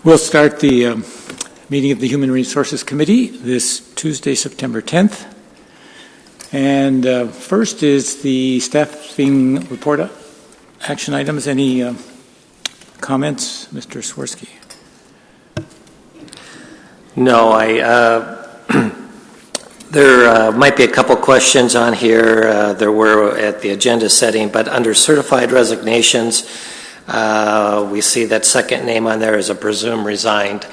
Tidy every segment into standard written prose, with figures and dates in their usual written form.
We'll start the meeting of the Human Resources Committee this Tuesday, September 10th. And first is the staffing report action items. Any comments, Mr. Swirsky? No, there might be a couple questions on here. There were at the agenda setting, but under certified resignations, we see that second name on there is a presumed resigned.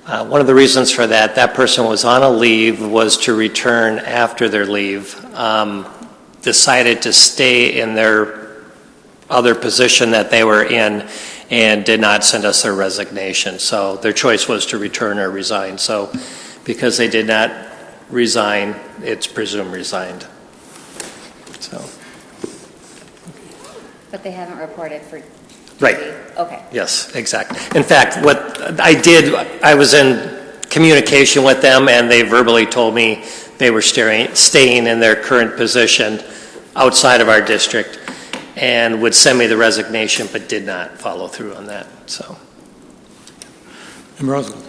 One of the reasons for that person was on a leave, was to return after their leave, decided to stay in their other position that they were in, and did not send us their resignation. So their choice was to return or resign. So because they did not resign, it's presumed resigned. So. But they haven't reported for. Right. Okay. Yes, exactly. In fact, what I did, I was in communication with them, and they verbally told me they were staying in their current position outside of our district, and would send me the resignation, but did not follow through on that. So. And Rosalind.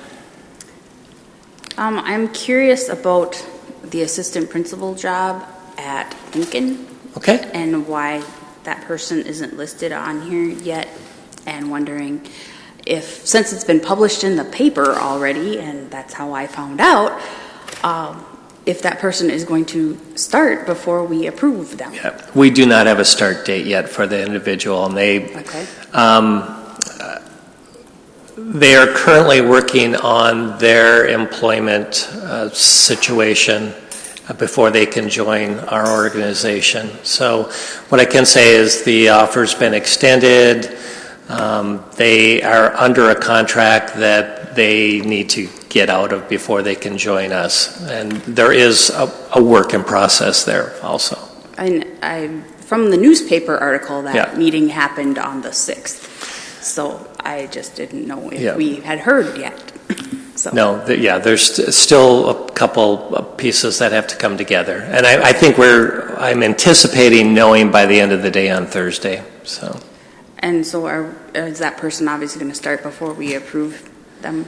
I'm curious about the assistant principal job at Lincoln. Okay. And why that person isn't listed on here yet, and wondering if, since it's been published in the paper already, and that's how I found out, if that person is going to start before we approve them. Yeah. We do not have a start date yet for the individual, and they are currently working on their employment situation before they can join our organization. So what I can say is the offer's been extended. They are under a contract that they need to get out of before they can join us. And there is a work in process there also. I from the newspaper article, that meeting happened on the 6th. So I just didn't know if we had heard yet. So. No, there's still a couple of pieces that have to come together. And I think I'm anticipating knowing by the end of the day on Thursday. So. And so is that person obviously going to start before we approve them?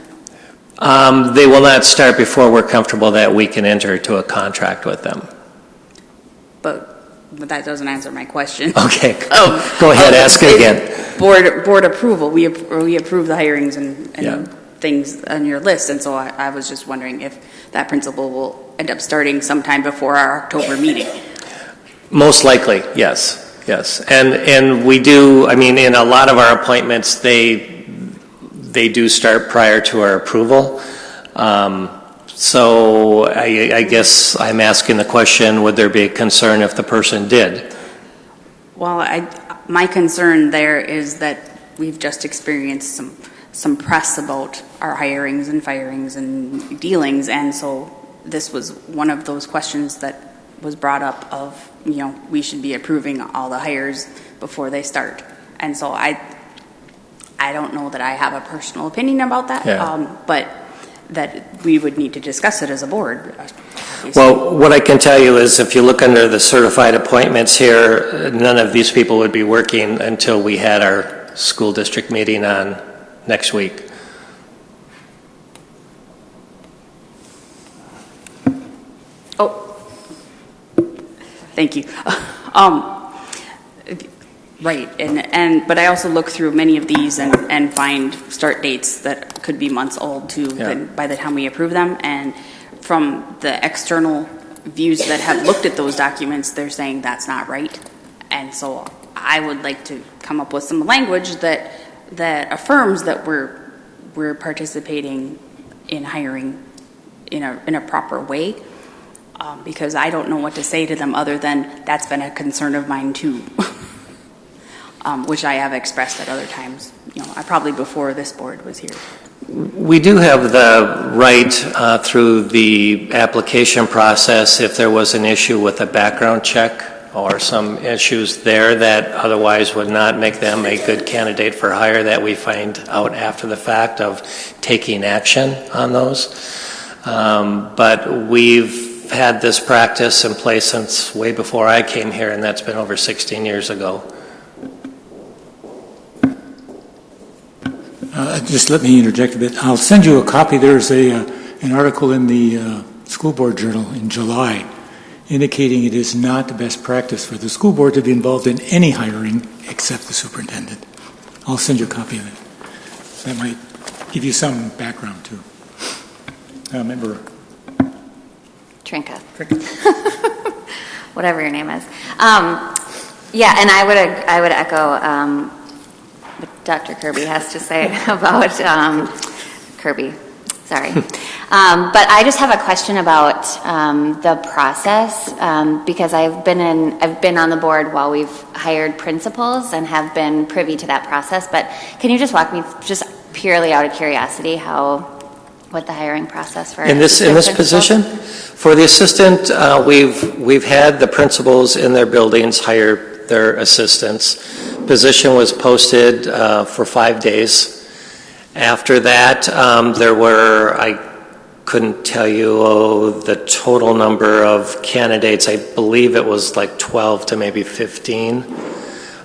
They will not start before we're comfortable that we can enter into a contract with them. But that doesn't answer my question. Okay. Go ahead, ask it again. Board approval. We approve the hirings and things on your list, and so I was just wondering if that principal will end up starting sometime before our October meeting. Most likely, yes. And we do, in a lot of our appointments, they do start prior to our approval. So I guess I'm asking the question, would there be a concern if the person did? Well, my concern there is that we've just experienced some press about our hirings and firings and dealings, and so this was one of those questions that was brought up of, we should be approving all the hires before they start. And so I don't know that I have a personal opinion about that, but that we would need to discuss it as a board. Well, what I can tell you is if you look under the certified appointments here, none of these people would be working until we had our school district meeting on next week. Thank you. Right, but I also look through many of these and find start dates that could be months old too by the time we approve them. And from the external views that have looked at those documents, they're saying that's not right. And so I would like to come up with some language that affirms that we're participating in hiring in a proper way. Because I don't know what to say to them other than that's been a concern of mine too, which I have expressed at other times, probably before this board was here. We do have the right through the application process, if there was an issue with a background check or some issues there that otherwise would not make them a good candidate for hire, that we find out after the fact of taking action on those. But we've had this practice in place since way before I came here, and that's been over 16 years ago. Just let me interject a bit. I'll send you a copy. There's an article in the School Board Journal in July indicating it is not the best practice for the school board to be involved in any hiring except the superintendent. I'll send you a copy of it. That might give you some background too. Member Trinka. Whatever your name is. Yeah, and I would echo what Dr. Kirby has to say about Kirby. Sorry. But I just have a question about the process because I've been on the board while we've hired principals and have been privy to that process. But can you just walk me, just purely out of curiosity, what the hiring process for in this position for the assistant? We've had the principals in their buildings hire their assistants. Position was posted for 5 days. After that, I couldn't tell you the total number of candidates. I believe it was like 12 to maybe 15.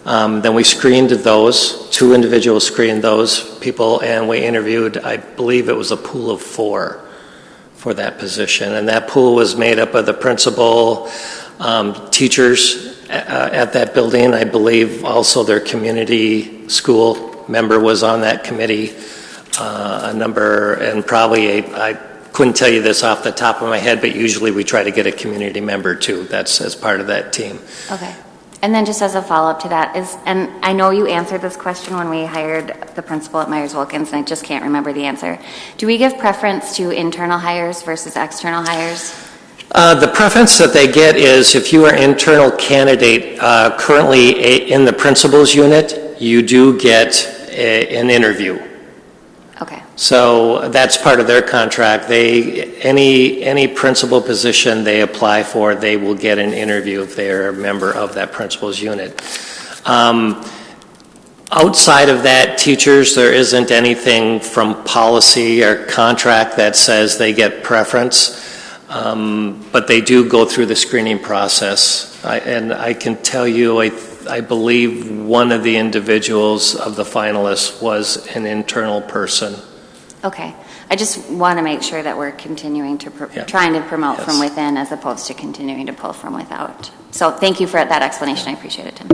Then we screened those, 2 individuals screened those people, and we interviewed, I believe it was a pool of 4 for that position. And that pool was made up of the principal, teachers at that building. I believe also their community school member was on that committee. A number, and probably I couldn't tell you this off the top of my head, but usually we try to get a community member too. That's as part of that team. Okay. And then just as a follow-up to that and I know you answered this question when we hired the principal at Myers-Wilkins, and I just can't remember the answer. Do we give preference to internal hires versus external hires? The preference that they get is if you are an internal candidate currently in the principal's unit, you do get an interview. Okay. So that's part of their contract. Any principal position they apply for, they will get an interview if they're a member of that principal's unit. Outside of that, teachers, there isn't anything from policy or contract that says they get preference, but they do go through the screening process. And I can tell you, I believe one of the individuals of the finalists was an internal person. Okay. I just want to make sure that we're continuing to trying to promote from within as opposed to continuing to pull from without. So thank you for that explanation. I appreciate it, Tim.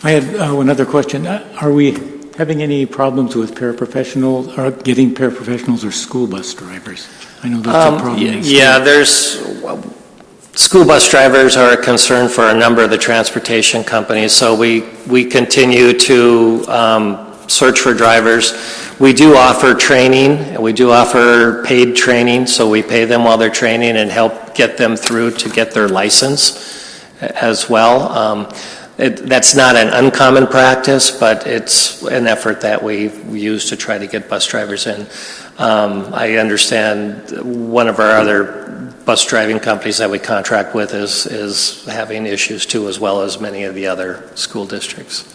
I had one other question. Are we having any problems with paraprofessionals, or getting paraprofessionals or school bus drivers? I know that's a problem. Yeah, school bus drivers are a concern for a number of the transportation companies, so we continue to search for drivers. We do offer training, and we do offer paid training, so we pay them while they're training and help get them through to get their license as well. That's not an uncommon practice, but it's an effort that we use to try to get bus drivers in. I understand one of our other bus driving companies that we contract with is having issues too, as well as many of the other school districts.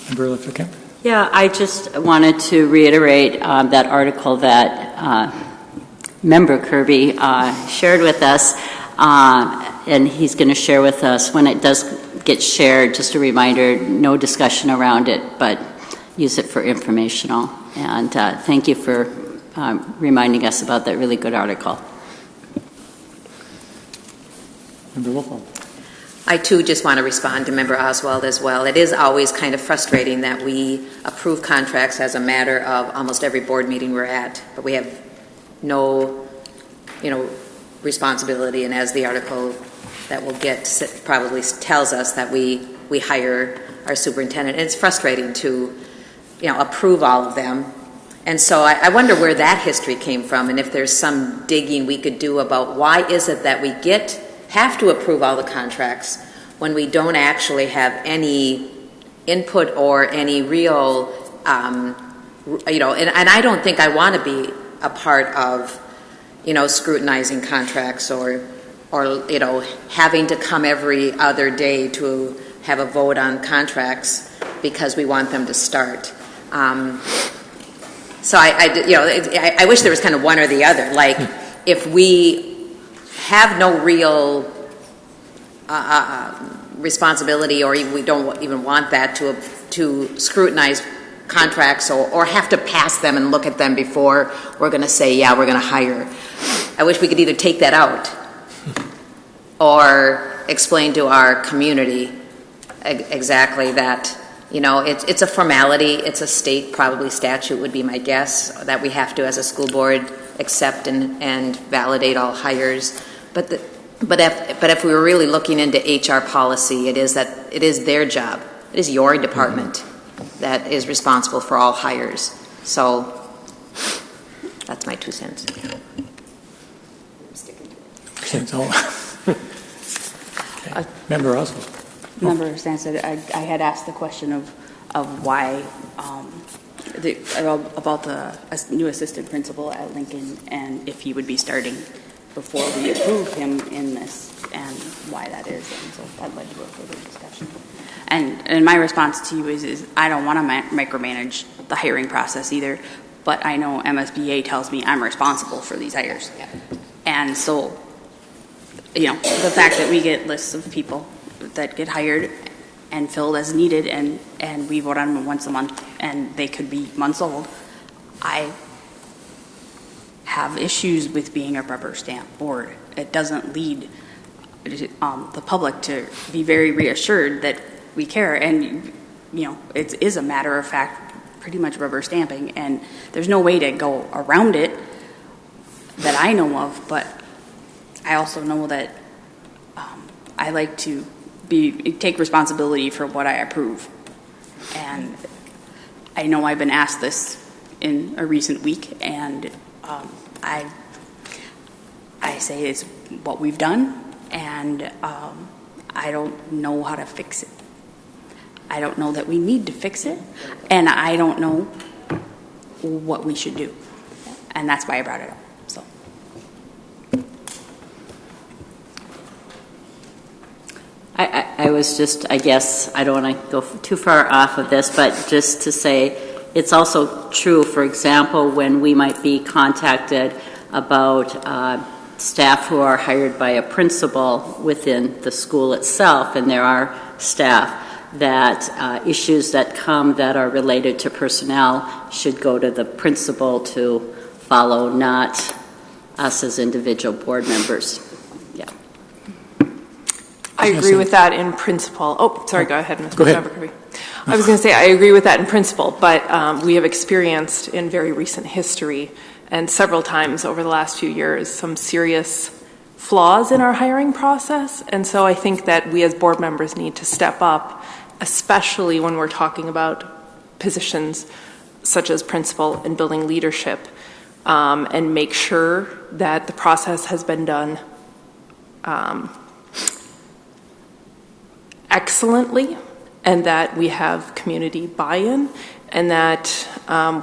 Member Lifter-Kemp? Yeah, I just wanted to reiterate that article that Member Kirby shared with us, and he's going to share with us when it does get shared. Just a reminder, no discussion around it, but use it for informational. And thank you for reminding us about that really good article. Member Wolfall. I too just want to respond to Member Oswald as well. It is always kind of frustrating that we approve contracts as a matter of almost every board meeting we're at, but we have no, responsibility. And as the article that we'll get probably tells us, that we hire our superintendent. And it's frustrating to, approve all of them. And so I wonder where that history came from, and if there's some digging we could do about why is it that we have to approve all the contracts when we don't actually have any input or any real, and I don't think I want to be a part of, scrutinizing contracts or having to come every other day to have a vote on contracts because we want them to start. So I wish there was kind of one or the other. Like, if we have no real responsibility, or we don't even want that to scrutinize contracts or have to pass them and look at them before we're going to say, yeah, we're going to hire. I wish we could either take that out or explain to our community exactly that, it's a formality. It's a state, probably statute would be my guess, that we have to, as a school board, accept and validate all hires. But if we were really looking into HR policy, it is their job. It is your department that is responsible for all hires. So that's my 2 cents. Member Oswald. Member Stansted, I had asked the question of why about the new assistant principal at Lincoln, and if he would be starting before we approve him in this, and why that is, and so that led to a further discussion. And my response to you is I don't want to micromanage the hiring process either, but I know MSBA tells me I'm responsible for these hires. Yeah. And so, the fact that we get lists of people that get hired and filled as needed, and we vote on them once a month, and they could be months old, I have issues with being a rubber stamp board. It doesn't lead the public to be very reassured that we care, and it is a matter of fact pretty much rubber stamping, and there's no way to go around it that I know of. But I also know that I like to take responsibility for what I approve, and I know I've been asked this in a recent week, and I say it's what we've done, and I don't know how to fix it. I don't know that we need to fix it, and I don't know what we should do, and that's why I brought it up. So. I was just, I guess, I don't want to go too far off of this, but just to say it's also true, for example, when we might be contacted about staff who are hired by a principal within the school itself, and there are staff that issues that come that are related to personnel should go to the principal to follow, not us as individual board members. Yeah. I agree with that in principle. Oh, sorry, go ahead, Ms. Go ahead. I was going to say I agree with that in principle, but we have experienced in very recent history and several times over the last few years some serious flaws in our hiring process, and so I think that we as board members need to step up, especially when we're talking about positions such as principal and building leadership, and make sure that the process has been done excellently, and that we have community buy-in, and that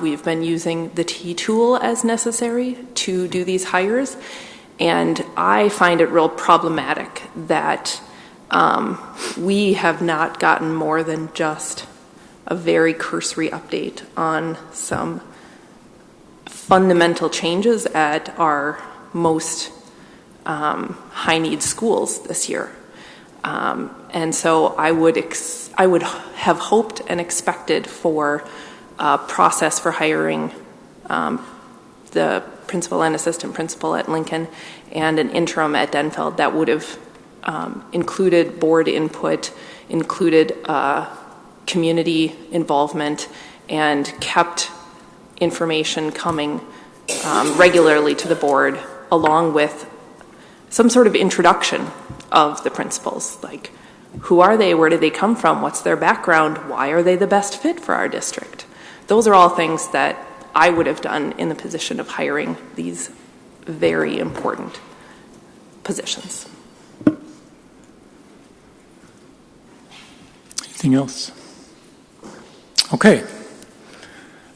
we've been using the T tool as necessary to do these hires. And I find it real problematic that we have not gotten more than just a very cursory update on some fundamental changes at our most high-need schools this year. And so I would have hoped and expected for a process for hiring the principal and assistant principal at Lincoln and an interim at Denfeld that would have included board input, included community involvement, and kept information coming regularly to the board, along with some sort of introduction of the principals, like who are they, where did they come from, what's their background, why are they the best fit for our district. Those are all things that I would have done in the position of hiring these very important positions. Anything else? Okay.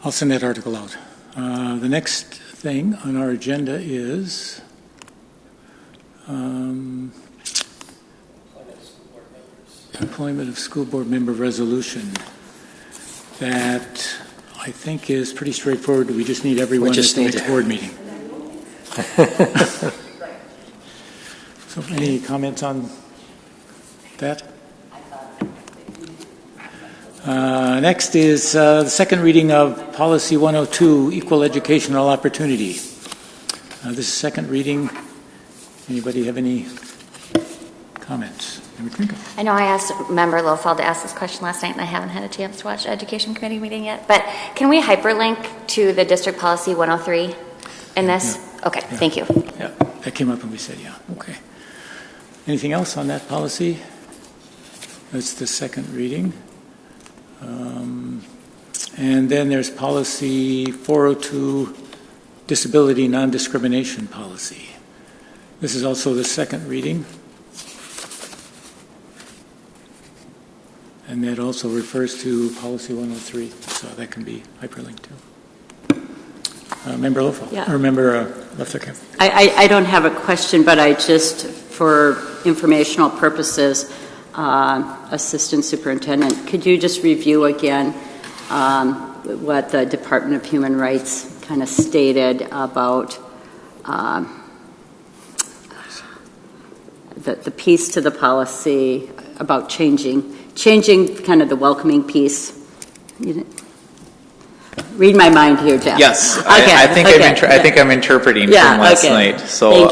I'll send that article out. The next thing on our agenda is employment of school board member resolution. That I think is pretty straightforward. We just need everyone at the next board meeting. So any comments on that? Next is the second reading of Policy 102, Equal Educational Opportunity. This is second reading. Anybody have any comments? I know I asked Member Lofeld to ask this question last night, and I haven't had a chance to watch the Education Committee meeting yet. But can we hyperlink to the District Policy 103 in this? Yeah. Okay, Yeah. thank you. Yeah, that came up and we said, yeah, okay. Anything else on that policy? That's the second reading. And then there's Policy 402, Disability Non-Discrimination Policy. This is also the second reading. And that also refers to Policy 103, so that can be hyperlinked too. Member Lofeld, Yeah. or Member Lefterkamp. I don't have a question, but I just, for informational purposes, Assistant Superintendent, could you just review again what the Department of Human Rights kind of stated about the piece to the policy about changing kind of the welcoming piece? Read my mind here, Jeff. Yes, Okay. I think I'm interpreting from last night. So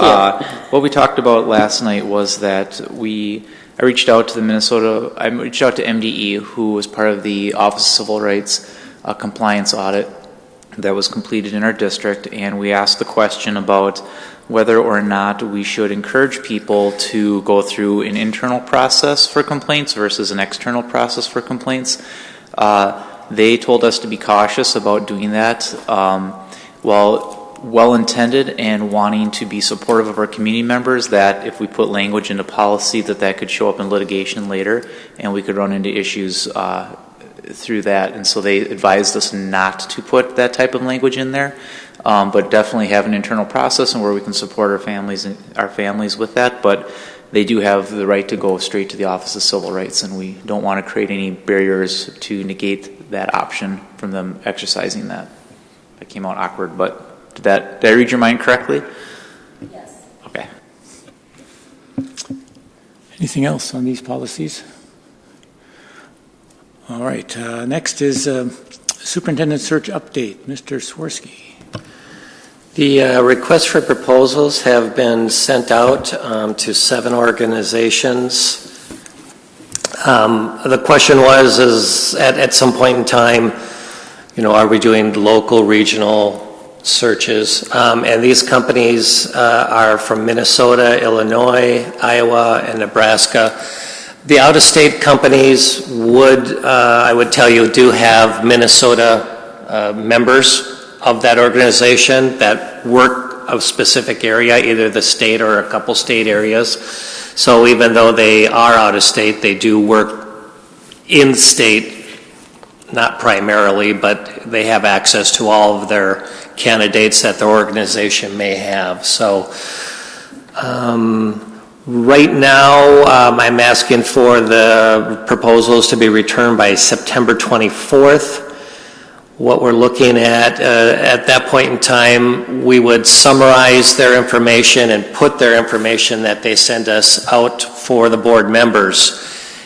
what we talked about last night was that I reached out to MDE, who was part of the Office of Civil Rights compliance audit that was completed in our district, and we asked the question about whether or not we should encourage people to go through an internal process for complaints versus an external process for complaints. They told us to be cautious about doing that. While well-intended and wanting to be supportive of our community members, that if we put language into policy that could show up in litigation later and we could run into issues through that. And so they advised us not to put that type of language in there, but definitely have an internal process and where we can support our families with that. But they do have the right to go straight to the Office of Civil Rights, and we don't want to create any barriers to negate that option from them exercising that. That came out awkward, but did I read your mind correctly? Yes. Okay. Anything else on these policies? All right. Next is Superintendent Search Update. Mr. Swirsky. The requests for proposals have been sent out to 7 organizations. The question is at some point in time, are we doing local, regional searches? And these companies are from Minnesota, Illinois, Iowa, and Nebraska. The out-of-state companies I would tell you, do have Minnesota members of that organization that work a specific area, either the state or a couple state areas. So even though they are out of state, they do work in state, not primarily, but they have access to all of their candidates that the organization may have. So right now, I'm asking for the proposals to be returned by September 24th. What we're looking at that point in time, we would summarize their information and put their information that they send us out for the board members.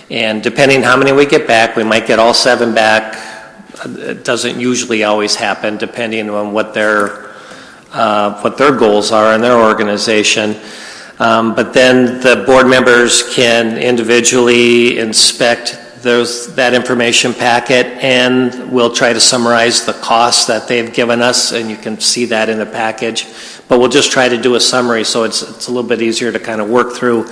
And depending how many we get back, we might get all 7 back. It doesn't usually always happen, depending on what their goals are in their organization. But then the board members can individually inspect that information packet, and we'll try to summarize the costs that they've given us, and you can see that in the package. But we'll just try to do a summary so it's a little bit easier to kind of work through.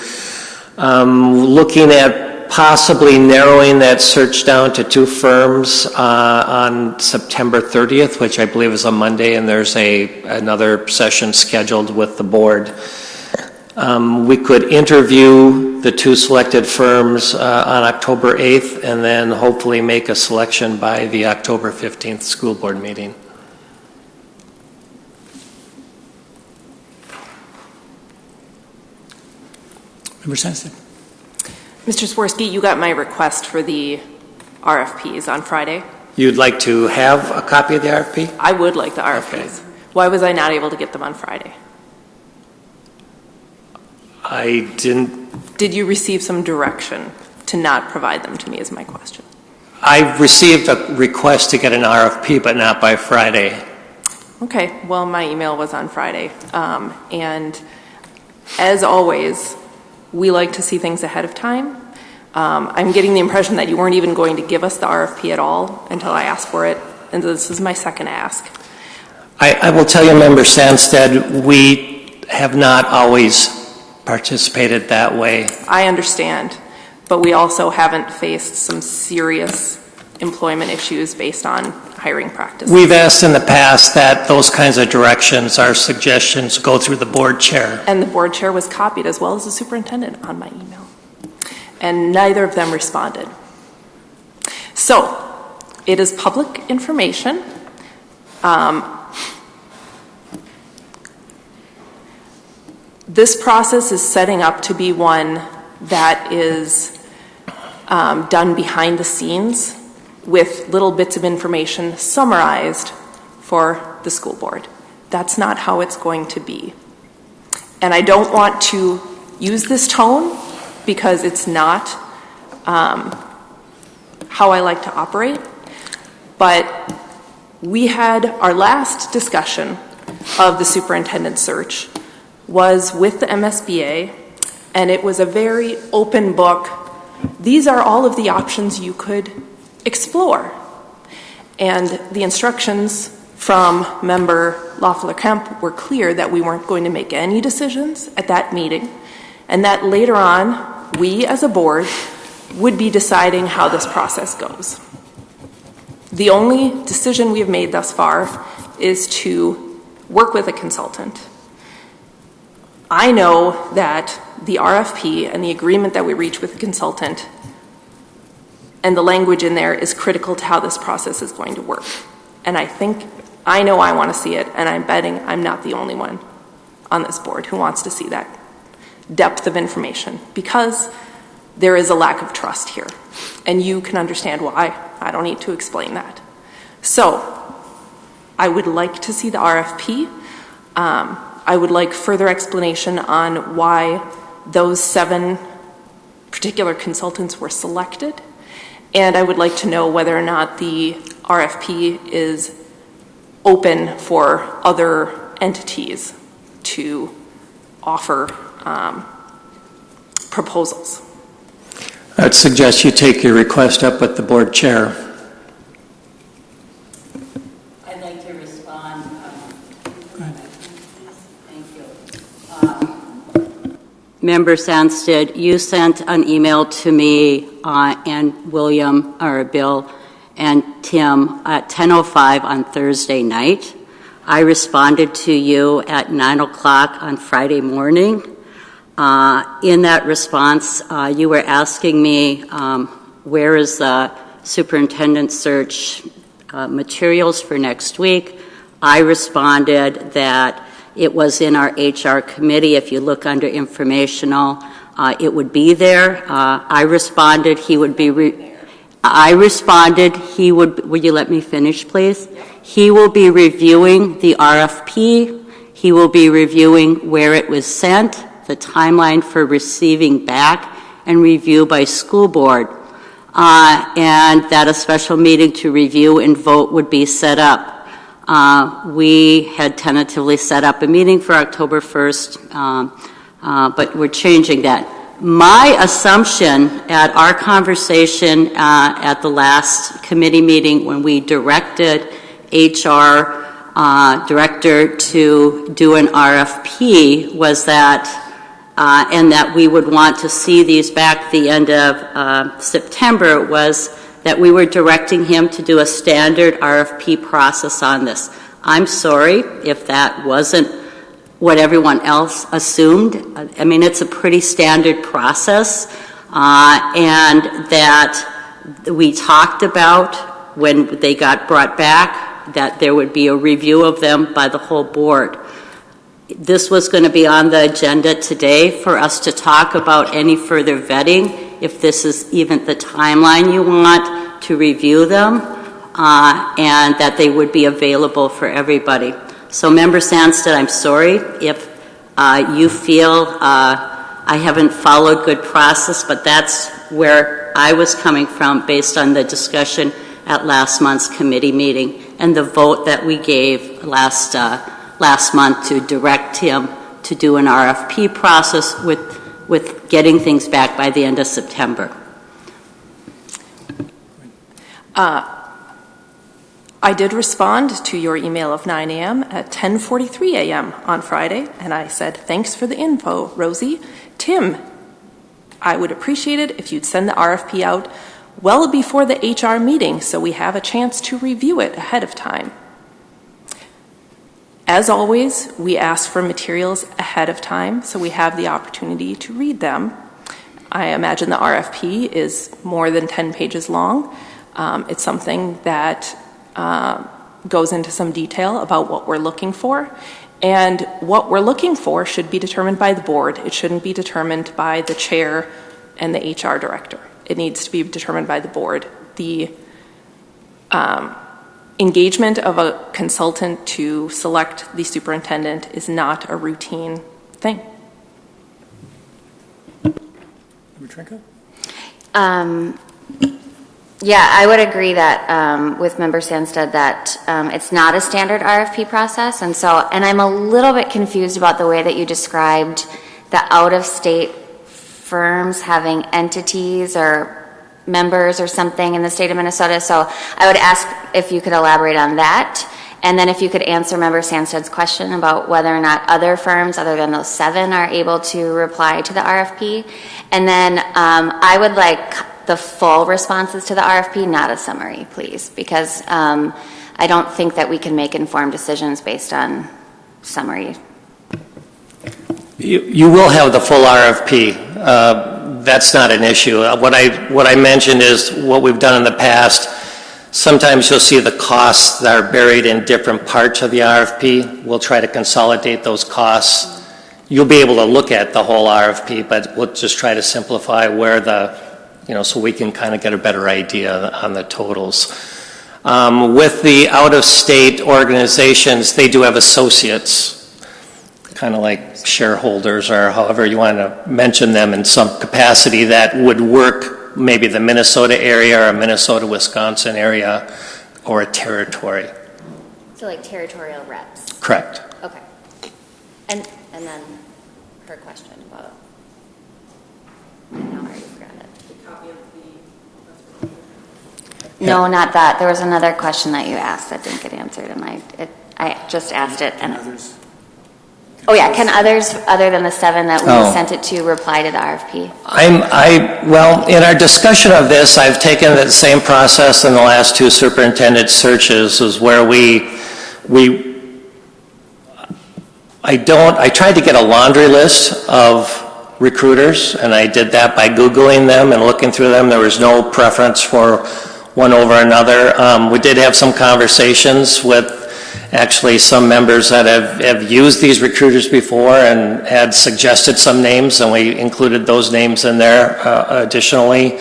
Looking at possibly narrowing that search down to 2 firms on September 30th, which I believe is a Monday, and there's another session scheduled with the board. We could interview the 2 selected firms on October 8th and then hopefully make a selection by the October 15th school board meeting. Member Sansing. Mr. Swirsky, you got my request for the RFPs on Friday. You'd like to have a copy of the RFP? I would like the RFPs. Okay. Why was I not able to get them on Friday? I didn't. Did you receive some direction to not provide them to me is my question. I received a request to get an RFP, but not by Friday. Okay, well, my email was on Friday. And as always, we like to see things ahead of time. I'm getting the impression that you weren't even going to give us the RFP at all until I asked for it, and this is my second ask. I will tell you, Member Sandstead, we have not always participated that way. I understand, but we also haven't faced some serious employment issues based on hiring practices. We've asked in the past that those kinds of directions, our suggestions, go through the board chair. And the board chair was copied as well as the superintendent on my email. And neither of them responded. So, it is public information. This process is setting up to be one that is done behind the scenes with little bits of information summarized for the school board. That's not how it's going to be. And I don't want to use this tone because it's not how I like to operate. But we had our last discussion of the superintendent search was with the MSBA, and it was a very open book. These are all of the options you could explore. And the instructions from Member Loeffler-Kemp were clear that we weren't going to make any decisions at that meeting, and that later on, we as a board would be deciding how this process goes. The only decision we have made thus far is to work with a consultant. I know that the RFP and the agreement that we reach with the consultant and the language in there is critical to how this process is going to work. And I know I want to see it, and I'm betting I'm not the only one on this board who wants to see that depth of information, because there is a lack of trust here. And you can understand why. I don't need to explain that. So, I would like to see the RFP. I would like further explanation on why those 7 particular consultants were selected. And I would like to know whether or not the RFP is open for other entities to offer proposals. I'd suggest you take your request up with the board chair. I'd like to respond. Thank you. Member Sandstead, you sent an email to me and William, or Bill, and Tim at 10:05 on Thursday night. I responded to you at 9 o'clock on Friday morning. In that response, you were asking me where is the superintendent search materials for next week. I responded that it was in our HR committee. If you look under informational, it would be there. I responded he would be would you let me finish, please? He will be reviewing the RFP. He will be reviewing where it was sent, the timeline for receiving back, and review by school board. And that a special meeting to review and vote would be set up. We had tentatively set up a meeting for October 1st, but we're changing that. My assumption at our conversation at the last committee meeting when we directed HR director to do an RFP was that, and that we would want to see these back the end of September, was that we were directing him to do a standard RFP process on this. I'm sorry if that wasn't what everyone else assumed. I mean, it's a pretty standard process, and that we talked about when they got brought back that there would be a review of them by the whole board. This was going to be on the agenda today for us to talk about any further vetting, if this is even the timeline you want to review them, and that they would be available for everybody. So, Member Sandstead, I'm sorry if you feel I haven't followed good process, but that's where I was coming from based on the discussion at last month's committee meeting and the vote that we gave last month to direct him to do an RFP process with getting things back by the end of September. I did respond to your email of 9 a.m. at 10:43 a.m. on Friday, and I said, thanks for the info, Rosie. Tim, I would appreciate it if you'd send the RFP out well before the HR meeting so we have a chance to review it ahead of time. As always, we ask for materials ahead of time so we have the opportunity to read them. I imagine the RFP is more than 10 pages long. It's something that goes into some detail about what we're looking for. And what we're looking for should be determined by the board. It shouldn't be determined by the chair and the HR director. It needs to be determined by the board. The engagement of a consultant to select the superintendent is not a routine thing. Yeah, I would agree that with Member Sandstead that it's not a standard RFP process, and I'm a little bit confused about the way that you described the out-of-state firms having entities or members or something in the state of Minnesota. So I would ask if you could elaborate on that, and then if you could answer Member Sandstead's question about whether or not other firms other than those 7 are able to reply to the RFP, and then I would like the full responses to the RFP, not a summary, please, because I don't think that we can make informed decisions based on summary. You will have the full RFP. That's not an issue. What I mentioned is what we've done in the past. Sometimes you'll see the costs that are buried in different parts of the RFP. We'll try to consolidate those costs. You'll be able to look at the whole RFP, but we'll just try to simplify where so we can kind of get a better idea on the totals. With the out-of-state organizations, they do have associates, kind of like shareholders or however you want to mention them in some capacity that would work maybe the Minnesota area or a Minnesota-Wisconsin area or a territory. So like territorial reps? Correct. Okay. And then her question about, I already forgot it. No, not that. There was another question that you asked that didn't get answered, and I just asked it. And others? Oh yeah, can others other than the 7 that we sent it to reply to the RFP? Well, in our discussion of this, I've taken the same process in the last 2 superintendent searches, is where I tried to get a laundry list of recruiters, and I did that by Googling them and looking through them. There was no preference for one over another. We did have some conversations with actually some members that have used these recruiters before and had suggested some names, and we included those names in there additionally.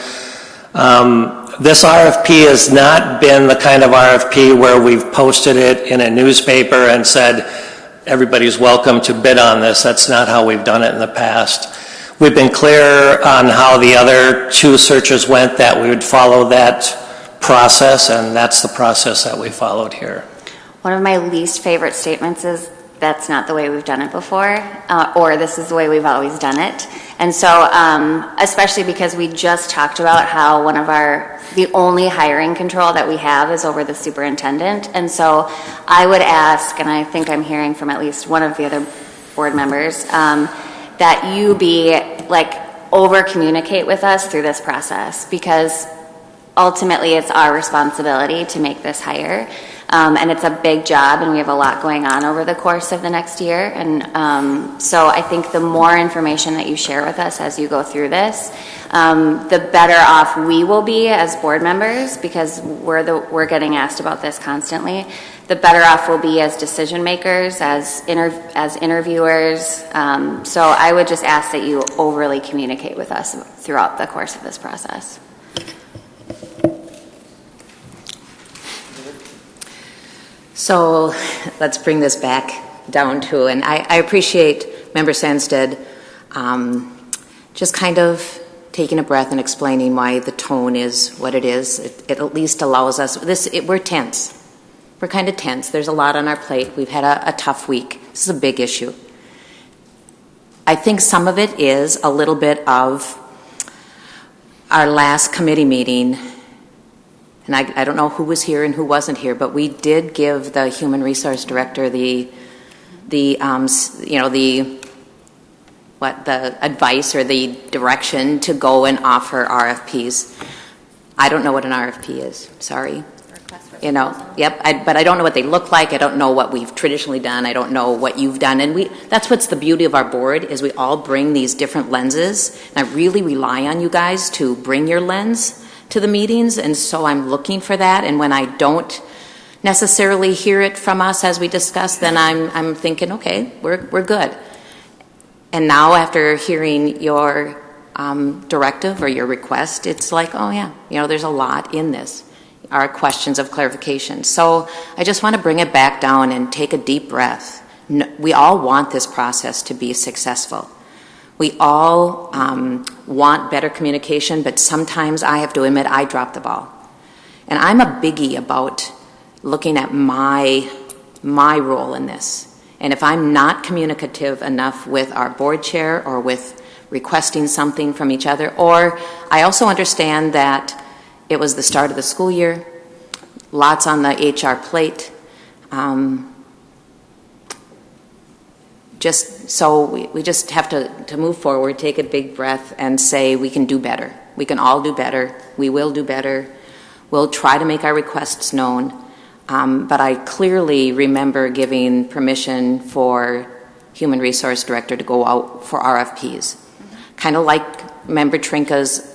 This RFP has not been the kind of RFP where we've posted it in a newspaper and said, everybody's welcome to bid on this. That's not how we've done it in the past. We've been clear on how the other 2 searches went, that we would follow that process, and that's the process that we followed here. One of my least favorite statements is, that's not the way we've done it before, or this is the way we've always done it. And so, especially because we just talked about how the only hiring control that we have is over the superintendent. And so I would ask, and I think I'm hearing from at least one of the other board members, that you be over communicate with us through this process, because ultimately it's our responsibility to make this hire. And it's a big job, and we have a lot going on over the course of the next year. And so I think the more information that you share with us as you go through this, the better off we will be as board members, because we're getting asked about this constantly. The better off we'll be as decision makers, as interviewers. So I would just ask that you overly communicate with us throughout the course of this process. So let's bring this back down to, and I appreciate Member Sandstead just kind of taking a breath and explaining why the tone is what it is. It at least allows us, we're tense. We're kind of tense. There's a lot on our plate. We've had a tough week. This is a big issue. I think some of it is a little bit of our last committee meeting, and I don't know who was here and who wasn't here, but we did give the Human Resource Director the advice or the direction to go and offer RFPs. I don't know what an RFP is. Sorry. But I don't know what they look like. I don't know what we've traditionally done. I don't know what you've done. And that's what's the beauty of our board, is we all bring these different lenses. And I really rely on you guys to bring your lens to the meetings. And so I'm looking for that. And when I don't necessarily hear it from us as we discuss, then I'm thinking, okay, we're good. And now after hearing your directive or your request, it's like, oh yeah, there's a lot in this. Are questions of clarification. So I just want to bring it back down and take a deep breath. We all want this process to be successful. We all want better communication, but sometimes I have to admit I drop the ball. And I'm a biggie about looking at my role in this. And if I'm not communicative enough with our board chair or with requesting something from each other, or I also understand that it was the start of the school year, lots on the HR plate. We just have to move forward, take a big breath, and say we can do better. We can all do better. We will do better. We'll try to make our requests known. But I clearly remember giving permission for Human Resource Director to go out for RFPs. Kind of like Member Trinka's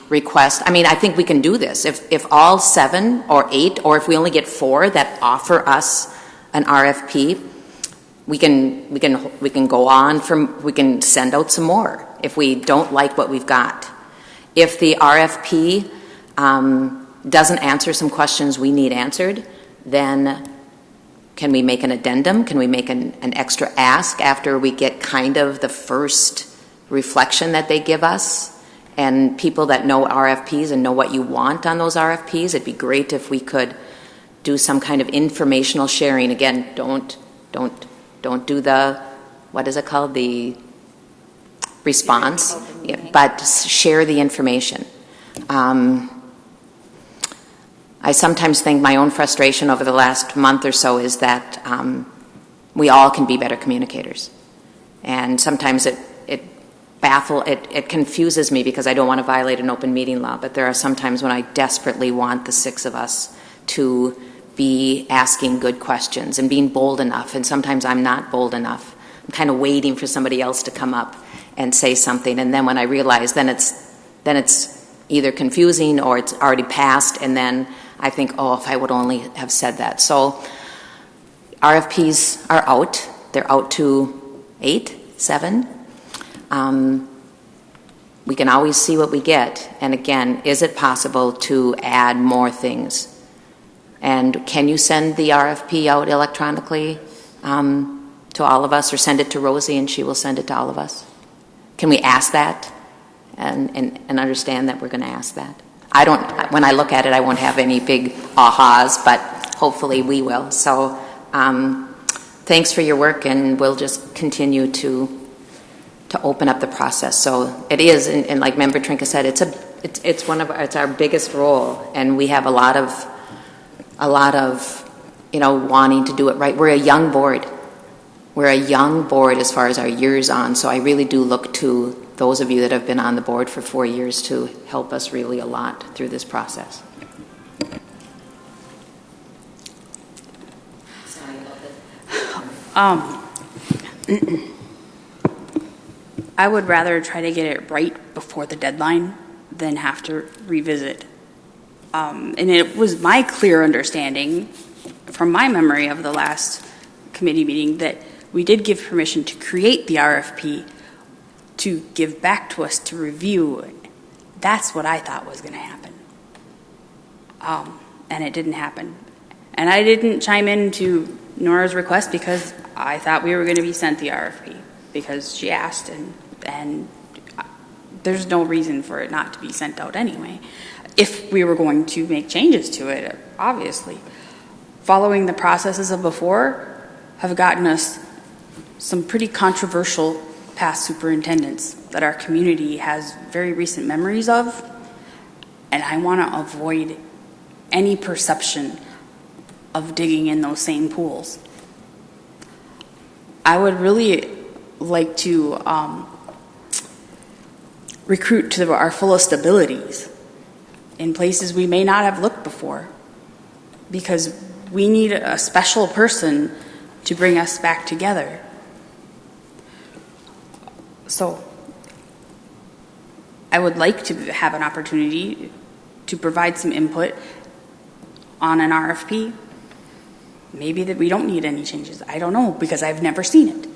request. I mean, I think we can do this. If all 7 or 8, or if we only get 4 that offer us an RFP, we can go on we can send out some more if we don't like what we've got. If the RFP doesn't answer some questions we need answered, then can we make an addendum? Can we make an extra ask after we get kind of the first reflection that they give us? And people that know RFPs and know what you want on those RFPs, it'd be great if we could do some kind of informational sharing. Again, don't do the, what is it called, the response, but share the information. I sometimes think my own frustration over the last month or so is that we all can be better communicators. And sometimes it confuses me because I don't want to violate an open meeting law, but there are some times when I desperately want the 6 of us to be asking good questions and being bold enough, and sometimes I'm not bold enough. I'm kind of waiting for somebody else to come up and say something, and then when I realize, then it's either confusing or it's already passed, and then I think, oh, if I would only have said that. So RFPs are out. They're out to 8, 7. We can always see what we get. And again, is it possible to add more things? And can you send the RFP out electronically to all of us, or send it to Rosie and she will send it to all of us? Can we ask that and understand that we're going to ask that? When I look at it, I won't have any big ahas, but hopefully we will. So thanks for your work, and we'll just continue to open up the process. So it is, and like Member Trinka said, it's our biggest role, and we have a lot of wanting to do it right. We're a young board. We're a young board as far as our years on, so I really do look to those of you that have been on the board for 4 years to help us really a lot through this process. I would rather try to get it right before the deadline than have to revisit. And it was my clear understanding from my memory of the last committee meeting that we did give permission to create the RFP to give back to us to review. That's what I thought was going to happen. And it didn't happen. And I didn't chime in to Nora's request because I thought we were going to be sent the RFP because she asked, and there's no reason for it not to be sent out anyway. If we were going to make changes to it, obviously. Following the processes of before have gotten us some pretty controversial past superintendents that our community has very recent memories of, and I want to avoid any perception of digging in those same pools. I would really like to recruit to our fullest abilities in places we may not have looked before, because we need a special person to bring us back together. So I would like to have an opportunity to provide some input on an RFP. Maybe that we don't need any changes. I don't know, because I've never seen it.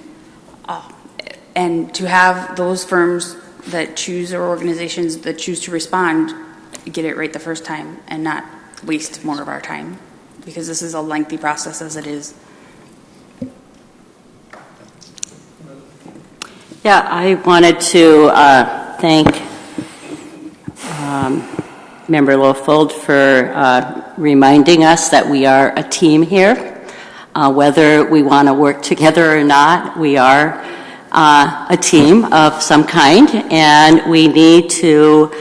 And to have those firms that choose, or organizations that choose to respond, get it right the first time and not waste more of our time, because this is a lengthy process as it is. Yeah, I wanted to thank Member Lofold for reminding us that we are a team here. Whether we want to work together or not, we are a team of some kind, and we need to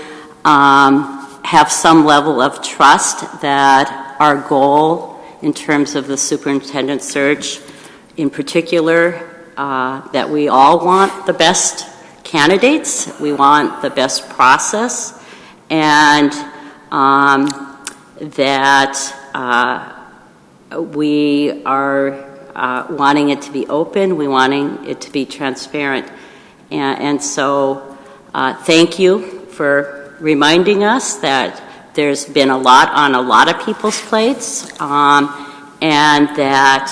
have some level of trust that our goal in terms of the superintendent search in particular, that we all want the best candidates, we want the best process, and that we are wanting it to be open, we wanting it to be transparent. And so thank you for reminding us that there's been a lot on a lot of people's plates, and that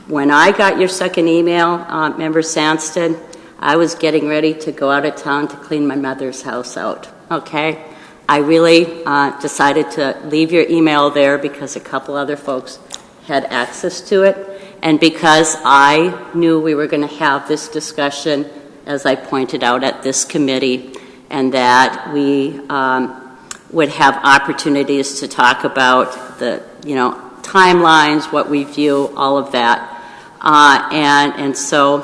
when I got your second email, Member Sandsted, I was getting ready to go out of town to clean my mother's house out, okay? I really decided to leave your email there because a couple other folks had access to it, and because I knew we were going to have this discussion, as I pointed out, at this committee, and that we would have opportunities to talk about the, timelines, what we view, all of that. And so,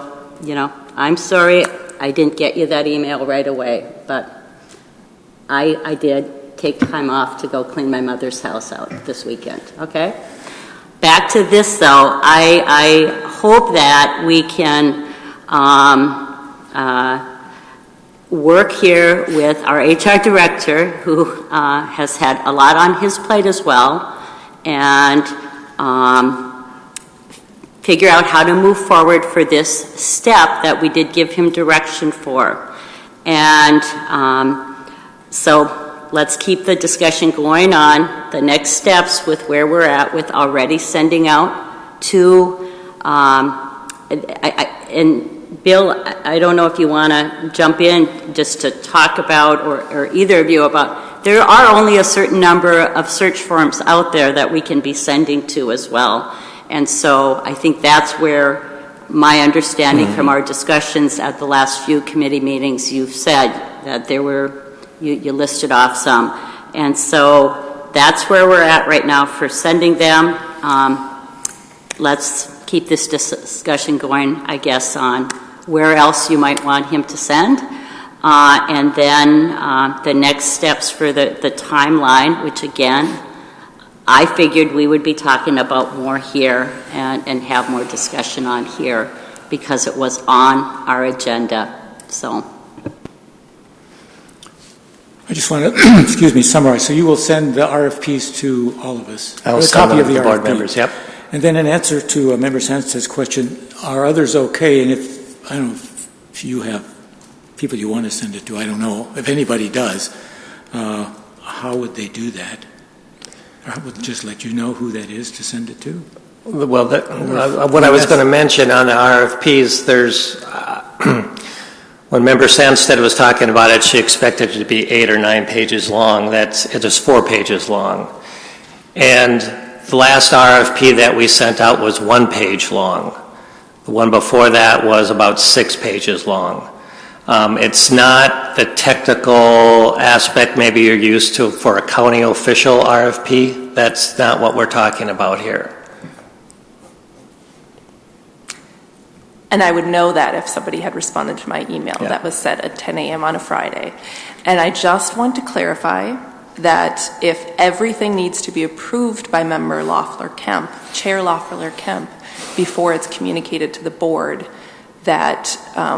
I'm sorry I didn't get you that email right away, but I did take time off to go clean my mother's house out this weekend, okay? Back to this, though. I hope that we can work here with our HR director, who has had a lot on his plate as well, and figure out how to move forward for this step that we did give him direction for. And so let's keep the discussion going on the next steps with where we're at with already sending out to, and Bill, I don't know if you want to jump in just to talk about, or either of you about, there are only a certain number of search forms out there that we can be sending to as well. And so I think that's where my understanding from our discussions at the last few committee meetings, you've said that there were, you listed off some. And so that's where we're at right now for sending them. Let's keep this discussion going, I guess, on where else you might want him to send. And then the next steps for the timeline, which again, I figured we would be talking about more here and have more discussion on here because it was on our agenda. So I just want to, summarize. So you will send the RFPs to all of us? I will a send copy them of to the board RFP. members, yep. And then in answer to Member Sandsted's question, are others okay? And if, I don't know, if you have people you want to send it to, I don't know. If anybody does, how would they do that? Or I would just let you know who that is to send it to? Well, what I was going to mention on the RFPs, there's, when Member Sandsted was talking about it, she expected it to be 8 or 9 pages long. It is 4 pages long. And the last RFP that we sent out was 1 page long. The one before that was about 6 pages long. It's not the technical aspect maybe you're used to for a county official RFP. That's not what we're talking about here. And I would know that if somebody had responded to my email that was sent at 10 a.m. on a Friday. And I just want to clarify that if everything needs to be approved by Member Loeffler-Kemp, Chair Loeffler-Kemp, before it's communicated to the board, that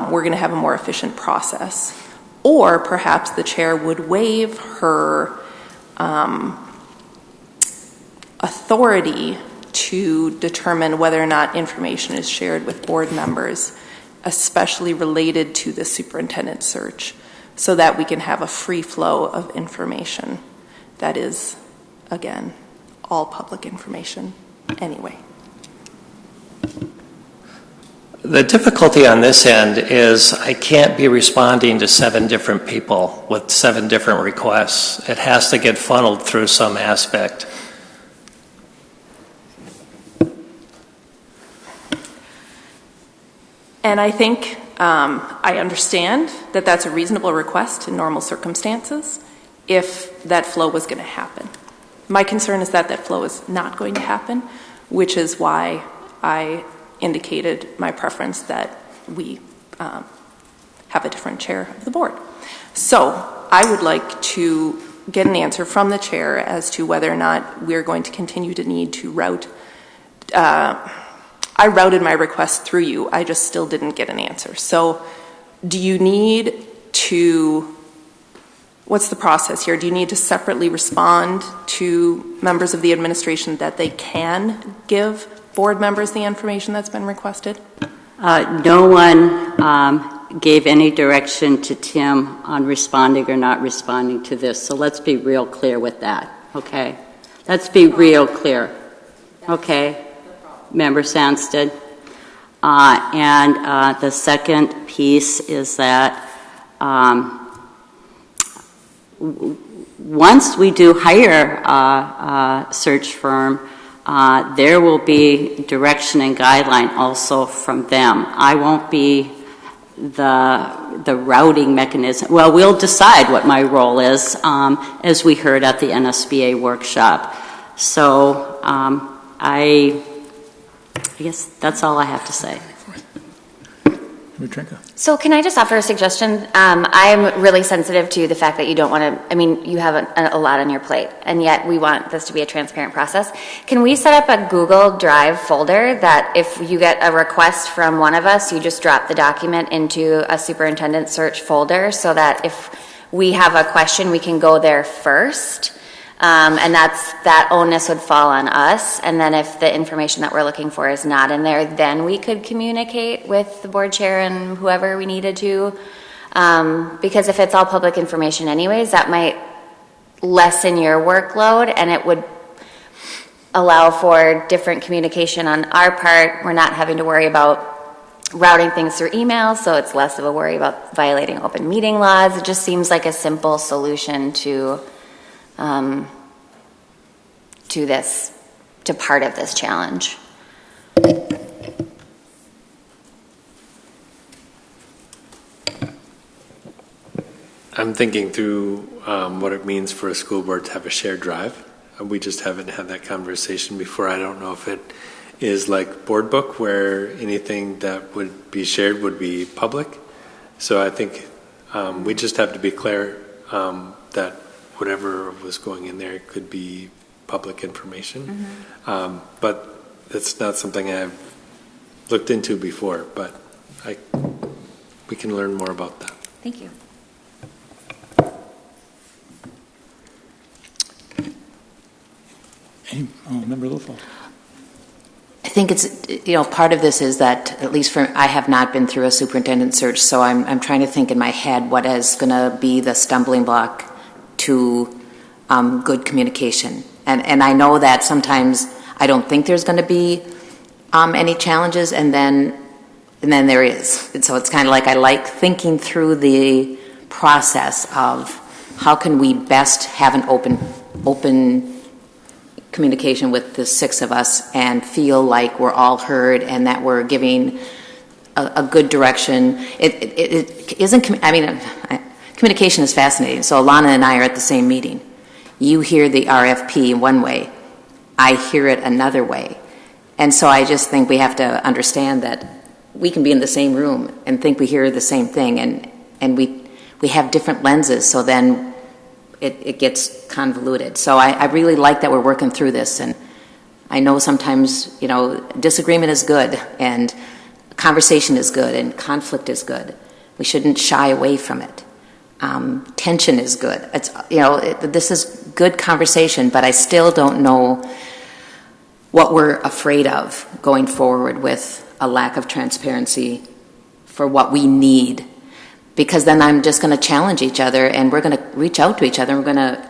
we're going to have a more efficient process. Or perhaps the chair would waive her authority to determine whether or not information is shared with board members, especially related to the superintendent search, so that we can have a free flow of information that is, again, all public information anyway. The difficulty on this end is I can't be responding to 7 different people with 7 different requests. It has to get funneled through some aspect. And I think I understand that that's a reasonable request in normal circumstances if that flow was going to happen. My concern is that that flow is not going to happen, which is why I indicated my preference that we have a different chair of the board. So I would like to get an answer from the chair as to whether or not we're going to continue to need to route. I routed my request through you. I just still didn't get an answer. So do you need to, what's the process here? Do you need to separately respond to members of the administration that they can give board members the information that's been requested? No one gave any direction to Tim on responding or not responding to this. So let's be real clear with that, okay? Let's be real clear, okay? Member Sandsted. And the second piece is that once we do hire a search firm, there will be direction and guideline also from them. I won't be the routing mechanism. Well, we'll decide what my role is, as we heard at the NSBA workshop. So I guess that's all I have to say. So can I just offer a suggestion? I'm really sensitive to the fact that you don't want to, I mean, you have a lot on your plate, and yet we want this to be a transparent process. Can we set up a Google Drive folder that if you get a request from one of us, you just drop the document into a superintendent search folder so that if we have a question, we can go there first? And that onus would fall on us. And then if the information that we're looking for is not in there, then we could communicate with the board chair and whoever we needed to. Because if it's all public information anyways, that might lessen your workload and it would allow for different communication on our part. We're not having to worry about routing things through email, so it's less of a worry about violating open meeting laws. It just seems like a simple solution to part of this challenge. I'm thinking through what it means for a school board to have a shared drive. We just haven't had that conversation before. I don't know if it is like board book where anything that would be shared would be public. So I think we just have to be clear that whatever was going in there could be public information. Mm-hmm. But it's not something I've looked into before, but we can learn more about that. Thank you. Member Lufel. I think it's, part of this is that, at least I have not been through a superintendent search, so I'm trying to think in my head what is going to be the stumbling block to good communication. And I know that sometimes I don't think there's going to be any challenges, and then there is. And so it's kind of like I like thinking through the process of how can we best have an open communication with the 6 of us and feel like we're all heard and that we're giving a good direction. It isn't, communication is fascinating. So Alana and I are at the same meeting. You hear the RFP one way, I hear it another way. And so I just think we have to understand that we can be in the same room and think we hear the same thing, and we have different lenses, so then it gets convoluted. So I really like that we're working through this, and I know sometimes, disagreement is good, and conversation is good, and conflict is good. We shouldn't shy away from it. Tension is good. It's, this is good conversation, but I still don't know what we're afraid of going forward with a lack of transparency for what we need. Because then I'm just going to challenge each other, and we're going to reach out to each other, and we're going to,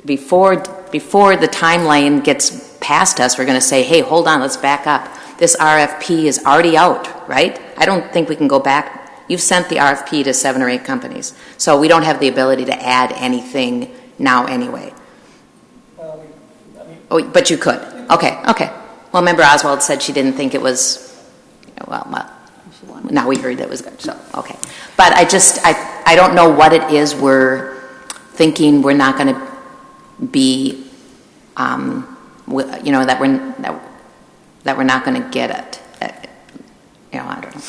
before the timeline gets past us, we're going to say, hey, hold on, let's back up. This RFP is already out, right? I don't think we can go back. You've sent the RFP to 7 or 8 companies, so we don't have the ability to add anything now anyway. Oh, but you could. Okay. Well, member Oswald said she didn't think it was, now we heard that was good, so, okay. But I don't know what it is we're thinking we're not going to be, that we're not going to get it. I don't know.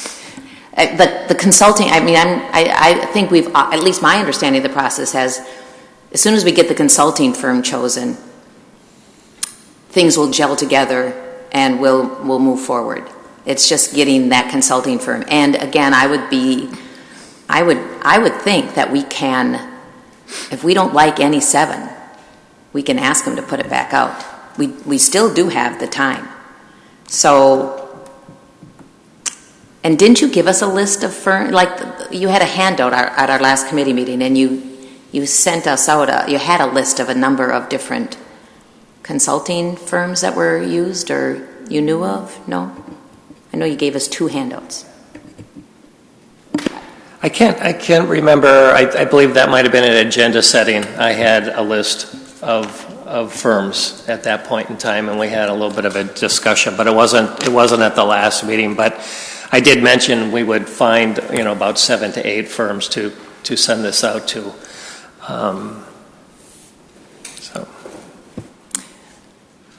The consulting, I think we've, at least my understanding of the process has, as soon as we get the consulting firm chosen, things will gel together and we'll move forward. It's just getting that consulting firm. And again, I would think that we can, if we don't like any 7, we can ask them to put it back out. We still do have the time. So, and didn't you give us a list of firms? Like, you had a handout at our last committee meeting, and you sent us out, you had a list of a number of different consulting firms that were used or you knew of? No? I know you gave us 2 handouts. I can't remember. I believe that might have been an agenda setting. I had a list of firms at that point in time, and we had a little bit of a discussion, but it wasn't at the last meeting. But I did mention we would find about 7 to 8 firms to send this out to.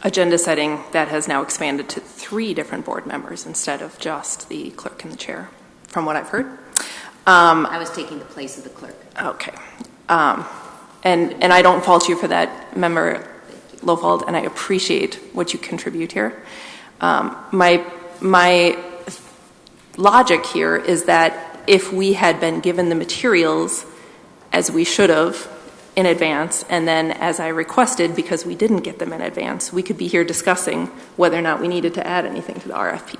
Agenda setting that has now expanded to 3 different board members instead of just the clerk and the chair, from what I've heard. I was taking the place of the clerk. Okay. And I don't fault you for that, Member Lofald, and I appreciate what you contribute here. My logic here is that if we had been given the materials as we should have in advance, and then as I requested, because we didn't get them in advance, we could be here discussing whether or not we needed to add anything to the RFP.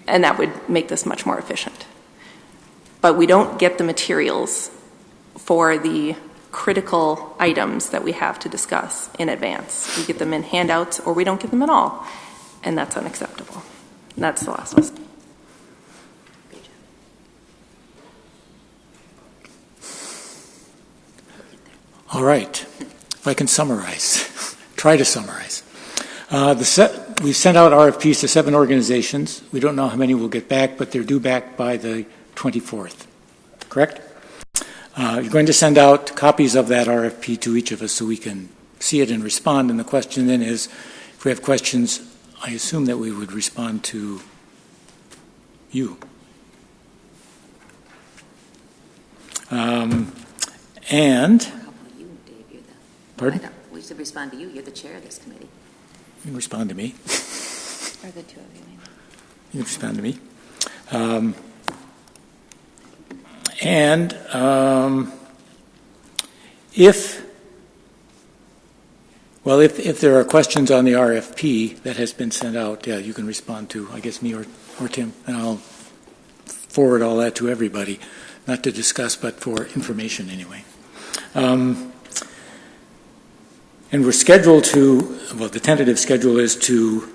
And that would make this much more efficient. But we don't get the materials for the critical items that we have to discuss in advance. We get them in handouts, or we don't get them at all. And that's unacceptable. And that's the last one. All right. If I can summarize, try to summarize. We've sent out RFPs to 7 organizations. We don't know how many we'll get back, but they're due back by the 24th. Correct? You're going to send out copies of that RFP to each of us so we can see it and respond. And the question then is, if we have questions, I assume that we would respond to you. Pardon? We should respond to you. You're the chair of this committee. You can respond to me. Or the 2 of you, maybe. You can respond to me. If there are questions on the RFP that has been sent out, you can respond to, I guess, me or Tim, and I'll forward all that to everybody, not to discuss, but for information anyway. And we're scheduled the tentative schedule is to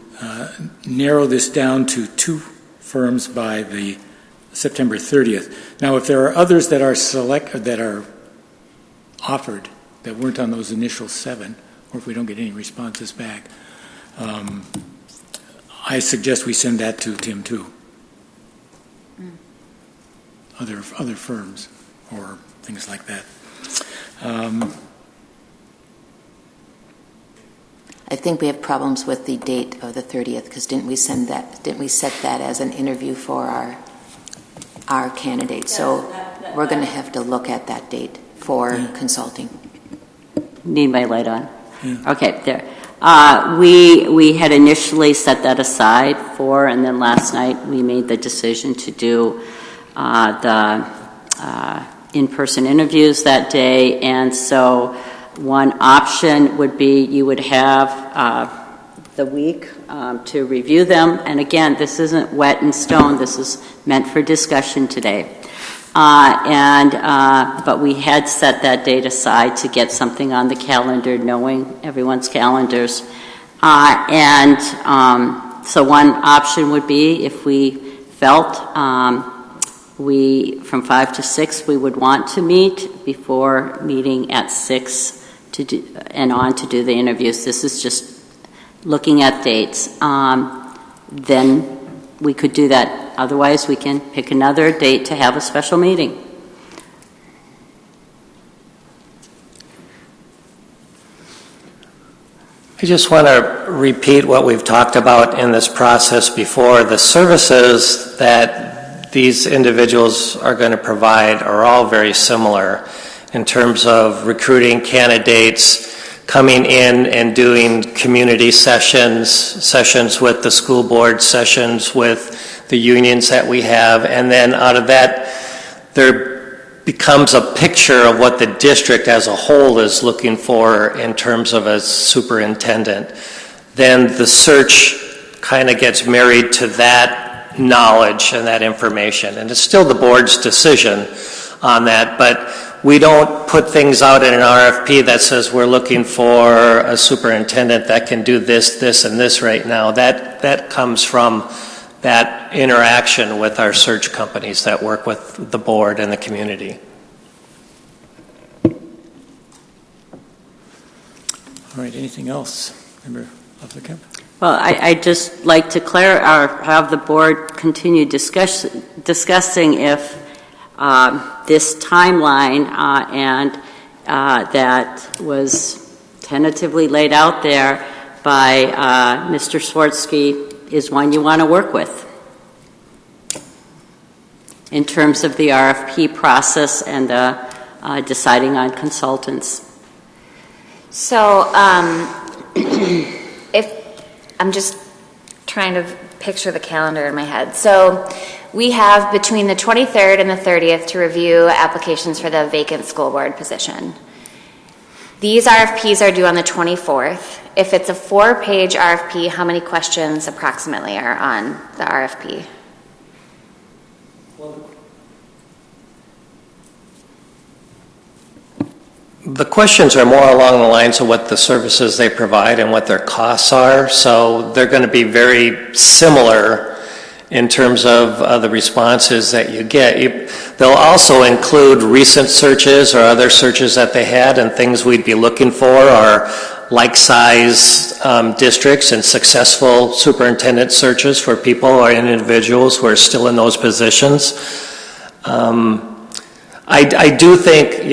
narrow this down to 2 firms by the September 30th. Now, if there are others that are offered that weren't on those initial 7, or if we don't get any responses back, I suggest we send that to Tim too. other firms or things like that. I think we have problems with the date of the 30th, because didn't we set that as an interview for our candidate? So we're going to have to look at that date for consulting. Need my light on? Yeah. Okay, there. We had initially set that aside for, and then last night we made the decision to do the in-person interviews that day, and so one option would be you would have the week to review them, and again, this isn't wet in stone, this is meant for discussion today. But we had set that date aside to get something on the calendar, knowing everyone's calendars. So one option would be if we felt from 5 to 6 we would want to meet before meeting at 6 to do the interviews. This is just looking at dates. Then we could do that. Otherwise, we can pick another date to have a special meeting. I just want to repeat what we've talked about in this process before. The services that these individuals are going to provide are all very similar in terms of recruiting candidates, coming in and doing community sessions with the school board, sessions with the unions that we have, and then out of that there becomes a picture of what the district as a whole is looking for in terms of a superintendent. Then the search kind of gets married to that knowledge and that information, and it's still the board's decision on that, but we don't put things out in an RFP that says we're looking for a superintendent that can do this, this, and this right now. That comes from that interaction with our search companies that work with the board and the community. All right, anything else, Member Lefferkamp? Well, I'd just like to have the board continue discussing if this timeline that was tentatively laid out there by Mr. Swartzky is one you want to work with in terms of the RFP process and deciding on consultants. So if I'm just trying to picture the calendar in my head. So we have between the 23rd and the 30th to review applications for the vacant school board position. These RFPs are due on the 24th. If it's a 4-page RFP, how many questions approximately are on the RFP? The questions are more along the lines of what the services they provide and what their costs are, so they're going to be very similar in terms of the responses that you get. They'll also include recent searches or other searches that they had, and things we'd be looking for are like-size districts and successful superintendent searches for people or individuals who are still in those positions. I do think,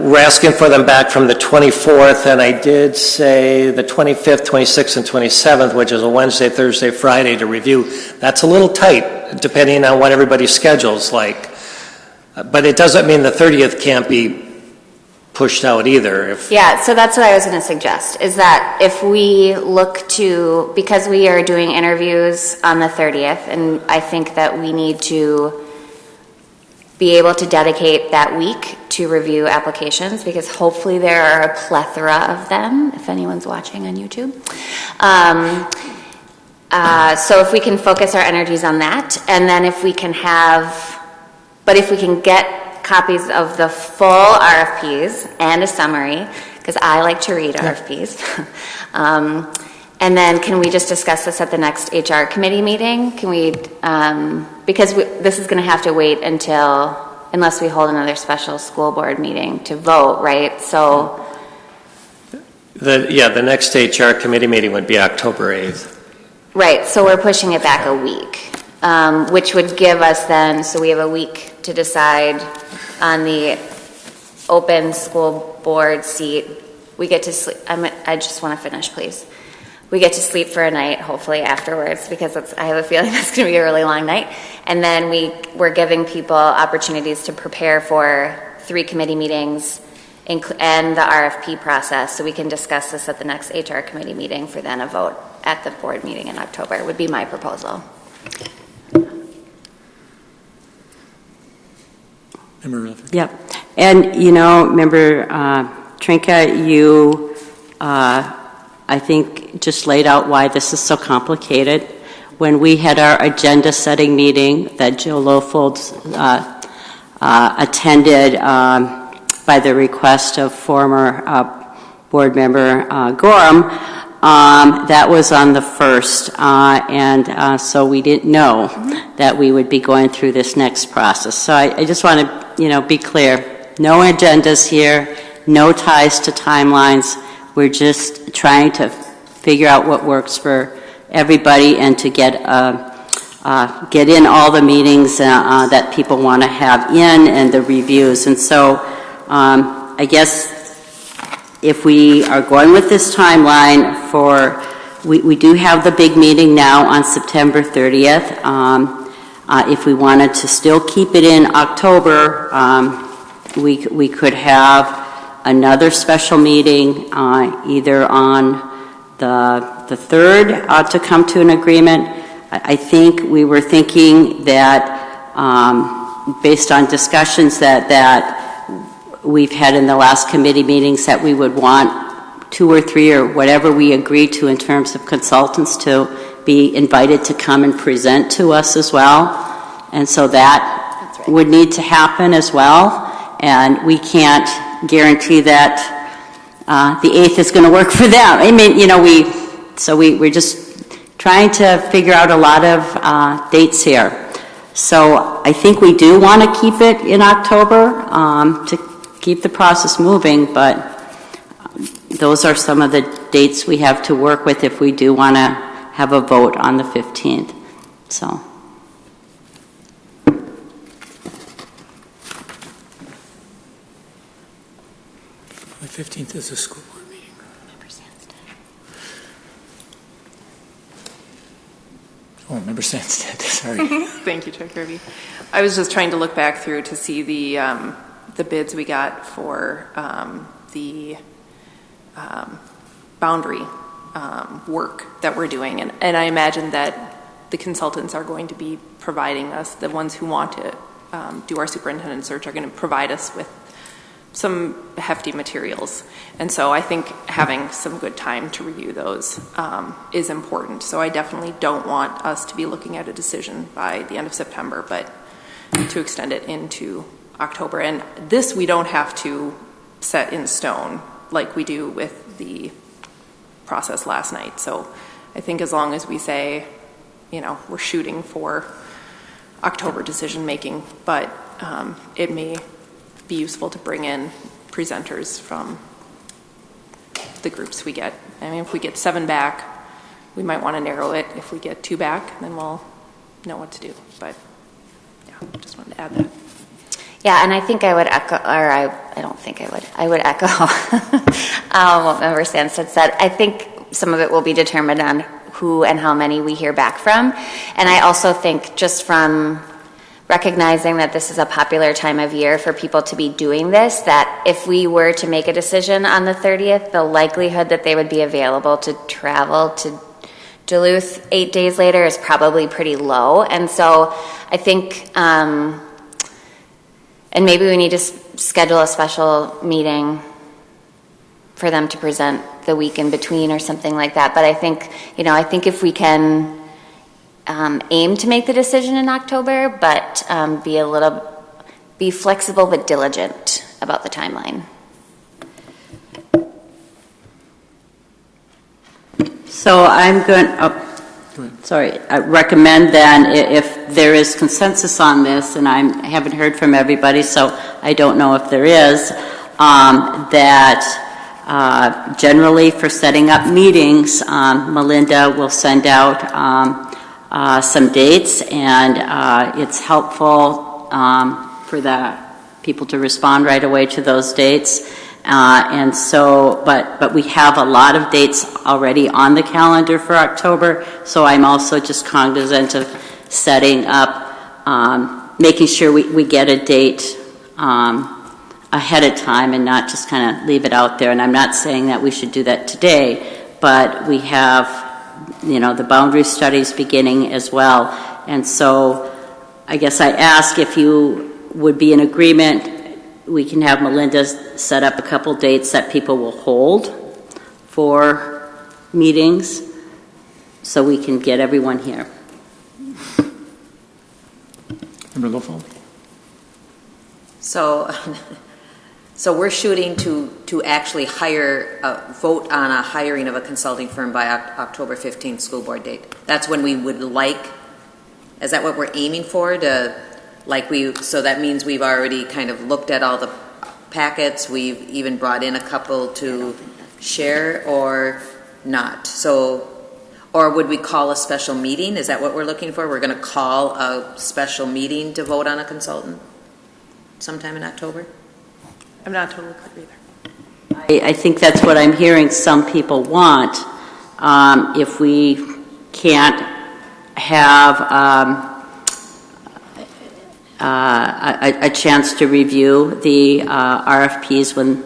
we're asking for them back from the 24th, and I did say the 25th, 26th, and 27th, which is a Wednesday, Thursday, Friday to review. That's a little tight, depending on what everybody's schedule's like. But it doesn't mean the 30th can't be pushed out either. Yeah, so that's what I was going to suggest, is that if we look to, because we are doing interviews on the 30th, and I think that we need to be able to dedicate that week to review applications, because hopefully there are a plethora of them, if anyone's watching on YouTube. So if we can focus our energies on that, and then if we can get copies of the full RFPs and a summary, because I like to read RFPs. And then can we just discuss this at the next HR committee meeting? Can we, because this is going to have to wait unless we hold another special school board meeting to vote, right? So. The next HR committee meeting would be October 8th. Right, so we're pushing it back a week. which would give us then, so we have a week to decide on the open school board seat. We get to sleep. I just want to finish, please. We get to sleep for a night, hopefully afterwards, because I have a feeling that's going to be a really long night. And then we're giving people opportunities to prepare for 3 committee meetings and the RFP process, so we can discuss this at the next HR committee meeting for then a vote at the board meeting in October, would be my proposal. Member Rutherford. Yep. And, Member Trinka, you, I think, just laid out why this is so complicated. When we had our agenda setting meeting that Joe Lofolds attended by the request of former board member Gorham, that was on the 1st, and so we didn't know that we would be going through this next process. So I just want to, be clear. No agendas here, no ties to timelines. We're just trying to figure out what works for everybody and to get in all the meetings that people want to have in and the reviews. And so I guess if we are going with this timeline we do have the big meeting now on September 30th. If we wanted to still keep it in October, we could have another special meeting either on the 3rd to come to an agreement. I think we were thinking that based on discussions that we've had in the last committee meetings, that we would want 2 or 3 or whatever we agreed to in terms of consultants to be invited to come and present to us as well. And so that would need to happen as well. And we can't guarantee that the 8th is going to work for them. I mean, we're just trying to figure out a lot of dates here. So I think we do want to keep it in October to keep the process moving, but those are some of the dates we have to work with if we do want to have a vote on the 15th. So. The 15th is a school board meeting. Member Sandstead, sorry. Thank you, Chair Kirby. I was just trying to look back through to see the bids we got for the boundary work that we're doing. And I imagine that the consultants are going to be providing us, the ones who want to do our superintendent search are going to provide us with some hefty materials. And so I think having some good time to review those is important. So I definitely don't want us to be looking at a decision by the end of September, but to extend it into October. And this we don't have to set in stone like we do with the process last night. So I think as long as we say, we're shooting for October decision making, but it may be useful to bring in presenters from the groups we get. I mean, if we get 7 back, we might want to narrow it. If we get 2 back, then we'll know what to do. But yeah, just wanted to add that. Yeah, and I think I would echo, or I don't think I would echo what Member Sandstead said. I think some of it will be determined on who and how many we hear back from. And I also think just from recognizing that this is a popular time of year for people to be doing this, that if we were to make a decision on the 30th, the likelihood that they would be available to travel to Duluth 8 days later is probably pretty low. And so I think, and maybe we need to schedule a special meeting for them to present the week in between or something like that. But I think, if we can aim to make the decision in October, but be flexible but diligent about the timeline. So I'm going, I recommend then, if there is consensus on this, and I haven't heard from everybody, so I don't know if there is, that generally for setting up meetings, Melinda will send out some dates, and it's helpful for the people to respond right away to those dates. And so, but we have a lot of dates already on the calendar for October, so I'm also just cognizant of setting up, making sure we get a date ahead of time and not just kind of leave it out there. And I'm not saying that we should do that today, but we have, the boundary studies beginning as well. And so I guess I ask if you would be in agreement. We can have Melinda set up a couple dates that people will hold for meetings so we can get everyone here. Member Lofeld? So we're shooting to actually vote on a hiring of a consulting firm by October 15th school board date. That's when we would is that what we're aiming for? So that means we've already kind of looked at all the packets, we've even brought in a couple to share, or not? Or would we call a special meeting? Is that what we're looking for? We're going to call a special meeting to vote on a consultant sometime in October? I'm not totally clear either. I think that's what I'm hearing some people want. If we can't have a chance to review the RFPs when,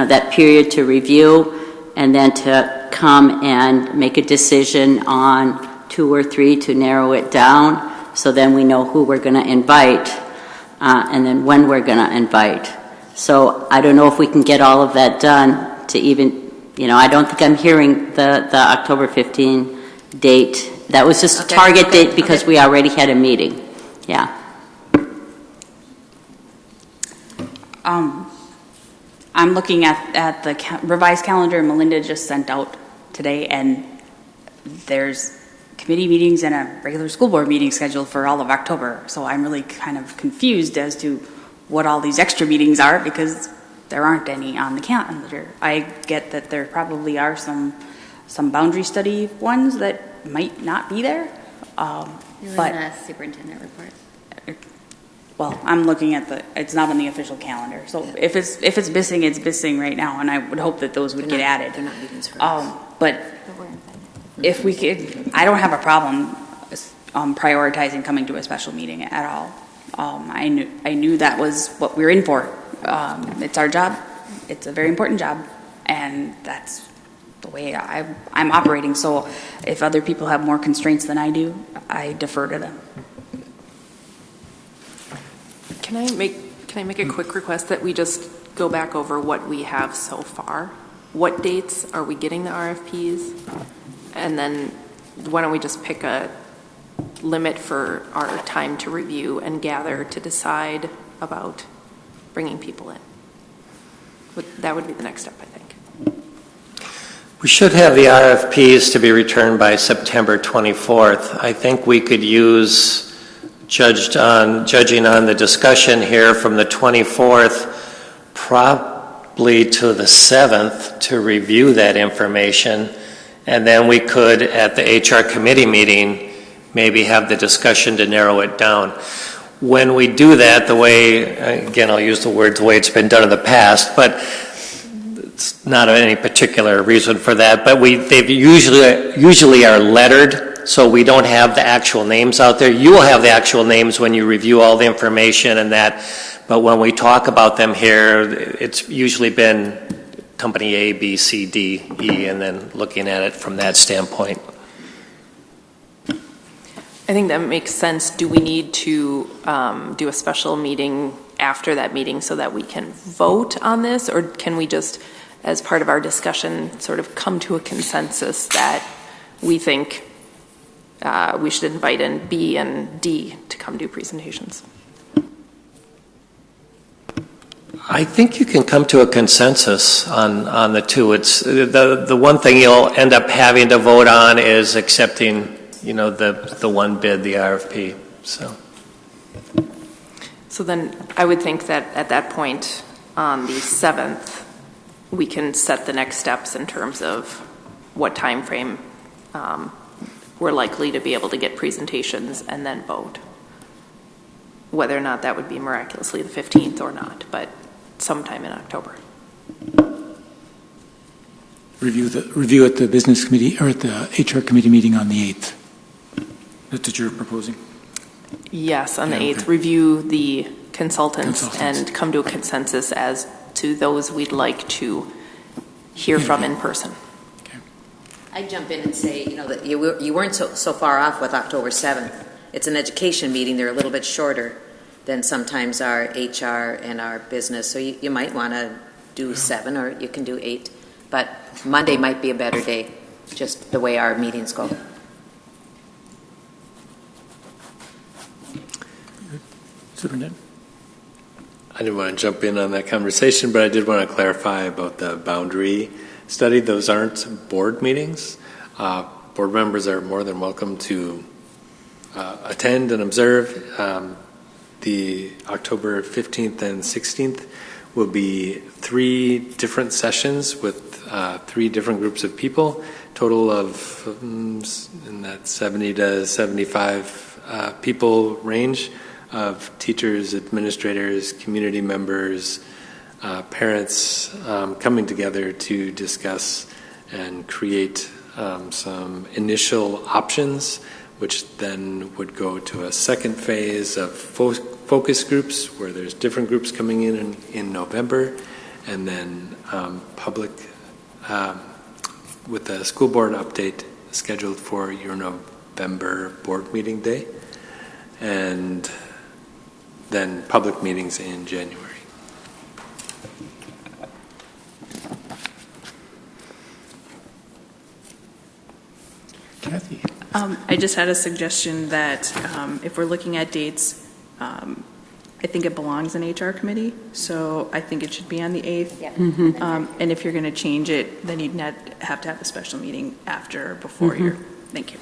that period to review, and then to come and make a decision on 2 or 3 to narrow it down, so then we know who we're going to invite and then when we're going to invite. So I don't know if we can get all of that done to even, I don't think I'm hearing the October 15 date. That was just a target date because we already had a meeting. Yeah. I'm looking at the revised calendar Melinda just sent out today, and there's committee meetings and a regular school board meeting scheduled for all of October. So I'm really kind of confused as to what all these extra meetings are, because there aren't any on the calendar. I get that there probably are some boundary study ones that might not be there. You're but in the superintendent report. Well, I'm looking at it's not on the official calendar. So if it's missing, it's missing right now, and I would hope that those would get added. They're not meetings for us. But if we could, I don't have a problem prioritizing coming to a special meeting at all. I knew that was what we were in for. It's our job. It's a very important job, and that's the way I'm operating. So if other people have more constraints than I do, I defer to them. Can I make a quick request that we just go back over what we have so far? What dates are we getting the RFPs? And then why don't we just pick a limit for our time to review and gather to decide about bringing people in? That would be the next step, I think. We should have the RFPs to be returned by September 24th. I think we could use, judging on the discussion here, from the 24th probably to the 7th to review that information, and then we could, at the HR committee meeting, maybe have the discussion to narrow it down. When we do that, the way, again, I'll use the word the way it's been done in the past, but it's not any particular reason for that, but they usually are lettered, so we don't have the actual names out there. You will have the actual names when you review all the information and that, but when we talk about them here, it's usually been company A, B, C, D, E, and then looking at it from that standpoint. I think that makes sense. Do we need to do a special meeting after that meeting so that we can vote on this, or can we just, as part of our discussion, sort of come to a consensus that we think we should invite in B and D to come do presentations? I think you can come to a consensus on the two. It's the one thing you'll end up having to vote on is accepting, the one bid, the RFP. So then I would think that at that point on the 7th, we can set the next steps in terms of what time frame we're likely to be able to get presentations and then vote. Whether or not that would be miraculously the 15th or not, but sometime in October. Review at the business committee or at the HR committee meeting on the 8th. That's what you're proposing? Yes, on the 8th. Okay. Review the consultants and come to a consensus as to those we'd like to hear from in person. Okay. I'd jump in and say, that you weren't so far off with October 7th. It's an education meeting. They're a little bit shorter than sometimes our HR and our business. So you might want to do 7 or you can do 8. But Monday might be a better day, just the way our meetings go. Superintendent? I didn't want to jump in on that conversation, but I did want to clarify about the boundary study. Those aren't board meetings. Board members are more than welcome to attend and observe. The October 15th and 16th will be 3 different sessions with 3 different groups of people, total of in that 70 to 75 people range of teachers, administrators, community members, parents coming together to discuss and create some initial options, which then would go to a second phase of focus groups where there's different groups coming in November, and then public with the school board update scheduled for your November board meeting day, and then public meetings in January. Kathy? I just had a suggestion that if we're looking at dates, I think it belongs in HR committee, so I think it should be on the 8th. Yep. And if you're going to change it, then you'd not have to have a special meeting after or before your. Thank you.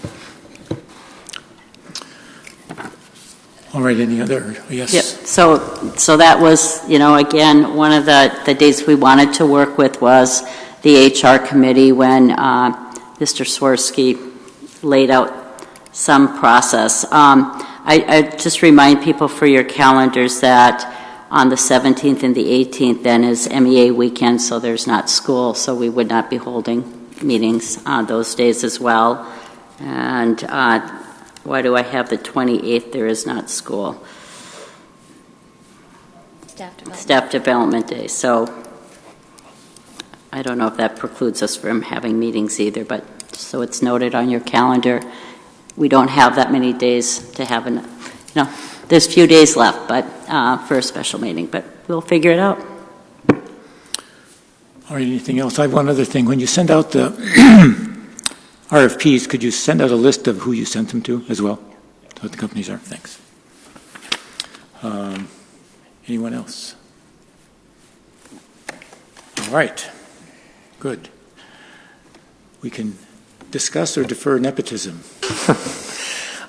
All right, any other? Yes. Yep. So that was, again, one of the dates we wanted to work with was the HR committee when Mr. Swirsky laid out some process. I just remind people for your calendars that on the 17th and the 18th then is MEA weekend, so there's not school, so we would not be holding meetings on those days as well. And why do I have the 28th? There is not school. Staff Development Day. So I don't know if that precludes us from having meetings either, but so it's noted on your calendar. We don't have that many days to have there's a few days left, but for a special meeting, but we'll figure it out. All right, anything else? I have one other thing. When you send out the RFPs, could you send out a list of who you sent them to as well? What the companies are? Thanks. Anyone else? All right. Good. We can discuss or defer nepotism.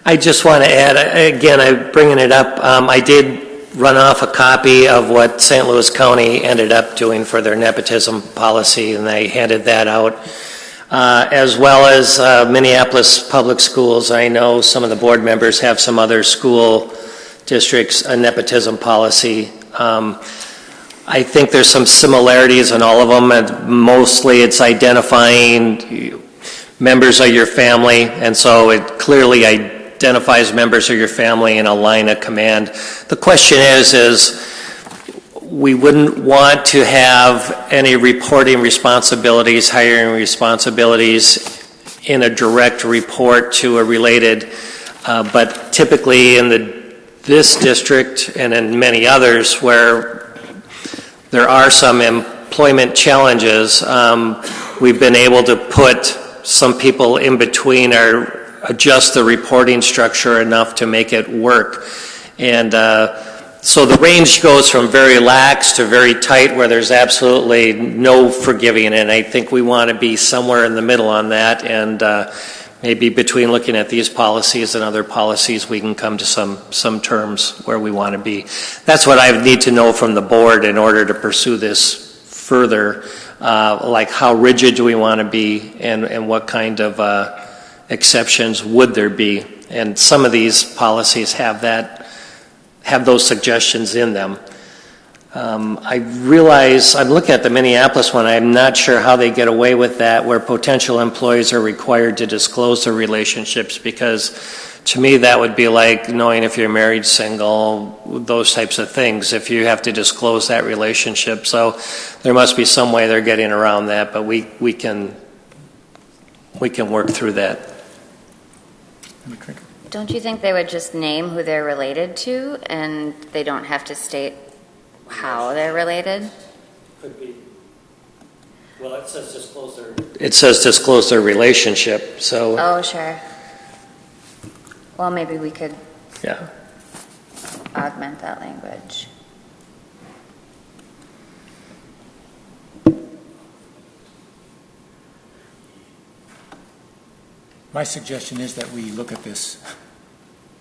I just want to add, again, I'm bringing it up. I did run off a copy of what St. Louis County ended up doing for their nepotism policy, and they handed that out. As well as Minneapolis Public Schools. I know some of the board members have some other school districts, a nepotism policy. I think there's some similarities in all of them, and mostly it's identifying members of your family, and so it clearly identifies members of your family in a line of command. The question is we wouldn't want to have any reporting responsibilities, hiring responsibilities in a direct report to a related, but typically in this district and in many others where there are some employment challenges, we've been able to put some people in between or adjust the reporting structure enough to make it work. And so the range goes from very lax to very tight where there's absolutely no forgiving, and I think we want to be somewhere in the middle on that, and maybe between looking at these policies and other policies we can come to some terms where we want to be. That's what I need to know from the board in order to pursue this further, like how rigid do we want to be and what kind of exceptions would there be? And some of these policies have those suggestions in them. I realize, I'm looking at the Minneapolis one, I'm not sure how they get away with that, where potential employees are required to disclose their relationships, because to me that would be like knowing if you're married, single, those types of things, if you have to disclose that relationship. So there must be some way they're getting around that, but we can work through that. Don't you think they would just name who they're related to, and they don't have to state how they're related? Could be. Well, it says disclose their relationship, so. Oh, sure. Well, maybe we could augment that language. My suggestion is that we look at this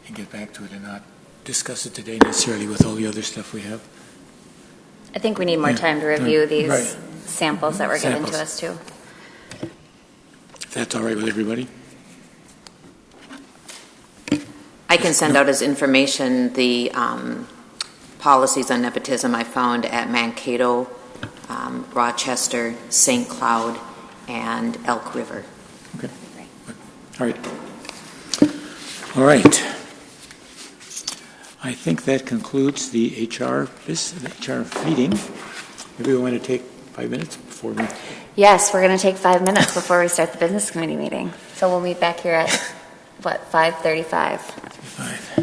and get back to it and not discuss it today necessarily with all the other stuff we have. I think we need more time to review these Right. samples that were given to Samples. us, too. If that's all right with everybody? I can send out as information the policies on nepotism I found at Mankato, Rochester, St. Cloud, and Elk River. Okay. All right. All right. I think that concludes the HR meeting. Maybe we want to take 5 minutes before we... Yes, we're going to take 5 minutes before we start the business committee meeting. So we'll meet back here at, 5:35? 5.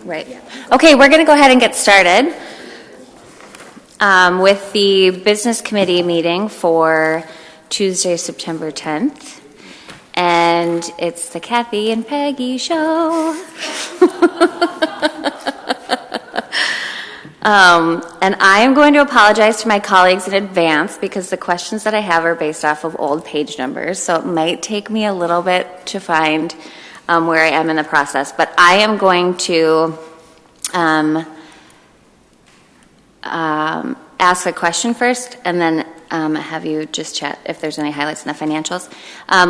Right. Okay, we're going to go ahead and get started with the business committee meeting for Tuesday, September 10th. And it's the Kathy and Peggy show. And I am going to apologize to my colleagues in advance because the questions that I have are based off of old page numbers. So it might take me a little bit to find where I am in the process. But I am going to ask a question first and then have you just chat if there's any highlights in the financials.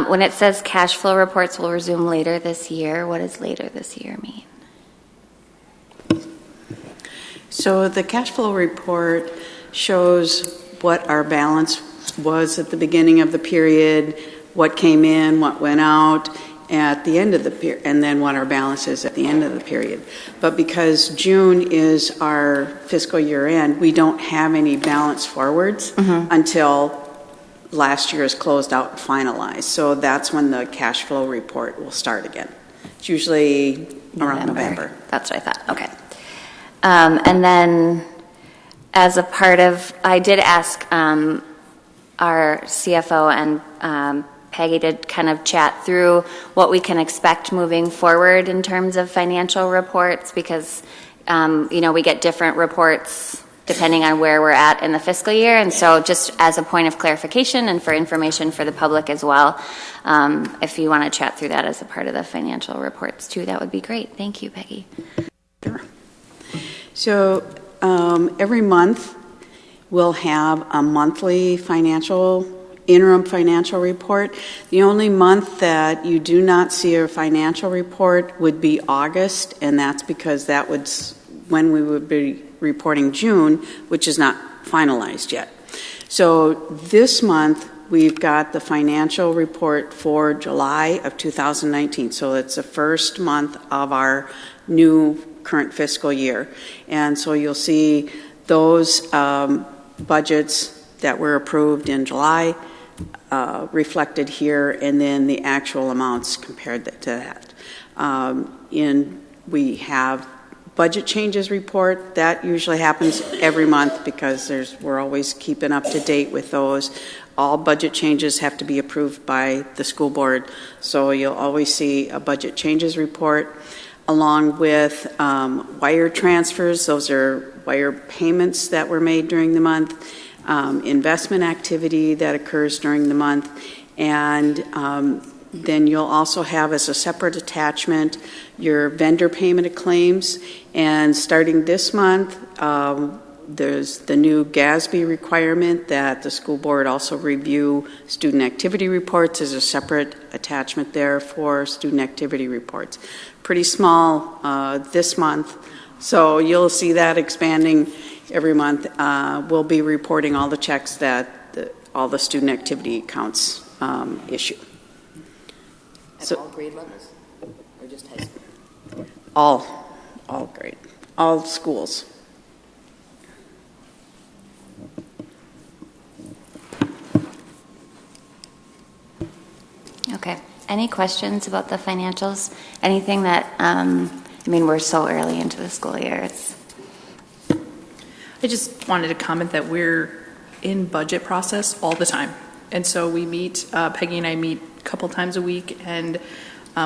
When it says cash flow reports will resume later this year, what does later this year mean? So the cash flow report shows what our balance was at the beginning of the period, what came in, what went out at the end of the period, and then what our balance is at the end of the period. But because June is our fiscal year end, we don't have any balance forwards until last year is closed out and finalized. So that's when the cash flow report will start again. It's usually around November. That's what I thought. Okay. And then as a part of, I did ask our CFO and Peggy to kind of chat through what we can expect moving forward in terms of financial reports because, we get different reports depending on where we're at in the fiscal year. And so just as a point of clarification and for information for the public as well, if you want to chat through that as a part of the financial reports too, that would be great. Thank you, Peggy. Sure. So every month we'll have a monthly interim financial report. The only month that you do not see a financial report would be August, and that's because that would when we would be reporting June, which is not finalized yet. So this month we've got the financial report for July of 2019. So it's the first month of our new current fiscal year. And so you'll see those budgets that were approved in July reflected here, and then the actual amounts compared to that. We have budget changes report. That usually happens every month because we're always keeping up to date with those. All budget changes have to be approved by the school board, so you'll always see a budget changes report along with wire transfers. Those are wire payments that were made during the month, investment activity that occurs during the month, and then you'll also have as a separate attachment your vendor payment of claims. And starting this month, there's the new GASB requirement that the school board also review student activity reports. There's a separate attachment there for student activity reports. Pretty small this month, so you'll see that expanding every month. We'll be reporting all the checks that all the student activity accounts issue. At all grade levels, or just high school? All grade, all schools. Okay. Any questions about the financials? Anything that, we're so early into the school year. I just wanted to comment that we're in budget process all the time. And so we meet, Peggy and I meet a couple times a week, and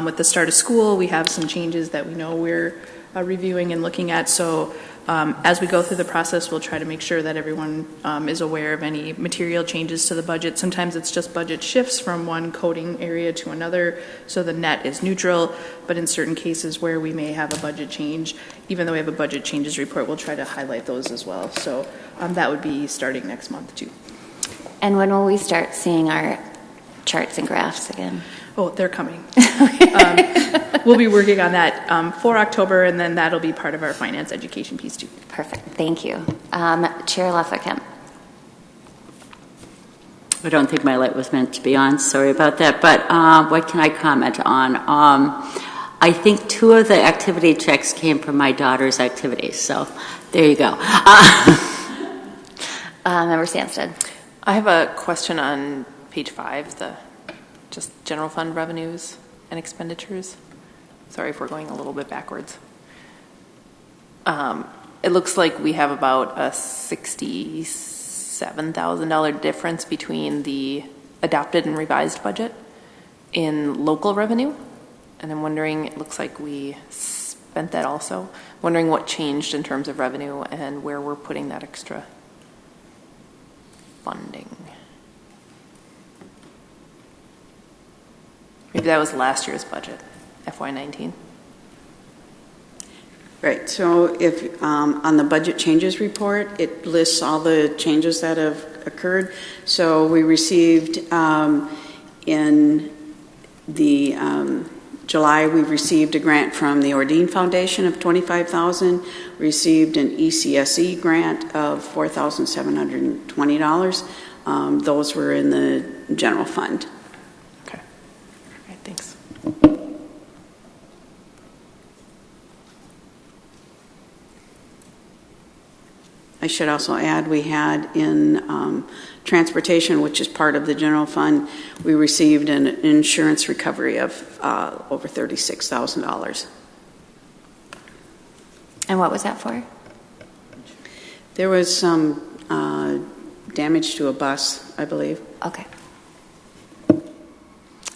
with the start of school, we have some changes that we know we're reviewing and looking at. So as we go through the process, we'll try to make sure that everyone is aware of any material changes to the budget. Sometimes it's just budget shifts from one coding area to another, so the net is neutral. But in certain cases where we may have a budget change, even though we have a budget changes report, we'll try to highlight those as well. So that would be starting next month too. And when will we start seeing our charts and graphs again? Oh, they're coming. We'll be working on that for October, and then that'll be part of our finance education piece too. Perfect. Thank you. Chair Lafayette. I don't think my light was meant to be on. Sorry about that. But what can I comment on? I think 2 of the activity checks came from my daughter's activities. So there you go. Member Sandsted. I have a question on page 5, the just general fund revenues and expenditures. Sorry if we're going a little bit backwards. it looks like we have about a $67,000 difference between the adopted and revised budget in local revenue. And I'm wondering, it looks like we spent that also. Wondering what changed in terms of revenue and where we're putting that extra funding. Maybe that was last year's budget, FY19. Right, so if, on the budget changes report, it lists all the changes that have occurred. So we received, in the July, we received a grant from the Ordine Foundation of $25,000, received an ECSE grant of $4,720. Those were in the general fund. Okay, all right, thanks. I should also add we had in transportation, which is part of the general fund, we received an insurance recovery of over $36,000. And what was that for? There was some damage to a bus, I believe. Okay.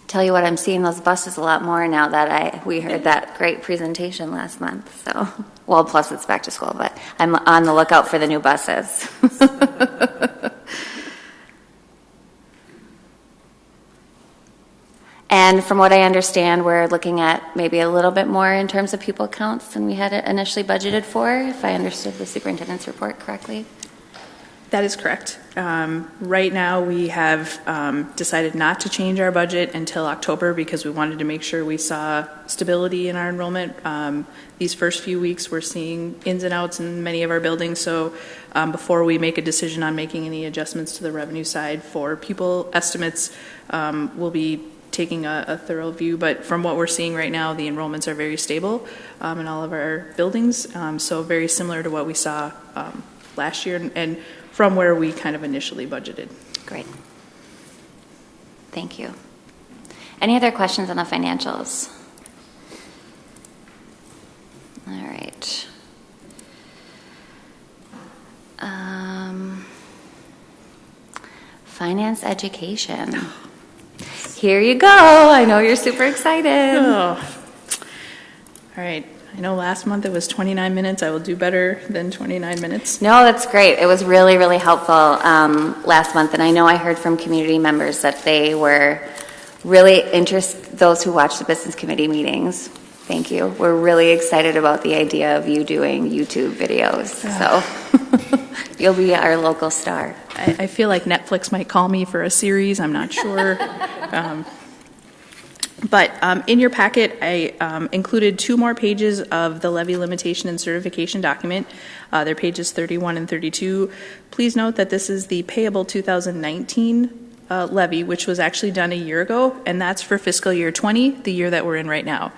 Tell you what, I'm seeing those buses a lot more now that we heard that great presentation last month. So, well, plus it's back to school, but I'm on the lookout for the new buses. And from what I understand, we're looking at maybe a little bit more in terms of pupil counts than we had initially budgeted for, if I understood the superintendent's report correctly. That is correct. Right now, we have decided not to change our budget until October because we wanted to make sure we saw stability in our enrollment. These first few weeks, we're seeing ins and outs in many of our buildings, so before we make a decision on making any adjustments to the revenue side for pupil estimates, we'll be taking a thorough view. But from what we're seeing right now, the enrollments are very stable in all of our buildings, so very similar to what we saw last year and from where we kind of initially budgeted. Great. Thank you. Any other questions on the financials? All right. Finance education. Here you go. I know you're super excited. Oh. All right. I know last month it was 29 minutes. I will do better than 29 minutes. No, that's great. It was really, really helpful last month. And I know I heard from community members that they were really interested, those who watched the business committee meetings. Thank you. We're really excited about the idea of you doing YouTube videos. So you'll be our local star. I feel like Netflix might call me for a series. I'm not sure. But in your packet, I included 2 more pages of the levy limitation and certification document. They're pages 31 and 32. Please note that this is the payable 2019 levy, which was actually done a year ago, and that's for fiscal year 20, the year that we're in right now.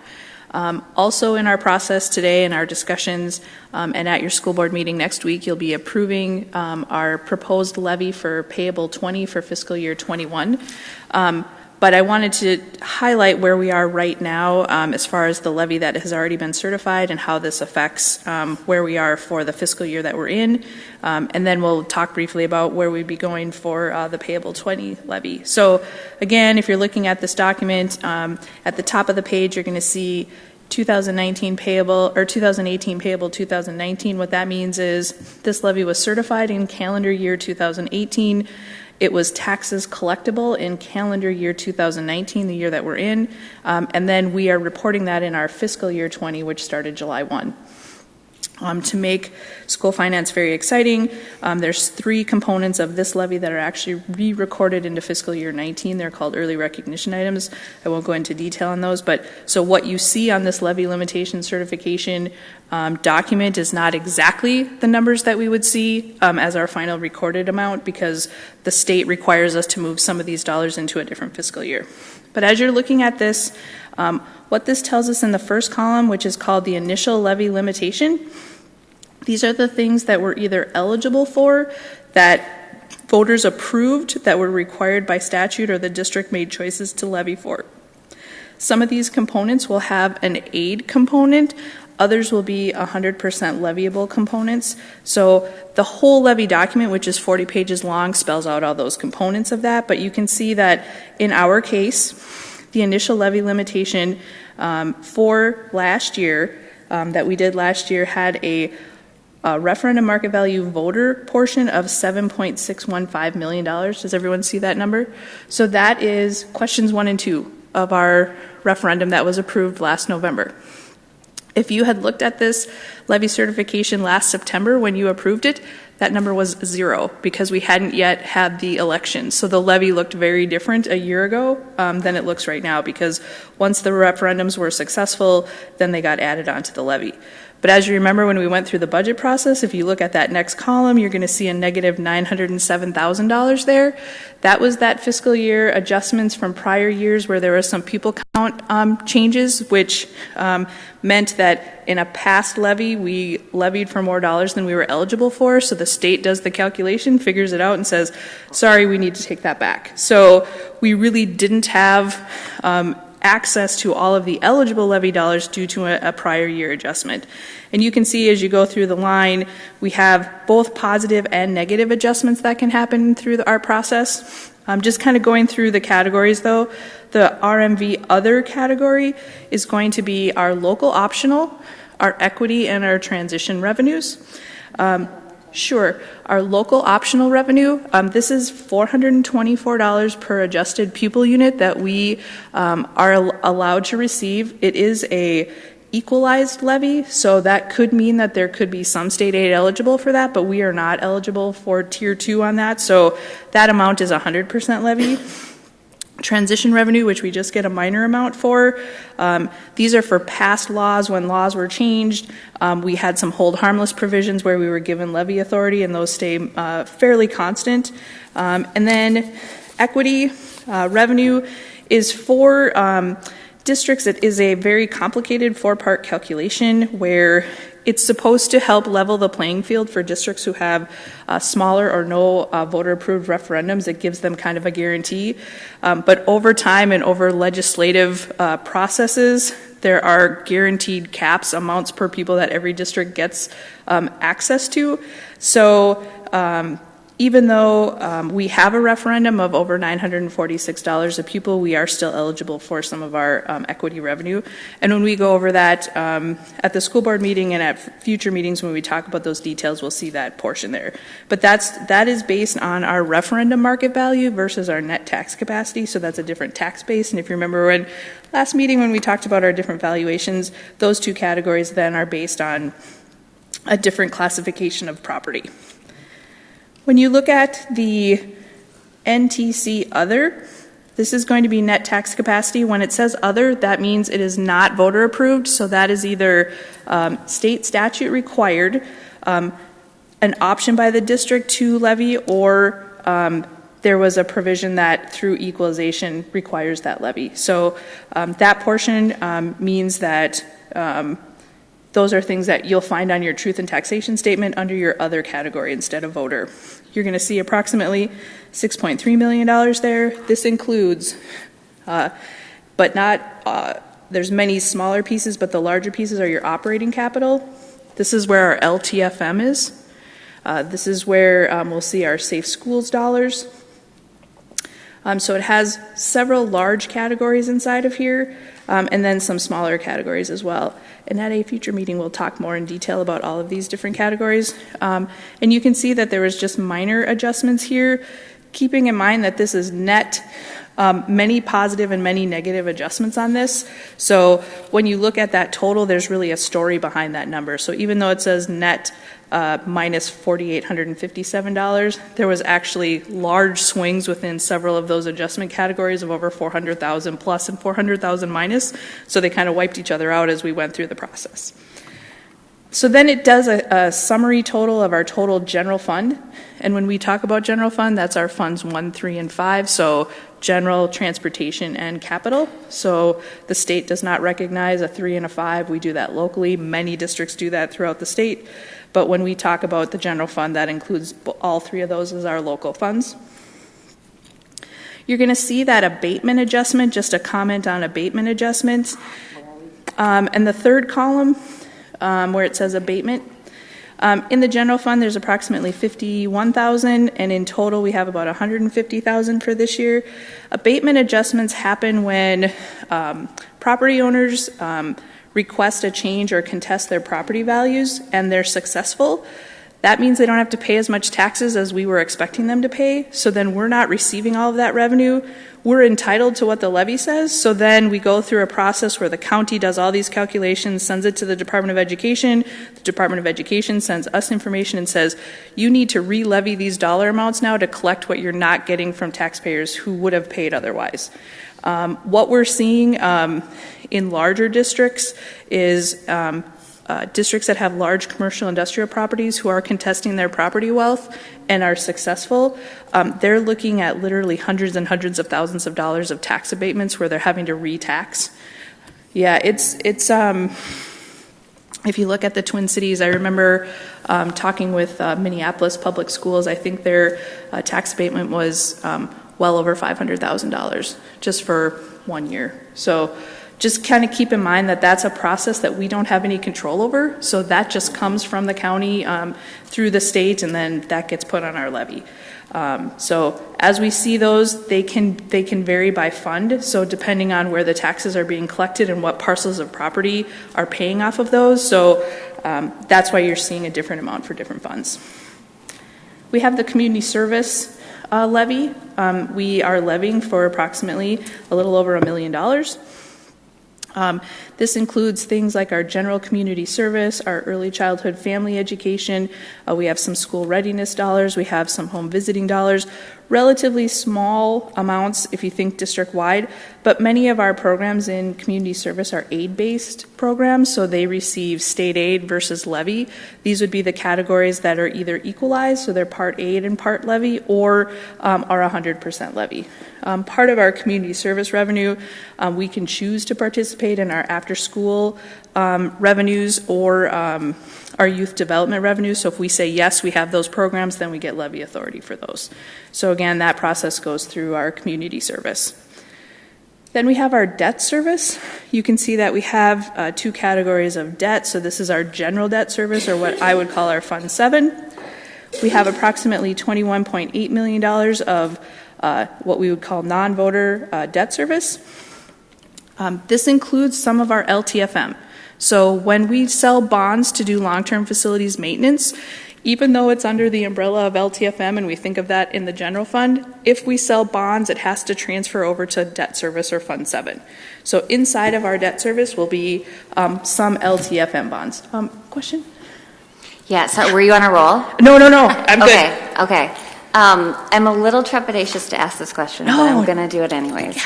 Also in our process today in our discussions and at your school board meeting next week, you'll be approving our proposed levy for payable 20 for fiscal year 21. But I wanted to highlight where we are right now as far as the levy that has already been certified and how this affects where we are for the fiscal year that we're in. And then we'll talk briefly about where we'd be going for the payable 20 levy. So again, if you're looking at this document, at the top of the page, you're going to see 2019 payable or 2018 payable 2019. What that means is this levy was certified in calendar year 2018. It was taxes collectible in calendar year 2019, the year that we're in, and then we are reporting that in our fiscal year 20, which started July 1. To make school finance very exciting, there's 3 components of this levy that are actually re-recorded into fiscal year 19. They're called early recognition items. I won't go into detail on those, but so what you see on this levy limitation certification document is not exactly the numbers that we would see as our final recorded amount because the state requires us to move some of these dollars into a different fiscal year. But as you're looking at this, what this tells us in the first column, which is called the initial levy limitation, these are the things that we're either eligible for, that voters approved, that were required by statute, or the district made choices to levy for. Some of these components will have an aid component Others will be 100% leviable components. So the whole levy document, which is 40 pages long, spells out all those components of that. But you can see that in our case, the initial levy limitation for last year, that we did last year, had a referendum market value voter portion of $7.615 million. Does everyone see that number? So that is questions 1 and 2 of our referendum that was approved last November. If you had looked at this levy certification last September when you approved it, that number was 0 because we hadn't yet had the election. So the levy looked very different a year ago than it looks right now, because once the referendums were successful, then they got added onto the levy. But as you remember, when we went through the budget process, if you look at that next column, you're going to see a negative $907,000 there. That was that fiscal year adjustments from prior years where there were some people count changes, which meant that in a past levy, we levied for more dollars than we were eligible for. So the state does the calculation, figures it out, and says, sorry, we need to take that back. So we really didn't have access to all of the eligible levy dollars due to a prior year adjustment. And you can see as you go through the line, we have both positive and negative adjustments that can happen through our process. Just kind of going through the categories though, the RMV other category is going to be our local optional, our equity, and our transition revenues. Sure. Our local optional revenue, this is $424 per adjusted pupil unit that we are allowed to receive. It is a equalized levy, so that could mean that there could be some state aid eligible for that, but we are not eligible for Tier 2 on that, so that amount is 100% levy. Transition revenue, which we just get a minor amount for. These are for past laws. When laws were changed, we had some hold harmless provisions where we were given levy authority, and those stay fairly constant. And then equity revenue is for districts. It is a very complicated 4-part calculation where it's supposed to help level the playing field for districts who have smaller or no voter-approved referendums. It gives them kind of a guarantee. But over time and over legislative processes, there are guaranteed caps, amounts per people that every district gets access to. So even though we have a referendum of over $946 a pupil, we are still eligible for some of our equity revenue. And when we go over that at the school board meeting and at future meetings when we talk about those details, we'll see that portion there. But that is based on our referendum market value versus our net tax capacity, so that's a different tax base. And if you remember when last meeting when we talked about our different valuations, those two categories then are based on a different classification of property. When you look at the NTC other, this is going to be net tax capacity. When it says other, that means it is not voter approved, so that is either state statute required, an option by the district to levy, or there was a provision that through equalization requires that levy. So that portion means that those are things that you'll find on your truth and taxation statement under your other category instead of voter. You're going to see approximately $6.3 million there. This includes, but not, there's many smaller pieces, but the larger pieces are your operating capital. This is where our LTFM is. This is where we'll see our safe schools dollars. So it has several large categories inside of here, and then some smaller categories as well. And at a future meeting, we'll talk more in detail about all of these different categories. And you can see that there was just minor adjustments here, keeping in mind that this is net, many positive and many negative adjustments on this. So when you look at that total, there's really a story behind that number. So even though it says net minus $4,857, there was actually large swings within several of those adjustment categories of over 400,000 plus and 400,000 minus. So they kind of wiped each other out as we went through the process. So then it does a summary total of our total general fund. And when we talk about general fund, that's our funds 1, 3, and 5. So general, transportation, and capital. So the state does not recognize a 3 and a 5. We do that locally. Many districts do that throughout the state. But when we talk about the general fund, that includes all 3 of those as our local funds. You're going to see that abatement adjustment, just a comment on abatement adjustments. And the third column, where it says abatement. In the general fund, there's approximately $51,000, and in total, we have about $150,000 for this year. Abatement adjustments happen when property owners request a change or contest their property values, and they're successful. That means they don't have to pay as much taxes as we were expecting them to pay, so then we're not receiving all of that revenue. We're entitled to what the levy says, so then we go through a process where the county does all these calculations, sends it to the Department of Education. The Department of Education sends us information and says, you need to re-levy these dollar amounts now to collect what you're not getting from taxpayers who would have paid otherwise. What we're seeing in larger districts is districts that have large commercial industrial properties who are contesting their property wealth and are successful, they're looking at literally hundreds and hundreds of thousands of dollars of tax abatements where they're having to re-tax. Yeah, it's if you look at the Twin Cities, I remember talking with Minneapolis Public Schools. I think their tax abatement was well over $500,000 just for 1 year. So just kind of keep in mind that that's a process that we don't have any control over. So that just comes from the county through the state, and then that gets put on our levy. So as we see those, they can vary by fund. So depending on where the taxes are being collected and what parcels of property are paying off of those. So that's why you're seeing a different amount for different funds. We have the community service levy. We are levying for approximately a little over $1 million. This includes things like our general community service, our early childhood family education. We have some school readiness dollars. We have some home visiting dollars. Relatively small amounts if you think district-wide, but many of our programs in community service are aid-based programs, so they receive state aid versus levy. These would be the categories that are either equalized, so they're part aid and part levy, or are 100% levy. Part of our community service revenue, we can choose to participate in our after-school revenues or our youth development revenues. So if we say yes, we have those programs, then we get levy authority for those. So again, that process goes through our community service. Then we have our debt service. You can see that we have two categories of debt. So this is our general debt service, or what I would call our Fund 7. We have approximately $21.8 million of what we would call non-voter debt service. This includes some of our LTFM. So when we sell bonds to do long-term facilities maintenance, even though it's under the umbrella of LTFM and we think of that in the general fund, if we sell bonds, it has to transfer over to debt service or Fund 7. So inside of our debt service will be some LTFM bonds. Question? Yeah, so were you on a roll? No, I'm good. Okay. I'm a little trepidatious to ask this question, but I'm going to do it anyways.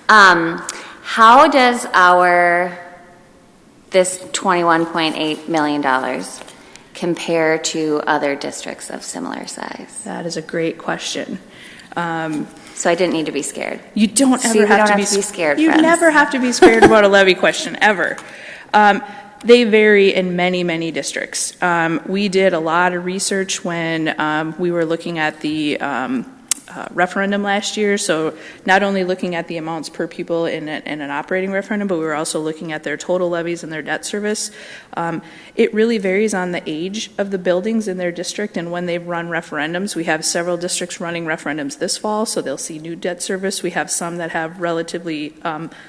Yeah. How does this $21.8 million compare to other districts of similar size? That is a great question. So I didn't need to be scared. You don't ever have to be scared. You never have to be scared about a levy question, ever. They vary in many, many districts. We did a lot of research when we were looking at the referendum last year. So not only looking at the amounts per pupil in an operating referendum, but we were also looking at their total levies and their debt service. It really varies on the age of the buildings in their district and when they've run referendums. We have several districts running referendums this fall, so they'll see new debt service. We have some that have relatively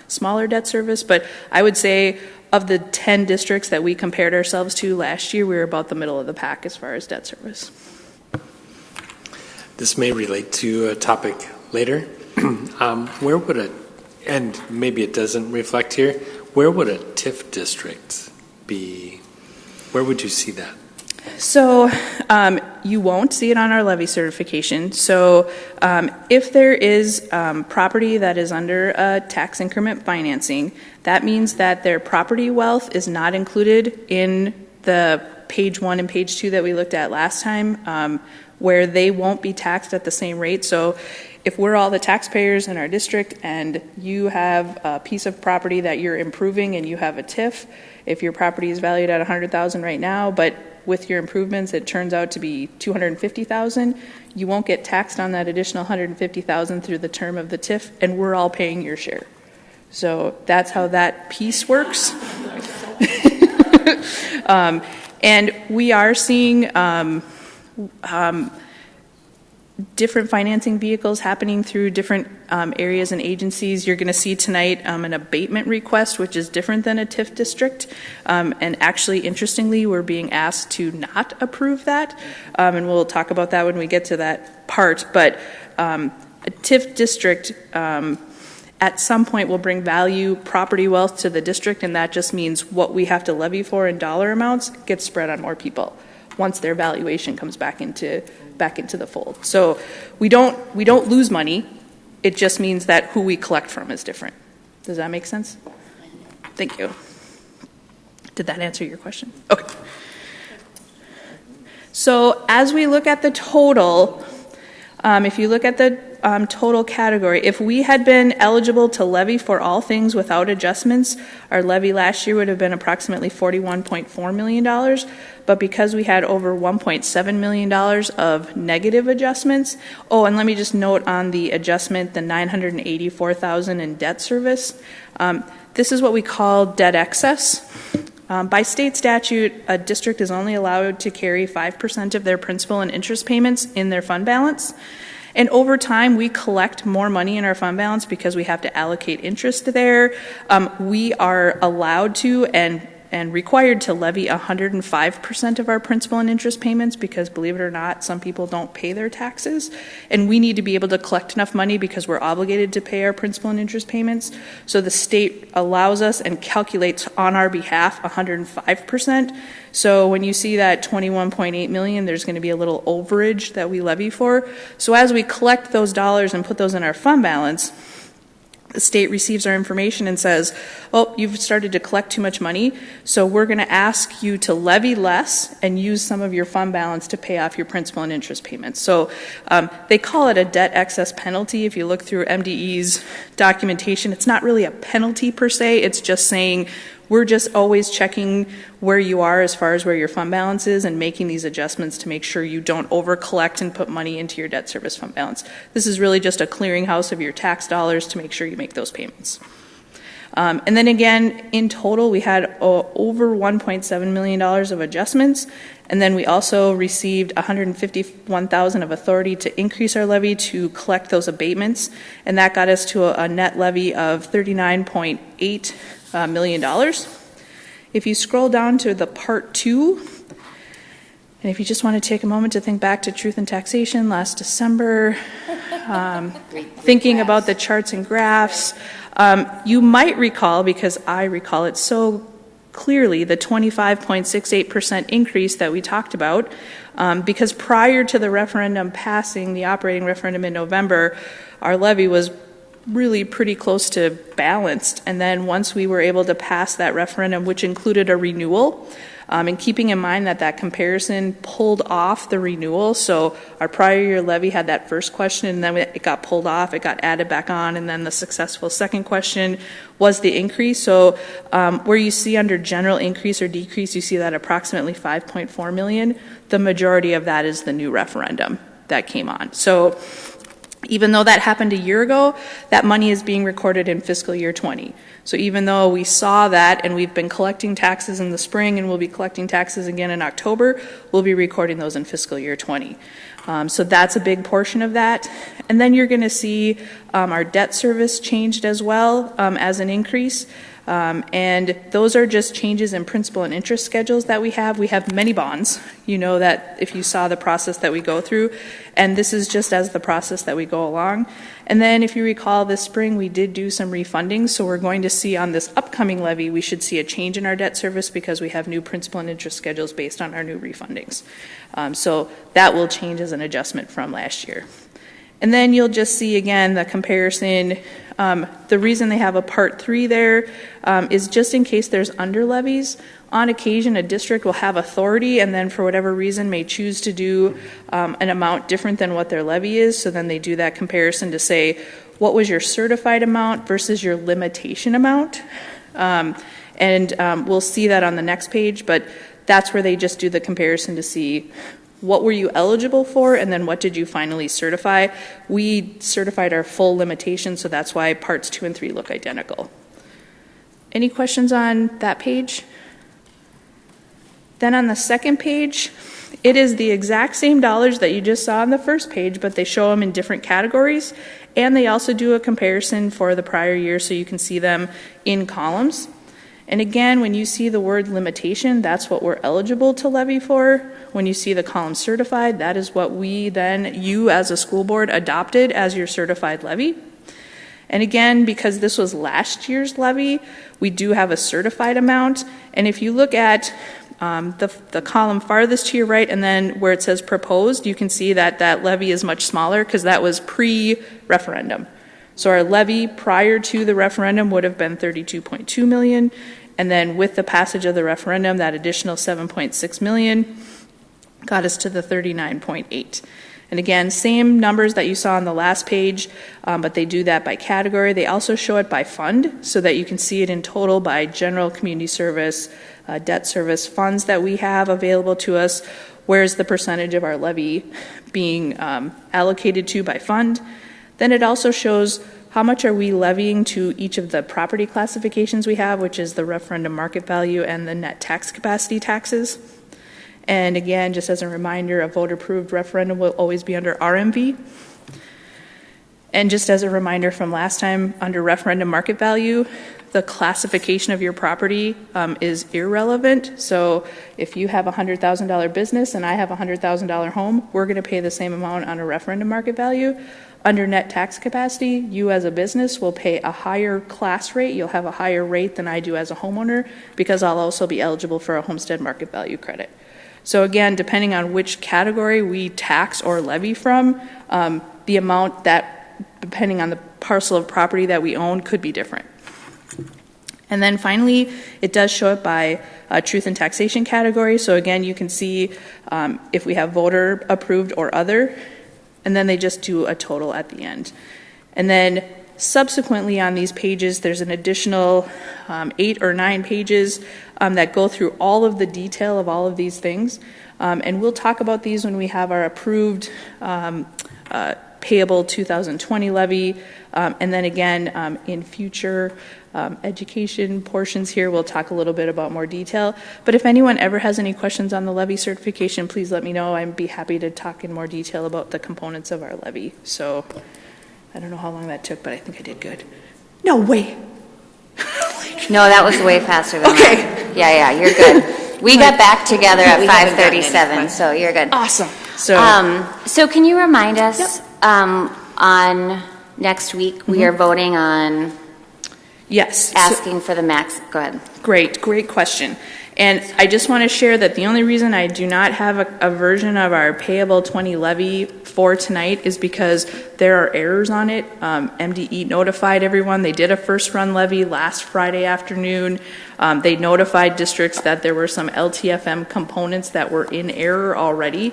smaller debt service, but I would say of the 10 districts that we compared ourselves to last year, we were about the middle of the pack as far as debt service. This may relate to a topic later. Where would and maybe it doesn't reflect here, where would a TIF district be? Where would you see that? So you won't see it on our levy certification. So if there is property that is under tax increment financing, that means that their property wealth is not included in the page 1 and page 2 that we looked at last time, where they won't be taxed at the same rate. So if we're all the taxpayers in our district and you have a piece of property that you're improving and you have a TIF, if your property is valued at $100,000 right now, but with your improvements it turns out to be $250,000, you won't get taxed on that additional $150,000 through the term of the TIF, and we're all paying your share. So that's how that piece works. And we are seeing different financing vehicles happening through different areas and agencies. You're going to see tonight an abatement request, which is different than a TIF district. And actually, interestingly, we're being asked to not approve that. And we'll talk about that when we get to that part. But a TIF district at some point will bring value, property wealth to the district, and that just means what we have to levy for in dollar amounts gets spread on more people once their valuation comes back into the fold. So we don't lose money. It just means that who we collect from is different. Does that make sense? Thank you. Did that answer your question? Okay. So as we look at the total, if you look at the total category, if we had been eligible to levy for all things without adjustments, our levy last year would have been approximately $41.4 million. But because we had over $1.7 million of negative adjustments, and let me just note on the adjustment, the $984,000 in debt service, this is what we call debt excess. By state statute, a district is only allowed to carry 5% of their principal and interest payments in their fund balance. And over time, we collect more money in our fund balance because we have to allocate interest there. We are allowed to and required to levy 105% of our principal and interest payments because, believe it or not, some people don't pay their taxes. And we need to be able to collect enough money because we're obligated to pay our principal and interest payments. So the state allows us and calculates on our behalf 105%. So when you see that $21.8 million, there's going to be a little overage that we levy for. So as we collect those dollars and put those in our fund balance, the state receives our information and says, you've started to collect too much money, so we're going to ask you to levy less and use some of your fund balance to pay off your principal and interest payments. So they call it a debt excess penalty. If you look through MDE's documentation, it's not really a penalty per se. It's just saying we're just always checking where you are as far as where your fund balance is and making these adjustments to make sure you don't over collect and put money into your debt service fund balance. This is really just a clearinghouse of your tax dollars to make sure you make those payments. And then again, in total, we had over $1.7 million of adjustments. And then we also received $151,000 of authority to increase our levy to collect those abatements. And that got us to a net levy of $39.8 million. If you scroll down to the part 2, and if you just want to take a moment to think back to Truth and Taxation last December, thinking about the charts and graphs, you might recall, because I recall it so clearly, the 25.68% increase that we talked about, because prior to the referendum passing, the operating referendum in November, our levy was really pretty close to balanced. And then once we were able to pass that referendum, which included a renewal, and keeping in mind that comparison pulled off the renewal, so our prior year levy had that first question, and then it got pulled off, it got added back on, and then the successful second question was the increase. So where you see under general increase or decrease, you see that approximately $5.4 million. The majority of that is the new referendum that came on. So even though that happened a year ago, that money is being recorded in fiscal year 20. So even though we saw that and we've been collecting taxes in the spring and we'll be collecting taxes again in October, we'll be recording those in fiscal year 20. So that's a big portion of that. And then you're going to see our debt service changed as well as an increase. And those are just changes in principal and interest schedules that we have. We have many bonds. You know that if you saw the process that we go through. And this is just as the process that we go along. And then if you recall this spring, we did do some refunding. So we're going to see on this upcoming levy, we should see a change in our debt service because we have new principal and interest schedules based on our new refundings. So that will change as an adjustment from last year. And then you'll just see again the comparison. The reason they have a part 3 there is just in case there's under levies. On occasion, a district will have authority and then for whatever reason may choose to do an amount different than what their levy is. So then they do that comparison to say, what was your certified amount versus your limitation amount? And we'll see that on the next page, but that's where they just do the comparison to see what were you eligible for, and then what did you finally certify? We certified our full limitation, so that's why parts 2 and 3 look identical. Any questions on that page? Then on the second page, it is the exact same dollars that you just saw on the first page, but they show them in different categories, and they also do a comparison for the prior year so you can see them in columns. And again, when you see the word limitation, that's what we're eligible to levy for. When you see the column certified, that is what you as a school board adopted as your certified levy. And again, because this was last year's levy, we do have a certified amount. And if you look at the column farthest to your right and then where it says proposed, you can see that that levy is much smaller because that was pre-referendum. So our levy prior to the referendum would have been $32.2 million, and then with the passage of the referendum, that additional $7.6 million got us to the $39.8. And again, same numbers that you saw on the last page, but they do that by category. They also show it by fund so that you can see it in total by general, community service, debt service funds that we have available to us. Where's the percentage of our levy being allocated to by fund? Then it also shows how much are we levying to each of the property classifications we have, which is the referendum market value and the net tax capacity taxes. And again, just as a reminder, a voter-approved referendum will always be under RMV. And just as a reminder from last time, under referendum market value, the classification of your property is irrelevant. So if you have a $100,000 business and I have a $100,000 home, we're going to pay the same amount on a referendum market value. Under net tax capacity, you as a business will pay a higher class rate. You'll have a higher rate than I do as a homeowner because I'll also be eligible for a homestead market value credit. So again, depending on which category we tax or levy from, the amount that, depending on the parcel of property that we own, could be different. And then finally, it does show it by truth and taxation category. So again, you can see if we have voter approved or other, and then they just do a total at the end. And then subsequently on these pages, there's an additional 8 or 9 pages that go through all of the detail of all of these things. And we'll talk about these when we have our approved payable 2020 levy. And then again, in future education portions here, we'll talk a little bit about more detail. But if anyone ever has any questions on the levy certification, please let me know. I'd be happy to talk in more detail about the components of our levy. So I don't know how long that took, but I think I did good. No way. No, that was way faster than that. Yeah, you're good. We got back together at 5:37, so you're good. Awesome. So can you remind us on next week we are voting on asking for the max. Go ahead. Great question. And I just want to share that the only reason I do not have a version of our payable 20 levy for tonight is because there are errors on it. MDE notified everyone. They did a first run levy last Friday afternoon. They notified districts that there were some LTFM components that were in error already.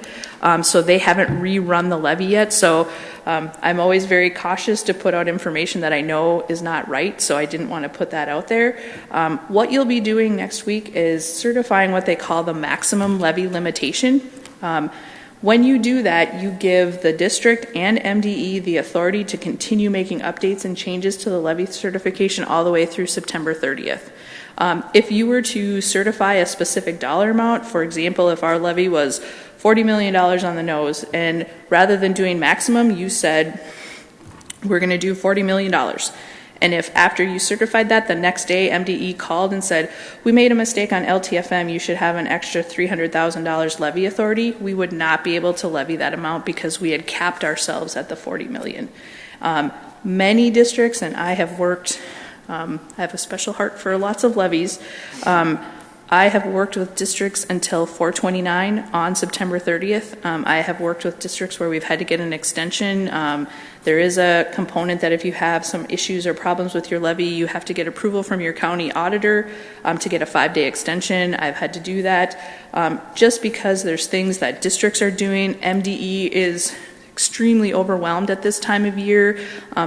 So they haven't rerun the levy yet. So I'm always very cautious to put out information that I know is not right. So I didn't want to put that out there. What you'll be doing next week is certifying what they call the maximum levy limitation. When you do that, you give the district and MDE the authority to continue making updates and changes to the levy certification all the way through September 30th. If you were to certify a specific dollar amount, for example, if our levy was $40 million on the nose, and rather than doing maximum, you said, we're going to do $40 million. And if after you certified that, the next day MDE called and said, we made a mistake on LTFM, you should have an extra $300,000 levy authority, we would not be able to levy that amount because we had capped ourselves at the $40 million. Many districts, and I have worked, I have a special heart for lots of levies, I have worked with districts until 4/29 on September 30th. I have worked with districts where we've had to get an extension. There is a component that if you have some issues or problems with your levy, you have to get approval from your county auditor to get a 5-day extension. I've had to do that. Just because there's things that districts are doing, MDE is extremely overwhelmed at this time of year.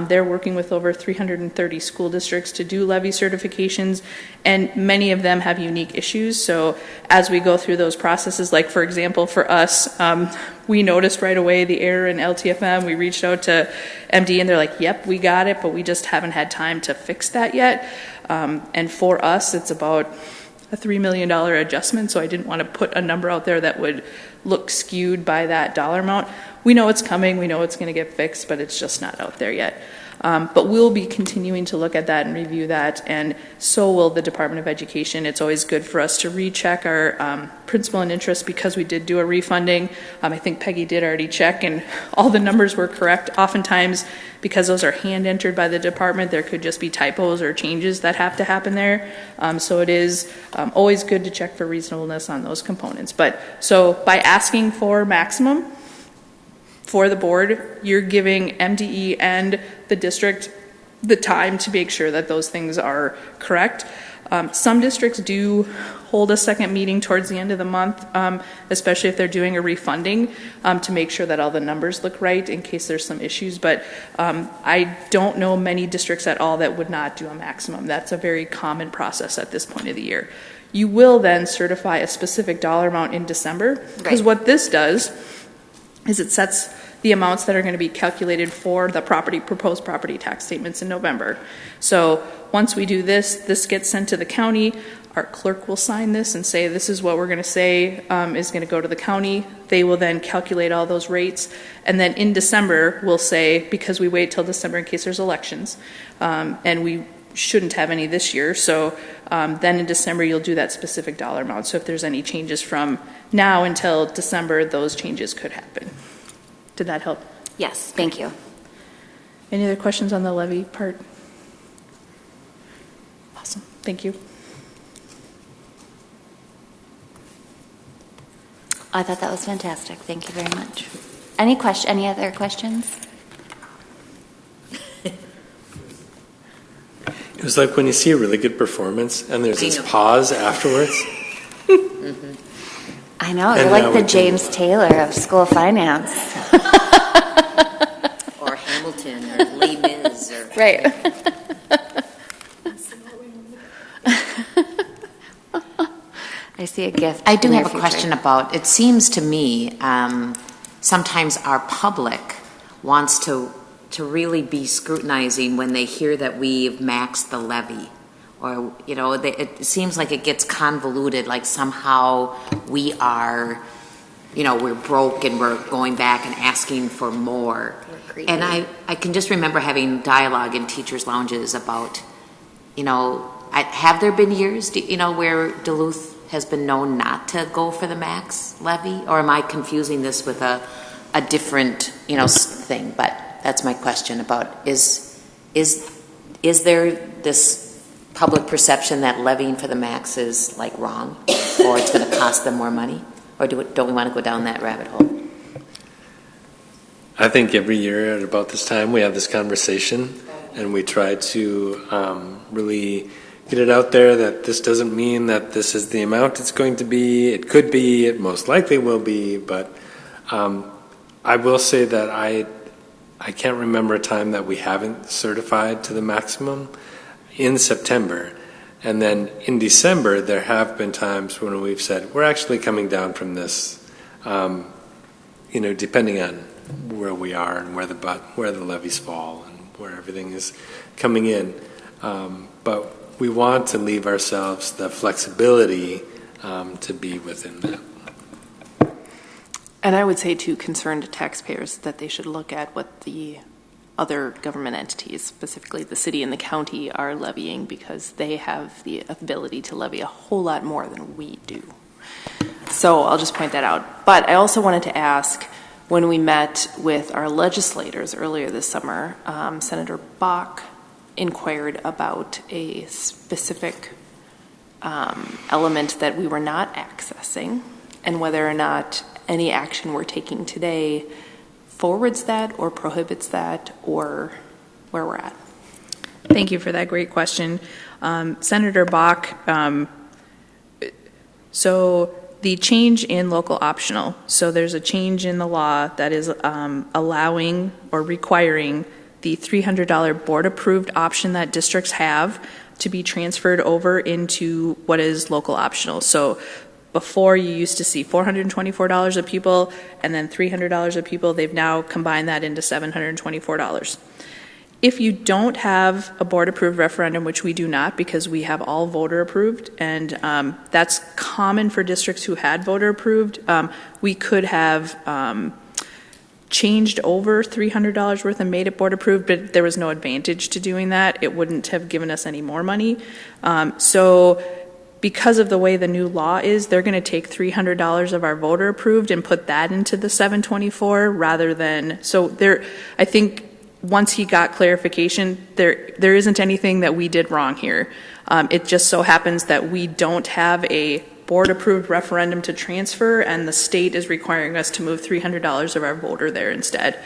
They're working with over 330 school districts to do levy certifications, and many of them have unique issues. So as we go through those processes, like for example, for us, we noticed right away the error in LTFM. We reached out to MD and they're like, yep, we got it, but we just haven't had time to fix that yet. And for us, it's about a $3 million adjustment, so I didn't want to put a number out there that would look skewed by that dollar amount. We know it's coming, we know it's going to get fixed, but it's just not out there yet. But we'll be continuing to look at that and review that, and so will the Department of Education. It's always good for us to recheck our principal and interest because we did do a refunding. I think Peggy did already check, and all the numbers were correct. Oftentimes, because those are hand entered by the department, there could just be typos or changes that have to happen there. So it is always good to check for reasonableness on those components. But so by asking for maximum, for the board, you're giving MDE and the district the time to make sure that those things are correct. Some districts do hold a second meeting towards the end of the month, especially if they're doing a refunding, to make sure that all the numbers look right in case there's some issues. But I don't know many districts at all that would not do a maximum. That's a very common process at this point of the year. You will then certify a specific dollar amount in December, because what this does is it sets the amounts that are going to be calculated for the proposed property tax statements in November. So once we do this, this gets sent to the county. Our clerk will sign this and say, this is what we're going to say is going to go to the county. They will then calculate all those rates. And then in December, we'll say, because we wait till December in case there's elections, and we shouldn't have any this year. So then in December, you'll do that specific dollar amount. So if there's any changes from now until December, those changes could happen. Did that help? Yes, thank you. Any other questions on the levy part? Awesome, thank you. I thought that was fantastic. Thank you very much. Any other questions? It was like when you see a really good performance and there's this pause afterwards. Mm-hmm. I know, you're like the James Taylor of school finance. Or Hamilton, or Les Mis, or... Right. I see a gift. I do have a question about, it seems to me, sometimes our public wants to really be scrutinizing when they hear that we've maxed the levy. Or, it seems like it gets convoluted, like somehow we are, we're broke and we're going back and asking for more. And I can just remember having dialogue in teachers' lounges about, have there been years, where Duluth has been known not to go for the max levy? Or am I confusing this with a different, thing? But that's my question about, is there this public perception that levying for the max is like wrong, or it's going to cost them more money, or don't we want to go down that rabbit hole? I think every year at about this time we have this conversation, and we try to really get it out there that this doesn't mean that this is the amount it's going to be. It could be, it most likely will be, but I will say that I can't remember a time that we haven't certified to the maximum in September. And then in December, there have been times when we've said, we're actually coming down from this, depending on where we are and where the levies fall and where everything is coming in. But we want to leave ourselves the flexibility to be within that. And I would say to concerned taxpayers that they should look at what the other government entities, specifically the city and the county, are levying, because they have the ability to levy a whole lot more than we do. So I'll just point that out. But I also wanted to ask, when we met with our legislators earlier this summer, Senator Bach inquired about a specific element that we were not accessing, and whether or not any action we're taking today forwards that or prohibits that, or where we're at. Thank you for that great question. Senator Bach, so the change in local optional, so there's a change in the law that is allowing or requiring the $300 board-approved option that districts have to be transferred over into what is local optional. So before, you used to see $424 a pupil and then $300 a pupil. They've now combined that into $724. If you don't have a board-approved referendum, which we do not because we have all voter-approved, and that's common for districts who had voter-approved, we could have changed over $300 worth and made it board-approved, but there was no advantage to doing that. It wouldn't have given us any more money. So because of the way the new law is, they're going to take $300 of our voter-approved and put that into the 724 rather than, so there, I think once he got clarification, there isn't anything that we did wrong here. It just so happens that we don't have a board-approved referendum to transfer, and the state is requiring us to move $300 of our voter there instead.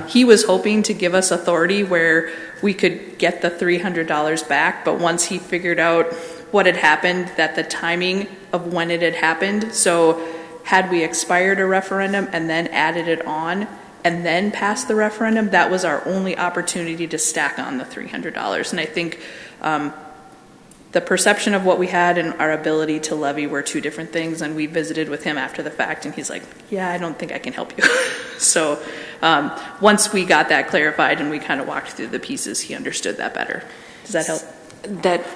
He was hoping to give us authority where we could get the $300 back, but once he figured out what had happened, that the timing of when it had happened, so had we expired a referendum and then added it on, and then pass the referendum, that was our only opportunity to stack on the $300. And I think the perception of what we had and our ability to levy were two different things, and we visited with him after the fact, and he's like, yeah, I don't think I can help you. So once we got that clarified and we kind of walked through the pieces, he understood that better. Does that help?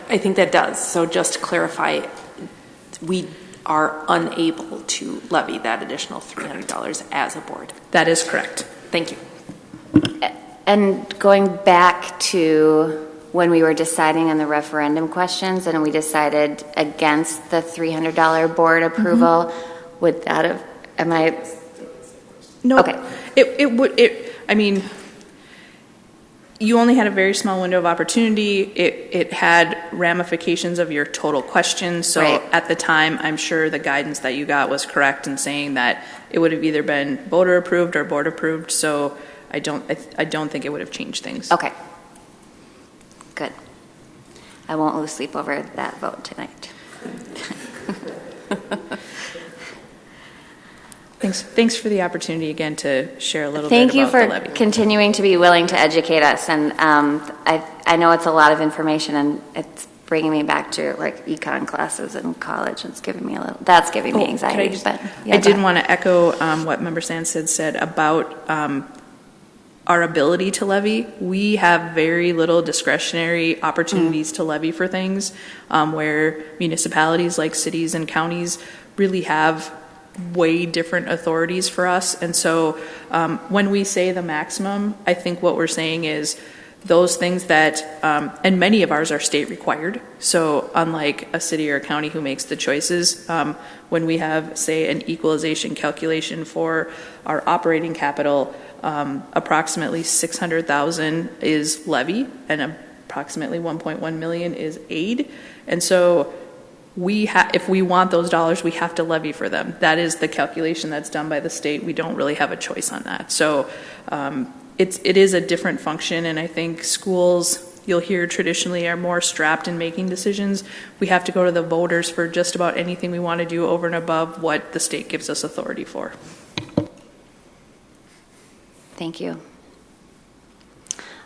I think that does. So just to clarify, we are unable to levy that additional $300 as a board. That is correct. Thank you. And going back to when we were deciding on the referendum questions and we decided against the $300 board approval, would that have, am I? No. Okay. I mean, you only had a very small window of opportunity. It had ramifications of your total question. So right. At the time, I'm sure the guidance that you got was correct in saying that it would have either been voter approved or board approved. So I don't think it would have changed things. Okay. Good. I won't lose sleep over that vote tonight. Thanks for the opportunity again to share a little Thank bit about the levy. Thank you for continuing to be willing to educate us. And I know it's a lot of information, and it's bringing me back to like econ classes in college. It's giving me that's giving me anxiety. I did want to echo what Member Sands had said about our ability to levy. We have very little discretionary opportunities to levy for things where municipalities like cities and counties really have way different authorities for us. And so when we say the maximum, I think what we're saying is those things that, and many of ours are state required. So unlike a city or a county who makes the choices, when we have, say, an equalization calculation for our operating capital, approximately 600,000 is levy and approximately 1.1 million is aid. And so if we want those dollars, we have to levy for them. That is the calculation that's done by the state. We don't really have a choice on that. So it is a different function, and I think schools, you'll hear traditionally, are more strapped in making decisions. We have to go to the voters for just about anything we want to do over and above what the state gives us authority for. Thank you.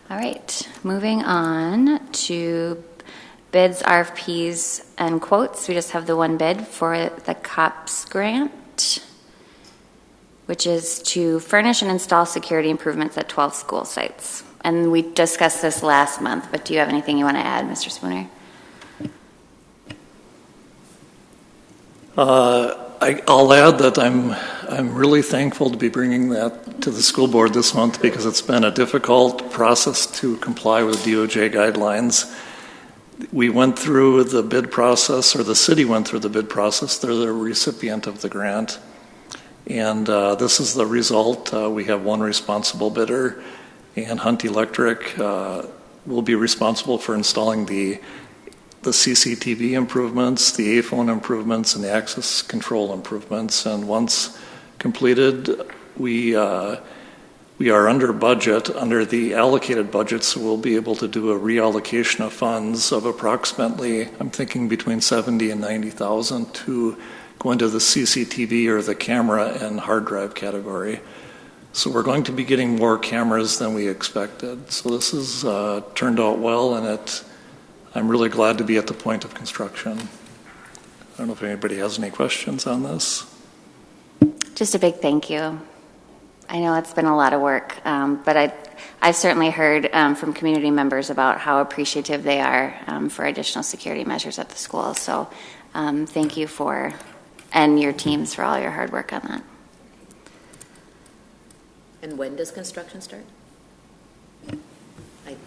All right, moving on to bids, RFPs, and quotes. We just have the one bid for the COPS grant, which is to furnish and install security improvements at 12 school sites. And we discussed this last month, but do you have anything you want to add, Mr. Spooner? I'll add that I'm really thankful to be bringing that to the school board this month because it's been a difficult process to comply with DOJ guidelines. We went through the bid process, or the city went through the bid process. They're the recipient of the grant. And this is the result. We have one responsible bidder, and Hunt Electric will be responsible for installing the CCTV improvements, the A-phone improvements, and the access control improvements. And once completed, we are under budget, under the allocated budget, so we'll be able to do a reallocation of funds of approximately, I'm thinking between 70 and 90,000 to go into the CCTV or the camera and hard drive category. So we're going to be getting more cameras than we expected. So this has turned out well, and I'm really glad to be at the point of construction. I don't know if anybody has any questions on this. Just a big thank you. I know it's been a lot of work, but I've certainly heard from community members about how appreciative they are for additional security measures at the school. So thank you and your teams for all your hard work on that. And when does construction start?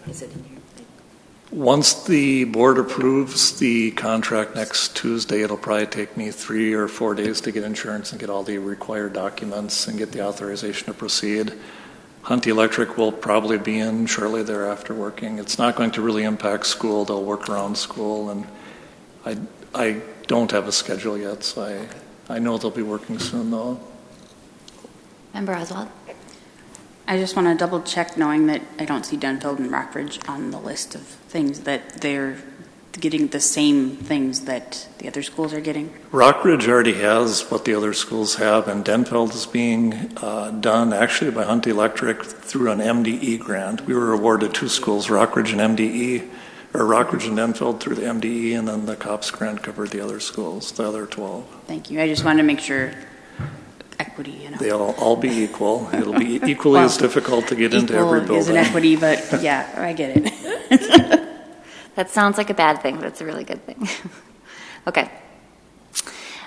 Is it in here? Once the board approves the contract next Tuesday, it'll probably take me 3 or 4 days to get insurance and get all the required documents and get the authorization to proceed. Hunt Electric will probably be in shortly thereafter working. It's not going to really impact school. They'll work around school, and I don't have a schedule yet, so I know they'll be working soon, though. Member Oswald? I just want to double check, knowing that I don't see Denfeld and Rockbridge on the list of things, that they're getting the same things that the other schools are getting. Rockbridge already has what the other schools have, and Denfeld is being done actually by Hunt Electric through an MDE grant. We were awarded 2 schools, Rockbridge and MDE, or Rockbridge and Denfeld through the MDE, and then the COPS grant covered the other schools, the other 12. Thank you. I just wanted to make sure equity, They'll all be equal. It'll be equally as difficult to get into every building. Is an equity, but yeah, I get it. That sounds like a bad thing, but it's a really good thing. Okay.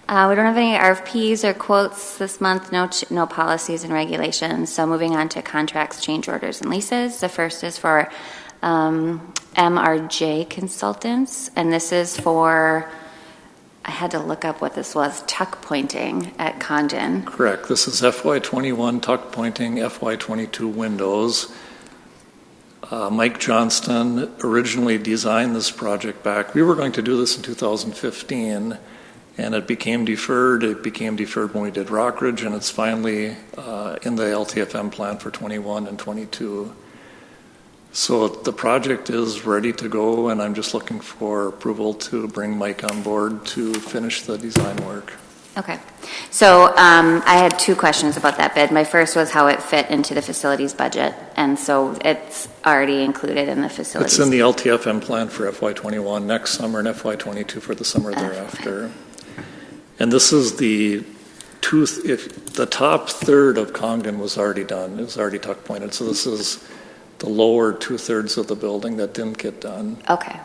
We don't have any RFPs or quotes this month, no policies and regulations. So moving on to contracts, change orders, and leases. The first is for MRJ Consultants, and this is for, I had to look up what this was, tuck pointing at Condon. Correct. This is FY21 tuck pointing, FY22 windows. Mike Johnston originally designed this project back. We were going to do this in 2015, and it became deferred. It became deferred when we did Rockridge, and it's finally in the LTFM plan for 21 and 22. So the project is ready to go, and I'm just looking for approval to bring Mike on board to finish the design work. Okay. So I had 2 questions about that bid. My first was how it fit into the facilities budget, and so it's already included in the facilities. It's in the LTFM plan for FY21 next summer and FY22 for the summer thereafter. And this is the top third of Congdon was already done. It was already tuck pointed. So this is the lower 2/3 of the building that didn't get done. Okay.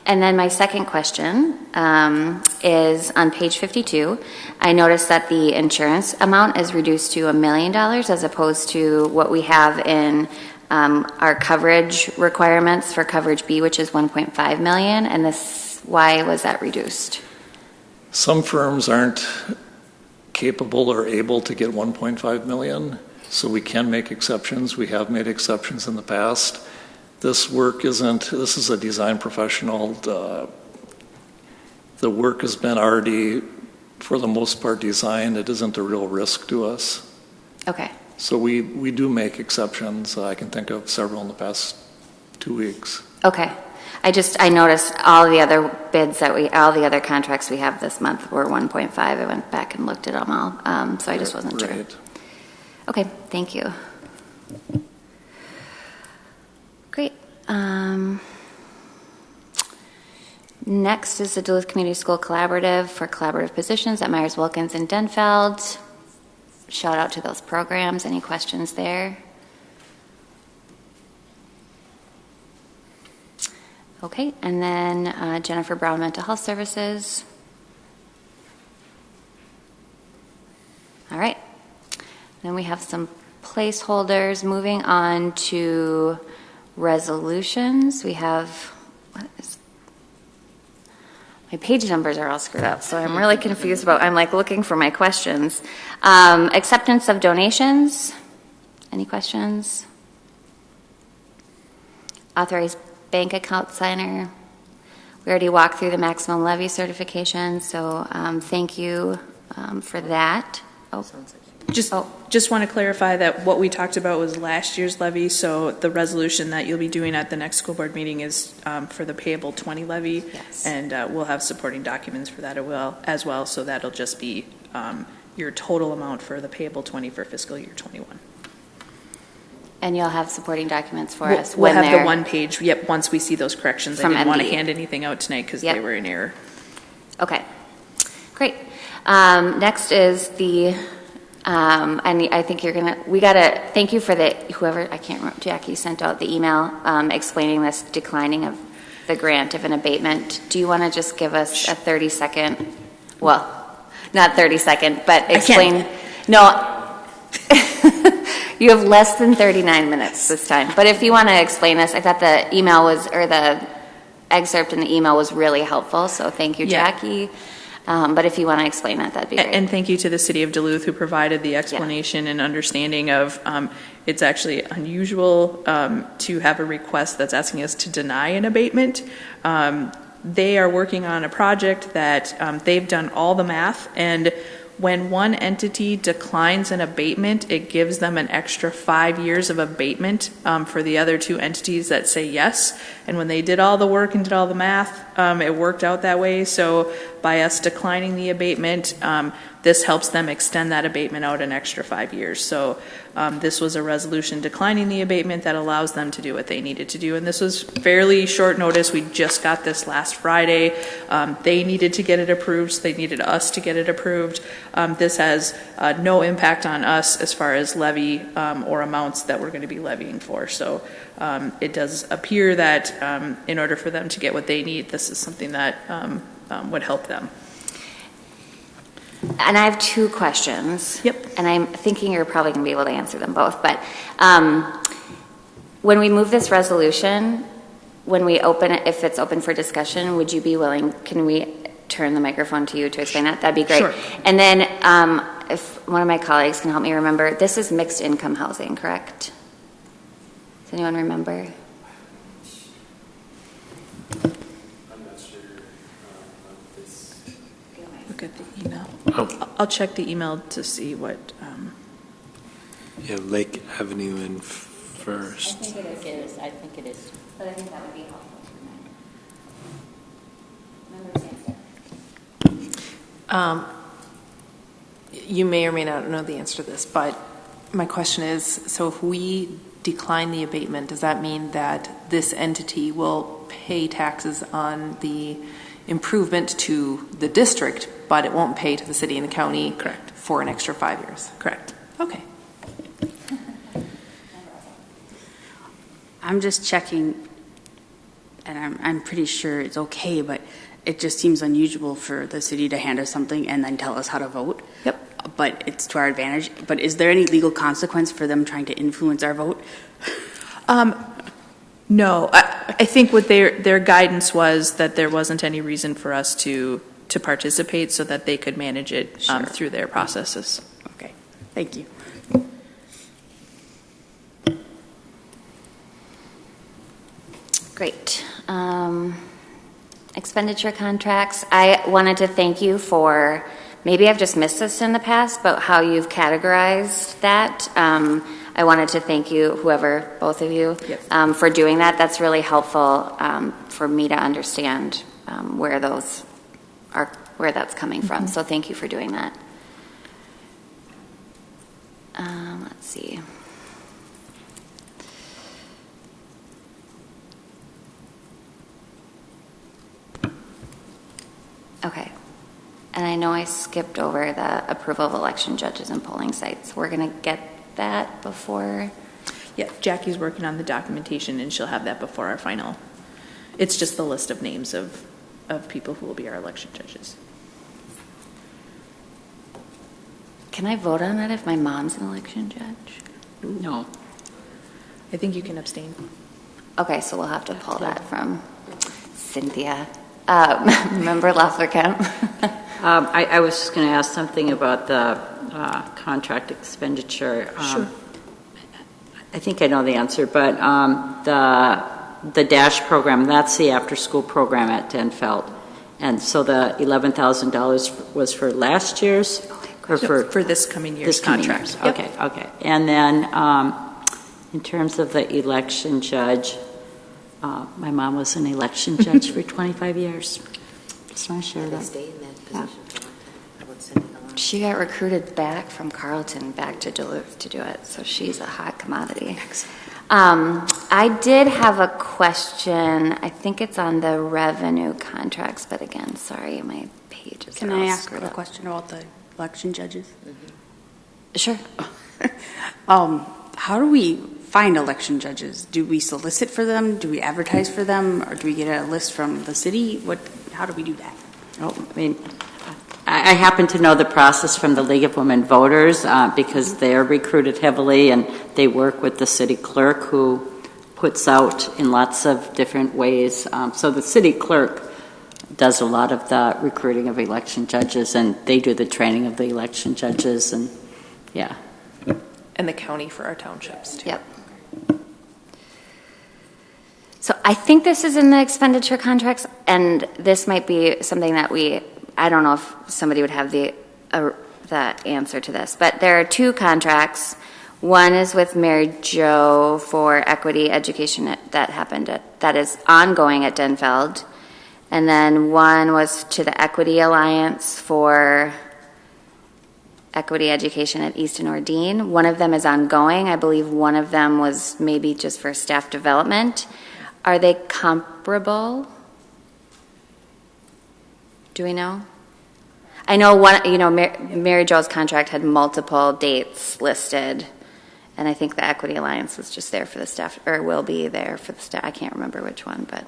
And then my second question is on page 52. I noticed that the insurance amount is reduced to $1 million as opposed to what we have in our coverage requirements for coverage B, which is $1.5 million. And why was that reduced? Some firms aren't capable or able to get $1.5 million, so we can make exceptions. We have made exceptions in the past. This is a design professional. The work has been already, for the most part, designed. It isn't a real risk to us. Okay. So we do make exceptions. I can think of several in the past 2 weeks. Okay. I noticed all the other bids all the other contracts we have this month were 1.5. I went back and looked at them all, so I just wasn't sure. Okay, thank you. Great. Next is the Duluth Community School Collaborative for collaborative positions at Myers Wilkins and Denfeld. Shout out to those programs. Any questions there? Okay, and then Jennifer Brown, Mental Health Services. All right. Then we have some placeholders. Moving on to resolutions. We have, my page numbers are all screwed up, so I'm really confused I'm like looking for my questions. Acceptance of donations. Any questions? Authorized bank account signer. We already walked through the maximum levy certification, so thank you for that. Just want to clarify that what we talked about was last year's levy, so the resolution that you'll be doing at the next school board meeting is for the payable 20 levy, yes. And we'll have supporting documents for that as well, so that'll just be your total amount for the payable 20 for fiscal year 21. And you'll have supporting documents for us We'll when have the one page, yep, once we see those corrections. I didn't want to hand anything out tonight because they were in error. Okay, great. Next is the And I think thank you for I can't remember, Jackie sent out the email explaining this declining of the grant of an abatement. Do you want to just give us a 30-second, well, not 30-second, but explain? No. You have less than 39 minutes this time. But if you want to explain this, I thought the excerpt in the email was really helpful, so thank you, Jackie. But if you want to explain that'd be great. And thank you to the City of Duluth who provided the explanation and understanding of it's actually unusual to have a request that's asking us to deny an abatement. They are working on a project that they've done all the math, and when one entity declines an abatement, it gives them an extra 5 years of abatement for the other two entities that say yes. And when they did all the work and did all the math, it worked out that way. So by us declining the abatement, this helps them extend that abatement out an extra 5 years. So this was a resolution declining the abatement that allows them to do what they needed to do. And this was fairly short notice. We just got this last Friday. They needed to get it approved, so they needed us to get it approved. This has no impact on us as far as levy or amounts that we're going to be levying for. So it does appear that in order for them to get what they need, this is something that would help them. And I have two questions. Yep. And I'm thinking you're probably going to be able to answer them both. But when we move this resolution, when we open it, if it's open for discussion, would you be willing, can we turn the microphone to you to explain that? That'd be great. Sure. And then if one of my colleagues can help me remember, this is mixed income housing, correct? Does anyone remember? Look at the email. Oh. I'll check the email to see what. You have Lake Avenue in first. I think it is. But I think that would be helpful tonight. You may or may not know the answer to this, but my question is, so if we decline the abatement, does that mean that this entity will pay taxes on the improvement to the district, but it won't pay to the city and the county? Correct. For an extra 5 years? Correct. Okay. I'm just checking, and I'm pretty sure it's okay, but it just seems unusual for the city to hand us something and then tell us how to vote. Yep. But it's to our advantage. But is there any legal consequence for them trying to influence our vote? No. I think what their guidance was that there wasn't any reason for us to participate, so that they could manage it through their processes. Okay. Thank you. Great. Expenditure contracts. I wanted to thank you for, maybe I've just missed this in the past, but how you've categorized that. I wanted to thank you, both of you, yes. For doing that. That's really helpful for me to understand where that's coming from. So thank you for doing that. Let's see. Okay. And I know I skipped over the approval of election judges and polling sites. We're going to get that before? Yeah, Jackie's working on the documentation, and she'll have that before our final. It's just the list of names of people who will be our election judges. Can I vote on it if my mom's an election judge? No. I think you can abstain. Okay, so we'll have to pull that from Cynthia. Member Lafler-Kemp. I was just going to ask something about the contract expenditure. Sure. I think I know the answer, but the DASH program, that's the after-school program at Denfeld. And so the $11,000 was for last year's? Or for this coming year's contract. Yep. Okay. And then in terms of the election judge, my mom was an election judge for 25 years. Just want to share that. Stay in that position. She got recruited back from Carleton back to Duluth to do it, so she's a hot commodity. I did have a question. I think it's on the revenue contracts, but again, sorry, my pages Can are all I ask screwed a up. question about the election judges? Sure. How do we find election judges? Do we solicit for them? Do we advertise for them? Or do we get a list from the city? How do we do that? Oh, I mean, I happen to know the process from the League of Women Voters because they're recruited heavily and they work with the city clerk who puts out in lots of different ways. So the city clerk does a lot of the recruiting of election judges, and they do the training of the election judges, and yeah. And the county for our townships, too. Yep. So I think this is in the expenditure contracts, and this might be something that I don't know if somebody would have the answer to this, but there are two contracts. One is with Mary Jo for equity education that is ongoing at Denfeld. And then one was to the Equity Alliance for equity education at Easton Ordine. One of them is ongoing. I believe one of them was maybe just for staff development. Are they comparable? Do we know? I know Mary Jo's contract had multiple dates listed, and I think the Equity Alliance was just there for the staff, or will be there for the staff. I can't remember which one, but.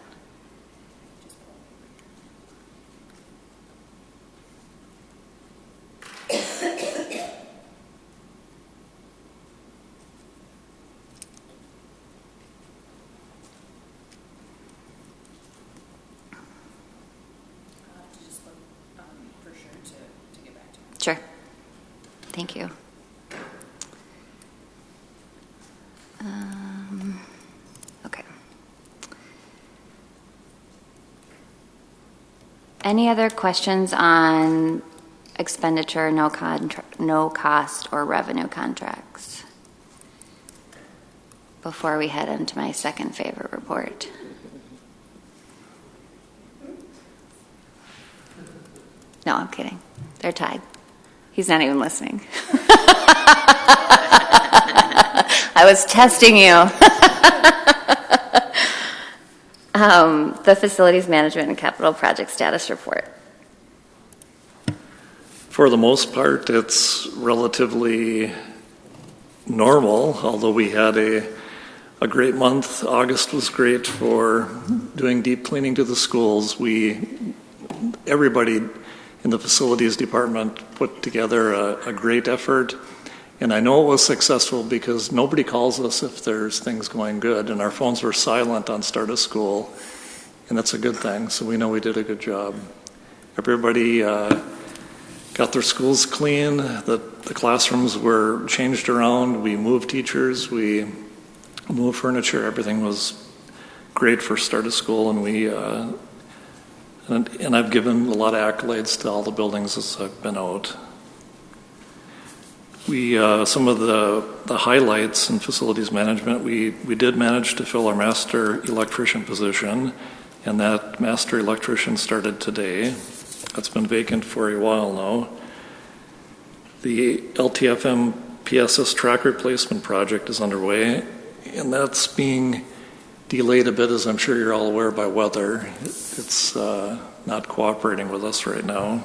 Sure. Thank you. Okay. Any other questions on expenditure, no cost, or revenue contracts before we head into my second favorite report? No, I'm kidding. They're tied. He's not even listening. I was testing you. The Facilities Management and Capital Project Status Report. For the most part, it's relatively normal, although we had a great month. August was great for doing deep cleaning to the schools. Everybody in the facilities department put together a great effort, and I know it was successful because nobody calls us if there's things going good, and our phones were silent on start of school, and that's a good thing, so we know we did a good job. Everybody got their schools clean, the classrooms were changed around, we moved teachers, we moved furniture, everything was great for start of school, and and I've given a lot of accolades to all the buildings as I've been out. Some of the highlights in facilities management, we did manage to fill our master electrician position, and that master electrician started today. That's been vacant for a while now. The LTFM PSS track replacement project is underway, and that's being delayed a bit, as I'm sure you're all aware, by weather. It's not cooperating with us right now.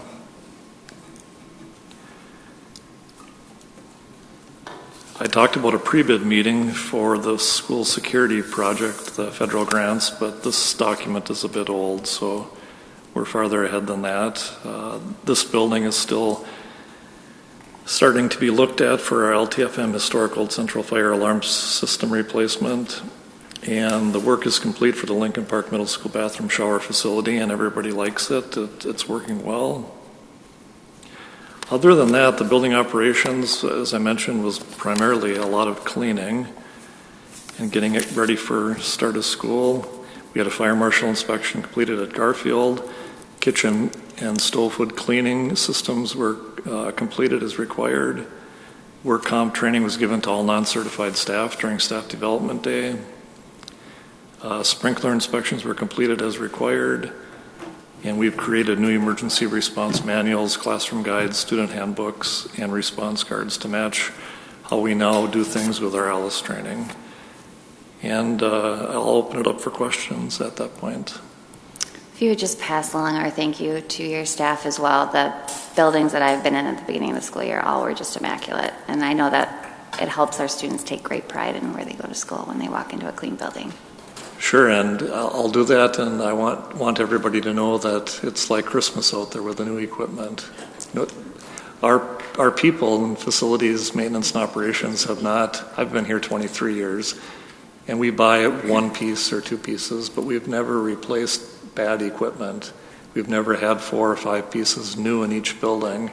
I talked about a pre-bid meeting for the school security project, the federal grants, but this document is a bit old, so we're farther ahead than that. This building is still starting to be looked at for our LTFM historic old central fire alarm system replacement. And the work is complete for the Lincoln Park Middle School bathroom shower facility, and everybody likes it. It's working well. Other than that, the building operations, as I mentioned, was primarily a lot of cleaning and getting it ready for start of school. We had a fire marshal inspection completed at Garfield. Kitchen and stove hood cleaning systems were completed as required. Work comp training was given to all non-certified staff during staff development day. Sprinkler inspections were completed as required, and we've created new emergency response manuals, classroom guides, student handbooks, and response cards to match how we now do things with our ALICE training. And I'll open it up for questions at that point. If you would just pass along our thank you to your staff as well. The buildings that I've been in at the beginning of the school year all were just immaculate. And I know that it helps our students take great pride in where they go to school when they walk into a clean building. Sure, and I'll do that, and I want everybody to know that it's like Christmas out there with the new equipment. You know, our people in facilities, maintenance and operations have not, I've been here 23 years, and we buy one piece or two pieces, but we've never replaced bad equipment. We've never had 4 or 5 pieces new in each building,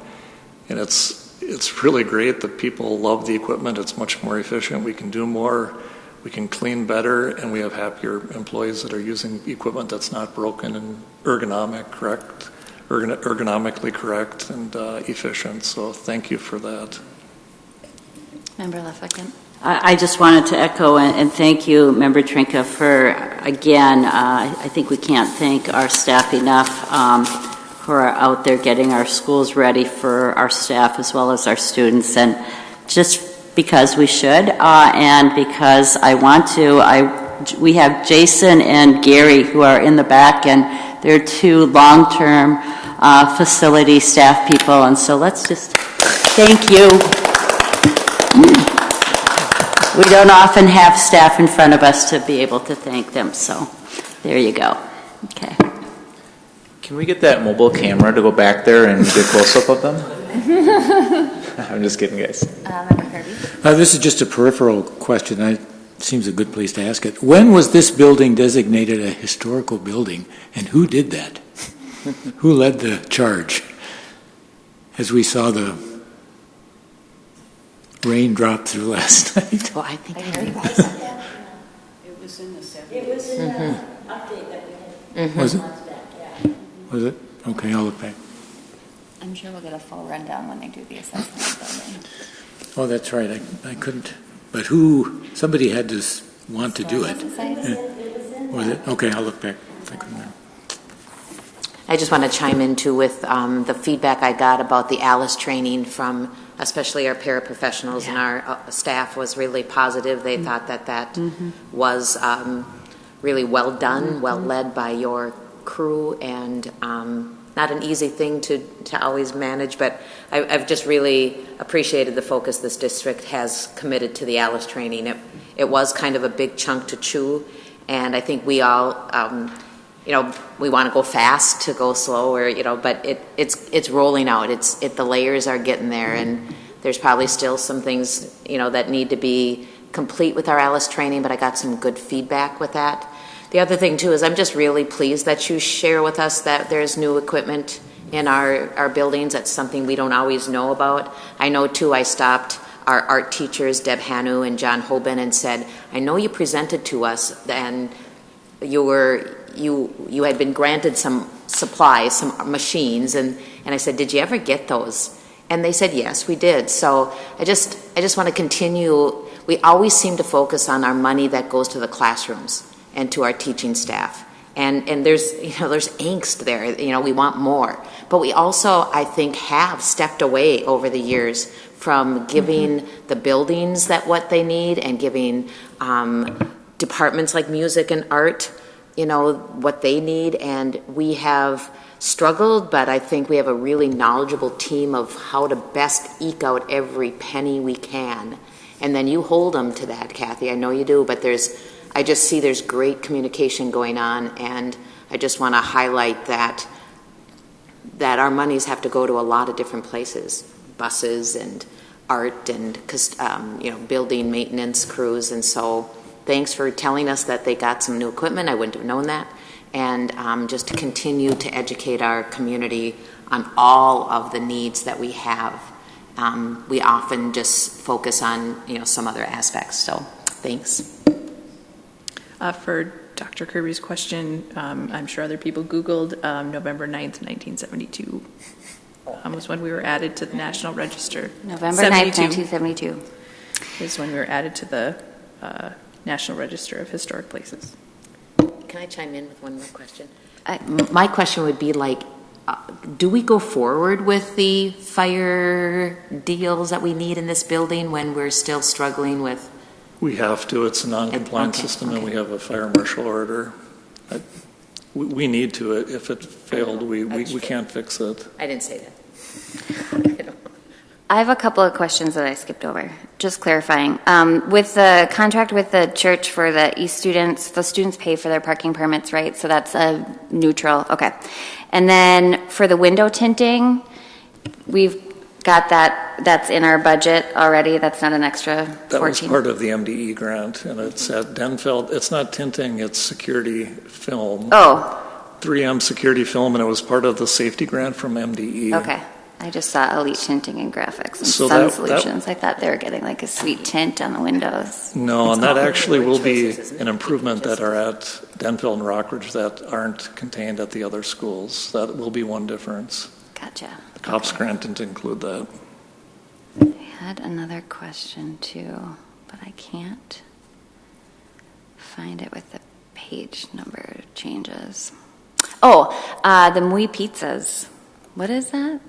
and it's really great that people love the equipment. It's much more efficient. We can do more. We can clean better, and we have happier employees that are using equipment that's not broken and ergonomically correct and efficient. So thank you for that. Member Lefferkin. I just wanted to echo and thank you, Member Trinka, for, again, I think we can't thank our staff enough who are out there getting our schools ready for our staff as well as our students. And just because we should, and because I want to, we have Jason and Gary who are in the back, and they're 2 long-term facility staff people, and so let's just thank you. We don't often have staff in front of us to be able to thank them, so there you go. Okay. Can we get that mobile camera to go back there and get a close-up of them? I'm just kidding, guys. Member Kirby. This is just a peripheral question. It seems a good place to ask it. When was this building designated a historical building, and who did that? Who led the charge? As we saw the rain drop through last night. Well, I think It was in the 70s. It was in the update that we had. Was it? Was it? Okay, I'll look back. I'm sure we'll get a full rundown when they do the assessment of the building. Oh, that's right. I couldn't. But somebody had to want to do it. Yeah. Was it? Okay, I'll look back. I couldn't remember. I just want to chime in too with the feedback I got about the ALICE training from especially our paraprofessionals and our staff was really positive. They thought that was really well done, well led by your crew, and not an easy thing to always manage, but I've just really appreciated the focus this district has committed to the ALICE training. It was kind of a big chunk to chew, and I think we all we want to go fast to go slow, or but it's rolling out. The layers are getting there, and there's probably still some things that need to be complete with our ALICE training. But I got some good feedback with that. The other thing too is I'm just really pleased that you share with us that there's new equipment in our buildings. That's something we don't always know about. I know too. I stopped our art teachers, Deb Hanu and John Hoban, and said, I know you presented to us and you had been granted some supplies, some machines, and I said, did you ever get those? And they said, yes, we did. So I just want to continue. We always seem to focus on our money that goes to the classrooms and to our teaching staff. And there's angst there. We want more. But we also, I think, have stepped away over the years from giving the buildings what they need and giving departments like music and art what they need, and we have struggled, but I think we have a really knowledgeable team of how to best eke out every penny we can. And then you hold them to that, Kathy. I know you do, but I just see there's great communication going on, and I just want to highlight that our monies have to go to a lot of different places, buses and art and building maintenance crews, and so thanks for telling us that they got some new equipment. I wouldn't have known that. And just to continue to educate our community on all of the needs that we have. We often just focus on, some other aspects. So thanks. For Dr. Kirby's question, I'm sure other people Googled November 9th, 1972 was when we were added to the National Register. November 9th, 1972. Is when we were added to the National Register of Historic Places. Can I chime in with one more question? My question would be do we go forward with the fire deals that we need in this building when we're still struggling with? We have to. It's a non-compliant system, and we have a fire marshal order. we need to. If it failed, we can't fix it. I didn't say that. I have a couple of questions that I skipped over. Just clarifying. With the contract with the church for the East students, the students pay for their parking permits, right? So that's a neutral. Okay. And then for the window tinting, we've got that. That's in our budget already. That's not an extra 14. That was part of the MDE grant, and it's at Denfeld. It's not tinting, it's security film. Oh. 3M security film, and it was part of the safety grant from MDE. Okay. I just saw Elite Tinting and Graphics and So Sun Solutions. I thought they were getting like a sweet tint on the windows. No, and that actually will be an improvement that are at Denfeld and Rockridge that aren't contained at the other schools. That will be one difference. Gotcha. The COPS grant didn't include that. I had another question too, but I can't find it with the page number changes. Oh, the Mui Pizzas. What is that?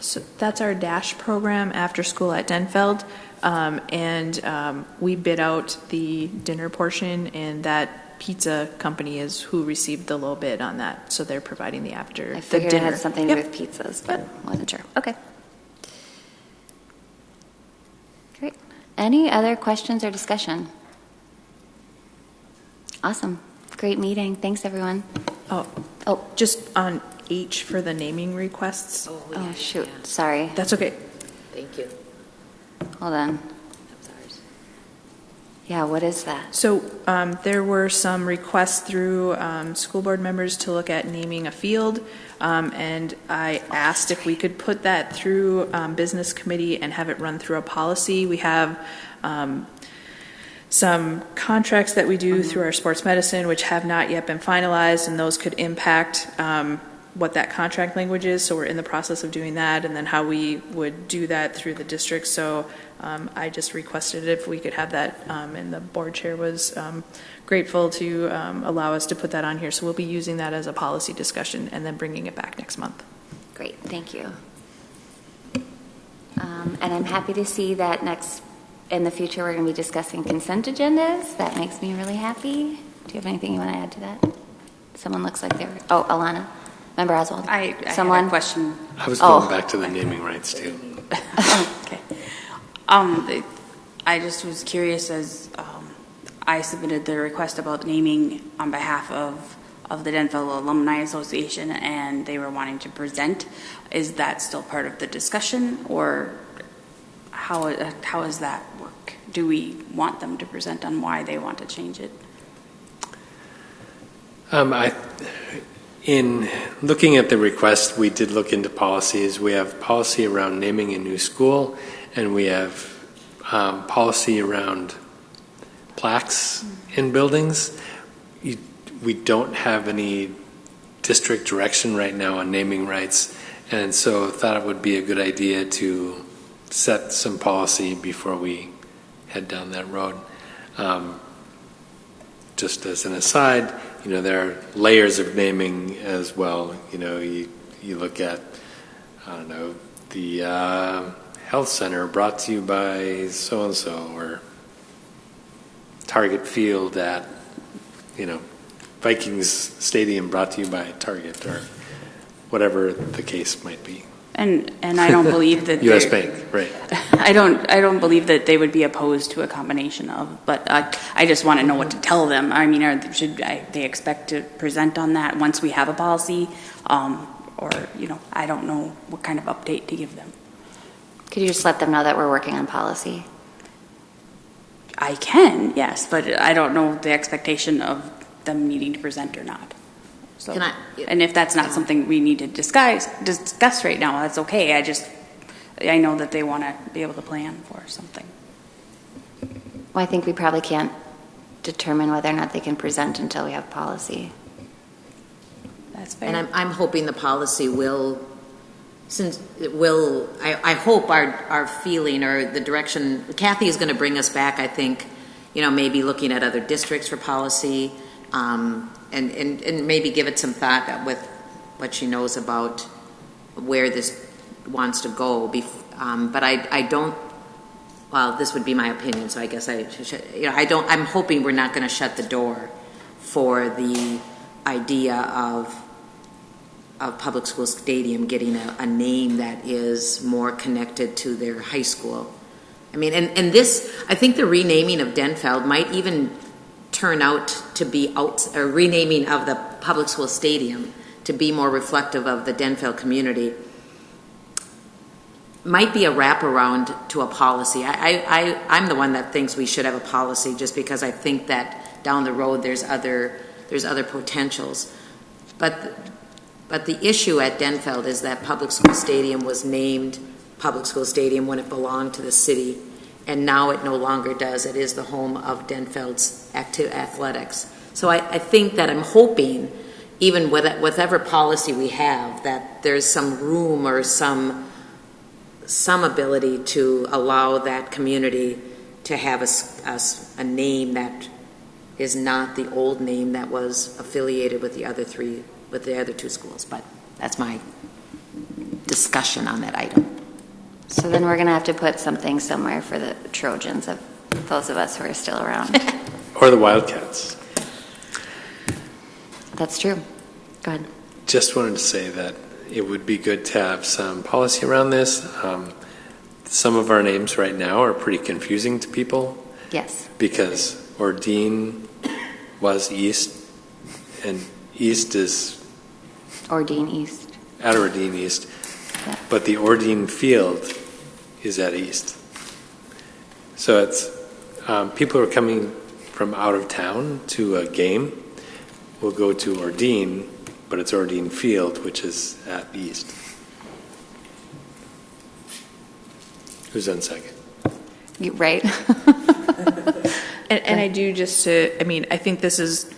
So that's our DASH program after school at Denfeld, and we bid out the dinner portion, and that pizza company is who received the low bid on that, so they're providing the after. I figured the dinner. it had something to do with pizzas, but wasn't sure. Okay. Great. Any other questions or discussion? Awesome. Great meeting. Thanks, everyone. Oh, just on H for the naming requests. Oh, shoot. Sorry. That's okay. Thank you. Hold on. Yeah, what is that? So there were some requests through school board members to look at naming a field, and I asked if we could put that through business committee and have it run through a policy. We have some contracts that we do through our sports medicine which have not yet been finalized, and those could impact what that contract language is. So we're in the process of doing that, and then how we would do that through the district. So I just requested if we could have that, and the board chair was grateful to allow us to put that on here. So we'll be using that as a policy discussion and then bringing it back next month. Great, thank you. And I'm happy to see that in the future we're going to be discussing consent agendas. That makes me really happy. Do you have anything you want to add to that? Someone looks like they're, Alana. Member Oswald? I had a question. I was going back to the naming rights too. Okay. I just was curious as I submitted the request about naming on behalf of the Denfeld Alumni Association, and they were wanting to present. Is that still part of the discussion, or how does that work? Do we want them to present on why they want to change it? In looking at the request, we did look into policies. We have policy around naming a new school, and we have policy around plaques in buildings. We don't have any district direction right now on naming rights, and so thought it would be a good idea to set some policy before we head down that road. Just as an aside, there are layers of naming as well. You look at, I don't know, the health center brought to you by so-and-so, or Target Field at, Vikings Stadium brought to you by Target, or whatever the case might be. And I don't believe that U.S. Bank, right? I don't believe that they would be opposed to a combination of, but I just want to know what to tell them. I mean, should they expect to present on that once we have a policy, or I don't know what kind of update to give them. Could you just let them know that we're working on policy? I can, yes, but I don't know the expectation of them needing to present or not. So, and if that's not something we need to discuss right now, that's okay. I know that they want to be able to plan for something. Well, I think we probably can't determine whether or not they can present until we have policy. That's fair. And I'm hoping the policy will, I hope our feeling or the direction, Kathy is going to bring us back, I think, maybe looking at other districts for policy, and maybe give it some thought with what she knows about where this wants to go. But I don't, well, this would be my opinion, so I guess I'm hoping we're not going to shut the door for the idea of public school stadium getting a name that is more connected to their high school. I mean, and this, I think the renaming of Denfeld might even turn out to be a renaming of the public school stadium to be more reflective of the Denfeld community. Might be a wraparound to a policy. I'm the one that thinks we should have a policy just because I think that down the road there's other potentials. But the issue at Denfeld is that public school stadium was named public school stadium when it belonged to the city, and now it no longer does. It is the home of Denfeld's athletics. So I think that I'm hoping, even with whatever policy we have, that there's some room or some ability to allow that community to have a name that is not the old name that was affiliated with the other two schools. But that's my discussion on that item. So then we're going to have to put something somewhere for the Trojans, of those of us who are still around. Or the Wildcats. That's true. Go ahead. Just wanted to say that it would be good to have some policy around this. Some of our names right now are pretty confusing to people. Yes. Because Ordine was East, and East is... Ordine East. At Ordine East. Yeah. But the Ordine Field is at East. So it's people who are coming from out of town to a game will go to Ordine, but it's Ordine Field, which is at East. Who's on second? You, right. And I do I think this is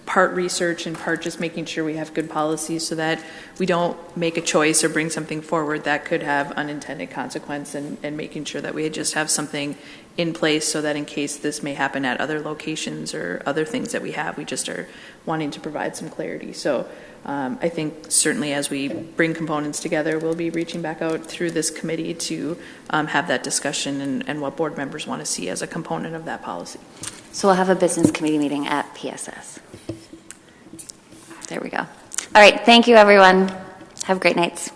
part research and part just making sure we have good policies so that we don't make a choice or bring something forward that could have unintended consequence, and making sure that we just have something in place so that in case this may happen at other locations or other things that we have, we just are wanting to provide some clarity. So I think certainly as we bring components together, we'll be reaching back out through this committee to have that discussion and what board members want to see as a component of that policy. So we'll have a business committee meeting at PSS. There we go. All right. Thank you, everyone. Have great nights.